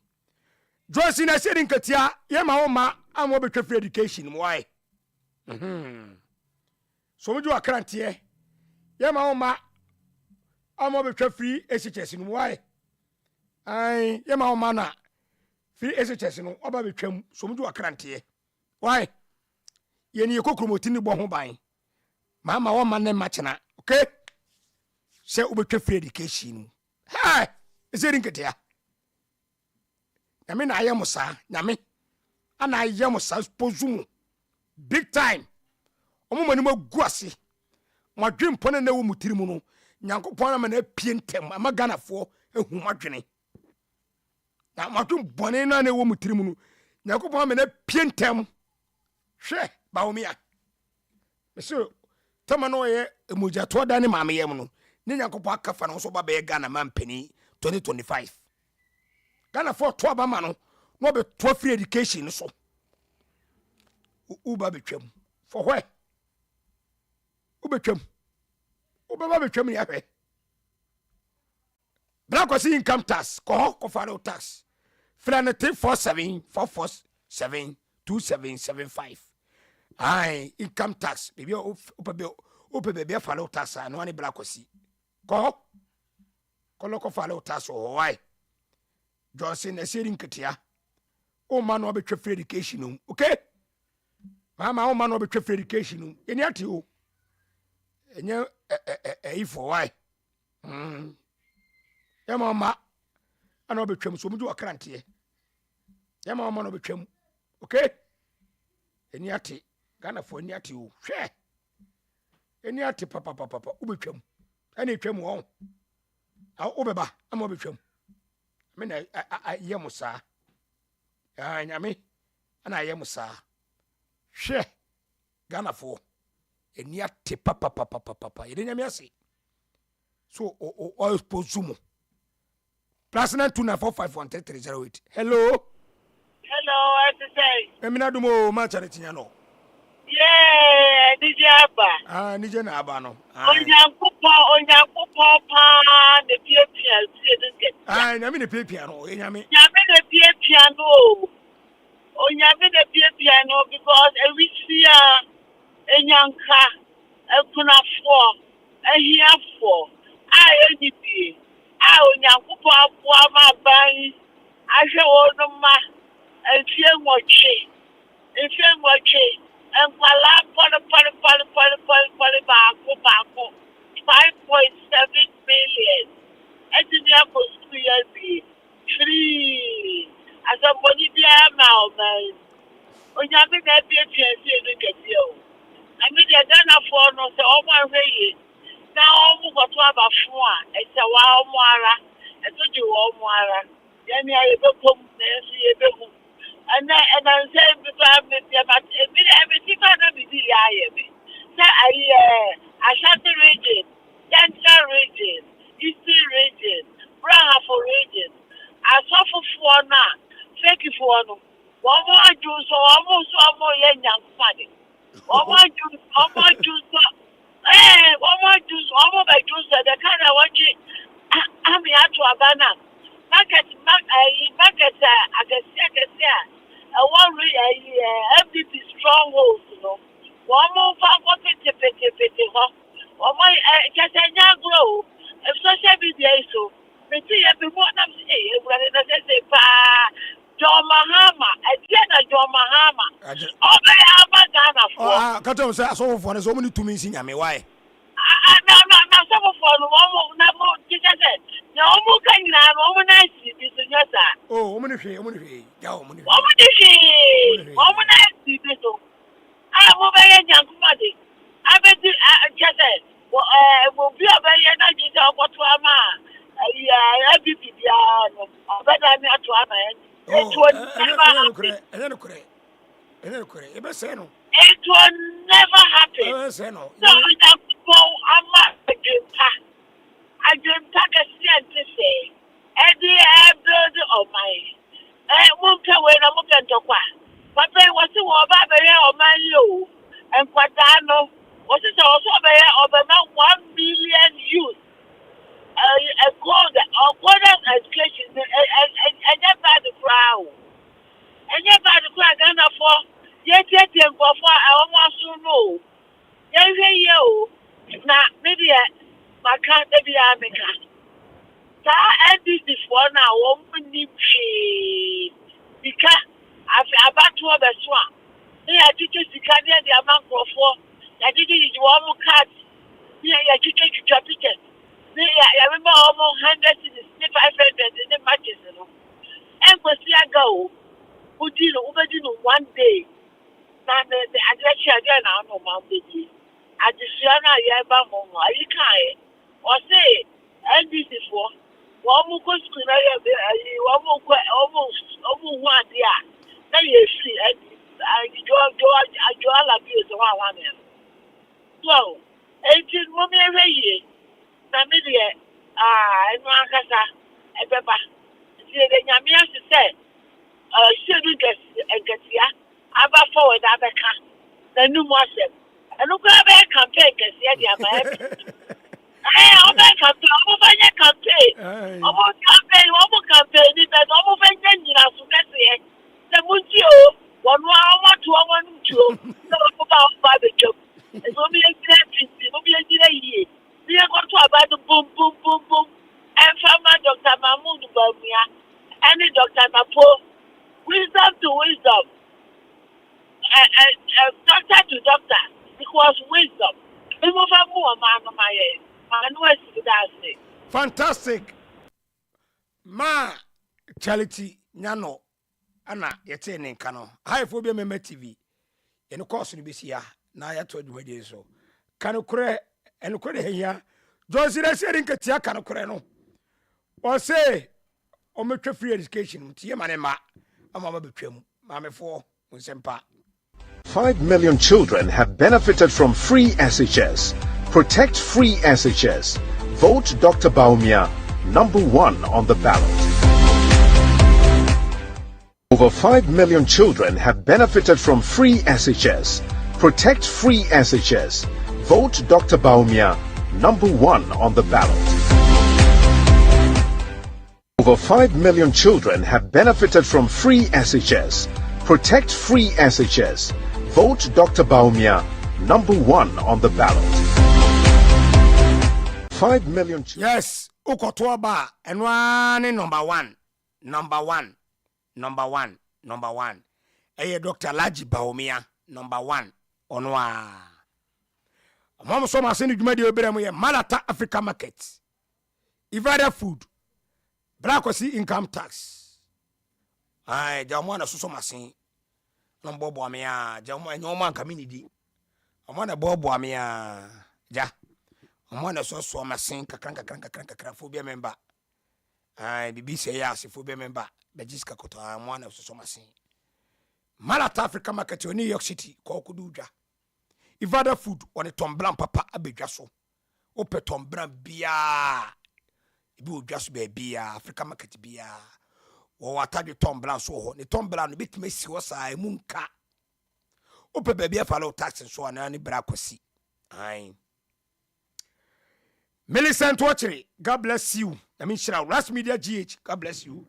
Joyce, I said in Nketiah, Yama, I'm over to free education. Why? So we do a current here. Yama, I'm over to free SHS. Why? I Yama mana free SHS. No, about the so we do a current here. Why? Yenny Kokumotini Bohom buying. Mama, one man named Machana. Okay? Say over to free education. Hi, is it in Nketiah? I mean, I am Musa, Nami, and I am Musa Pozumu. Big time. Omo guasi. My dream pon na wo mutirimu no. Nyanko pon na pientem. Ama Ghana for ehu madwene. Na my dream bone na wo mutirimu no. Nyanko pon na pientem. Hwe baomia. Meso tama no ye emuja to da ne maame yem no. Ne nyanko pon akafa no so ba be Ghana mampani 2025. Ghana for 12 amano no be 12 free education so uba betwam for where ubetwam uba betwam ya hwe black was income tax ko faro tax franity 4744727775 ai income tax baby upa faro tax no ani black was ko loko faro tax o why Johnson, a said in Nketiah. Oh, man, will be free education. Okay? Mama, oh, man, will be free education. In your two. And you, for why? Yeah, mamma. I know be trim, so we do a current here. Yeah, mamma, will be trim. Okay? And yet, Ghana for Nyati, share. And yet, papa, ubi trim. Any trim won't. I'll obeba, I'm over trim. I mean, I yamusa. I mean, and I yamusa. She Ghana for a near tip papa. You didn't see. So, oil posumo. Plus 929451308. Hello. Hello, I say. Eminadumo, Macharitiano. Yeah, DJ Aba. Nijan Abano. Onyankupo, the piano, I mean the piano, Yami. The piano. Onyame the piano because every year a young car, a kuna for, a here for. I NDC. Onyankopɔn aboa ma ban ahwɛ wɔn ma efie nwɔtwe nkwala pɔle baako 5.7 million ɛtumi akɔ sukuu yɛ bi free asɛmbɔni biara ma ɔman onyame na ebiepie Asiedu Nketiah o ɛmi deɛ Ghanafoɔ no sɛ ɔmo ahwɛ yie na ɔmo kɔto abafo a ɛsɛ wa ɔmo ara ɛso gye wɔ ɔmo ara yɛne ayɛbɛkɔm na ɛso yɛbɛhu ɛna nsɛ bipa metiaba ebi ɛbɛti pa na bi di yɛ ayɛ mi sɛ ayɛ Ashanti region, Central region, Eastern region, Brahafo region, asɔfofoɔ na fakefoɔ no wɔn mo adu so wɔn mo yɛ nyankopade wɔn mo adu so wɔn mo bɛdu so the kind of wɔgye ami ato Abana market akɛseɛ a ɛwɔ NPP strongholds no wɔn mo fa kɔ pete hɔ wɔn mo kyɛsɛ nyagoro social media yi so meti yɛ bi mu ɔnam sɛ ewurade na sɛ paa John Mahama ɛdiɛ na John Mahama ɔbɛyɛ aba Ghanafoɔ. Kata sɛ asɔfofoɔ no sɛ wɔn ni tumi nsi nyame wae. na asɔfofoɔ no wɔn mo na mo kyerɛ sɛ na wɔn mo ka nyinaa no wɔn mo na esi bi so nyɛ saa. Wɔn mo ni hwee ya wɔn mo ni hwee. wɔn mo na esi bi so a mo bɛyɛ nyankomade abɛdi kyerɛ sɛ obi a ɔbɛyɛ na gye sɛ ɔkɔto ama NPP biara no ɔbɛda ne ato ama yɛn. It will never happen. It will never happen. So Adwempa Kesiem to say, Eddie build of my Munka when I look at Tokwa. Papa was to Obaba or my you and Quadano was it also about 1 million youth. A code or education and yet by the crowd. And yet by the crowd, Ghana for yet for I almost know. Yes, now maybe my can't be American. NDC for now, woman need because I've about to have a swamp. They are teachers to carry the amount of four. I did it one more card. Here, I teach you to picture. I remember almost 100 in the 500 in the matches. And Kesiem go, who did one day. Now the address again, I know my baby. I just Yaba Momo, you can't. Or say, NDC for one more question, almost 1 year. Then you see, I draw abuse of 1 year. So, 18 mommy every year. Namibia, and Mankasa, and Peppa. The Yamia said, Asiedu and Nketiah, Aba forward Abeka, the new Muslim. And look at a campaign, Kesiem. I'm a campaign, almost campaign, it has almost ended as you can say. The Mutio, 1 hour to 1 2, no about by the job. It's only a year. We are going to about the boom, and from Dr. Mahmoud Bamia, and Dr. Mapo, wisdom to wisdom, doctor to doctor, because wisdom. Fantastic. Ma Charity Nyano, Anna, yete Nenkano, High Phobia Member TV, and of course, in Bissia, now I told you where it is so. Canocre. And could here, Josie said in Nketiah Canocoreno. Or say, or make free education, Tia Manema, a mamma became Mamma for Musempa. 5 million children have benefited from free SHS. Protect free SHS. Vote Dr. Bawumia, #1 on the ballot. Over 5 million children have benefited from free SHS. Protect free SHS. Vote Dr. Bawumia, #1 on the ballot. Over 5 million children have benefited from free SHS. Protect free SHS. Vote Dr. Bawumia, #1 on the ballot. 5 million. Yes, ukoto ba enwa number one. Eye Dr. Laji Baumia number 1 onwa. Mama so ma se ni dwuma de oberem ye Malata Africa Market. Ivada food. Black income tax. Ai jamu na suso masin. No bobo amia jamu enyo community. Amana bobo amia ja. Amana so masin kakran phobia member. Ai bibi say ya se phobia member. Bejiska koto amana suso masin. Malata Africa Market New York City ko kuduja. Ivada food on a tomblan papa abedwa so. Ope tombran bia. Ibi odwa be bia Africa Market bia. Wo atade tomblan so ho. Ne tomblan no bitime si wo sa emunka. Ope be bia follow tax so na ni bra kwasi. Ai. Millicent Watchery, God bless you. I mean shira Ras Media GH, God bless you.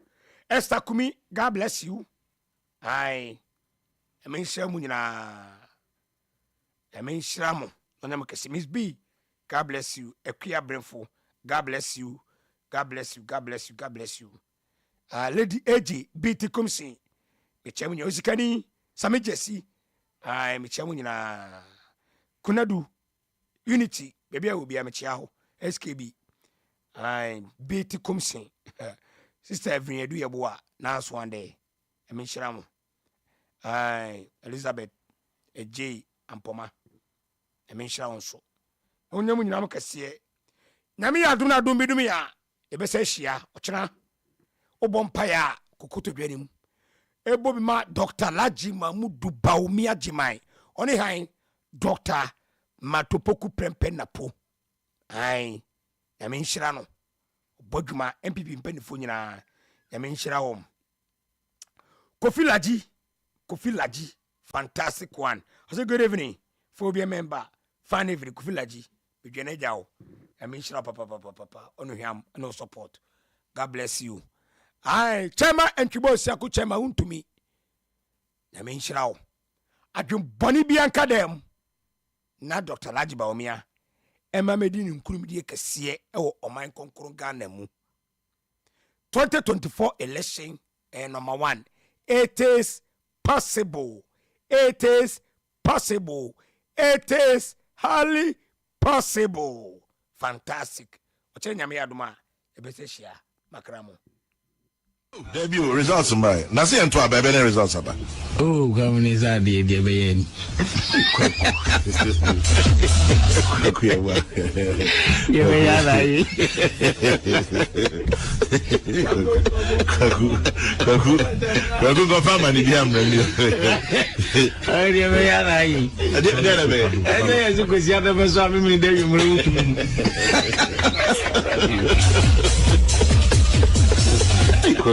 Esther Kumi, God bless you. Ai. I mean shira mu nyina. I mean Shramo, Kesiem, Miss B, God bless you. Equia Brenfo, God bless you. God bless you. God bless you. God bless you. Lady AJ, BT Kumsi, Michamu Yosikani, Sami Jesse, Michamu na Kunadu, Unity, baby, I will be a Michao, SKB, BT Kumsi, Sister every year do your boa, now one day. I mean Shramo, Elizabeth, AJ, and Poma. I mean, shall so. Only when you see Namia do not do me, a bessia, Ochana, Obompire, Kukutu Drenim, Ebobima, Dr. Laji Mamudu Baumia Jimai, only high, Dr. Matopoku Prempenapo. I mean, Shirano, Bojuma, NPP Penifuna, I mean, Shiraom. Kofi Laji, fantastic one. I say good evening. Phobia member, fan every Kufilaji, Bigene Jao. I mean, shut up, papa, on him, no support. God bless you. Chema and Kibo Saku Chema to me. I mean, shroud. I do Bonnie Bianca dem. Na Dr. Laji Baumia. Emma Medin Kurumidi Kesiem or mine concurrent Ganemu. 2024 election and number 1. It is possible. It is possible. It is highly possible. Fantastic. Ochenya me aduma ebeseshia makramo. Debut results right. Na say ento aba be results aba. Oh, come is that the be. Kaku go fama ni biam na ni. Ai dia be ya na yi. Dia be. Ai be ya ko sia da be so ami mi de yu mu tu. I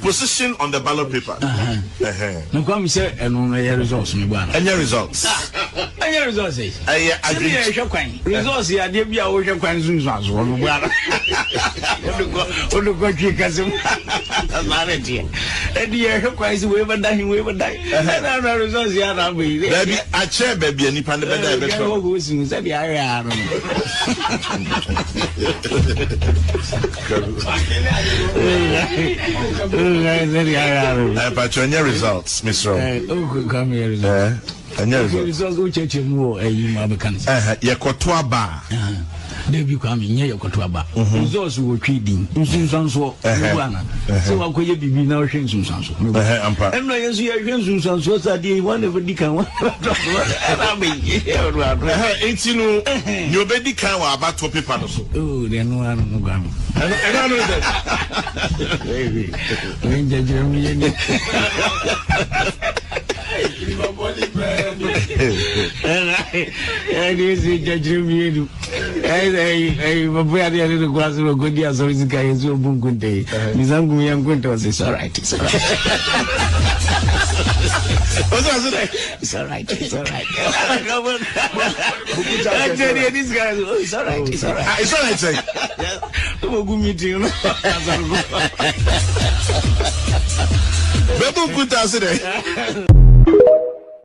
position on the ballot paper. No come say results me bwana. Any results? Any results? Results ya dey bia wo hwe kwan zunzu no bwana. Go Kesiem. Marriage. And you quite way but dying. And I results here. Baby, I chair baby and Nipan the better. Who's in the area? But your results, Miss Rowe. Oh, come here. And your results will change more. You Abankesiem. Yakotua bar. Debi kwa mi nye yokotoaba results wo trading nsunsanso bwana so akoye bibi na ohwe nsunsanso emna yesu ye hwe nsunsanso sade one every kan one na be etinu ni obedi kan wa abato paper no so oh de no anu no gwa mi no baby when je mi ye ni And you see, Judge Review. Hey, Babu, I didn't go as a good year, so it's a guy is so boom good day. Miss Angu Young Quintos is all right. It's all right. It's all right. It's all right. This guy, it's all right. It's all right. It's all right, sir. Good meeting. Babu Kuta today.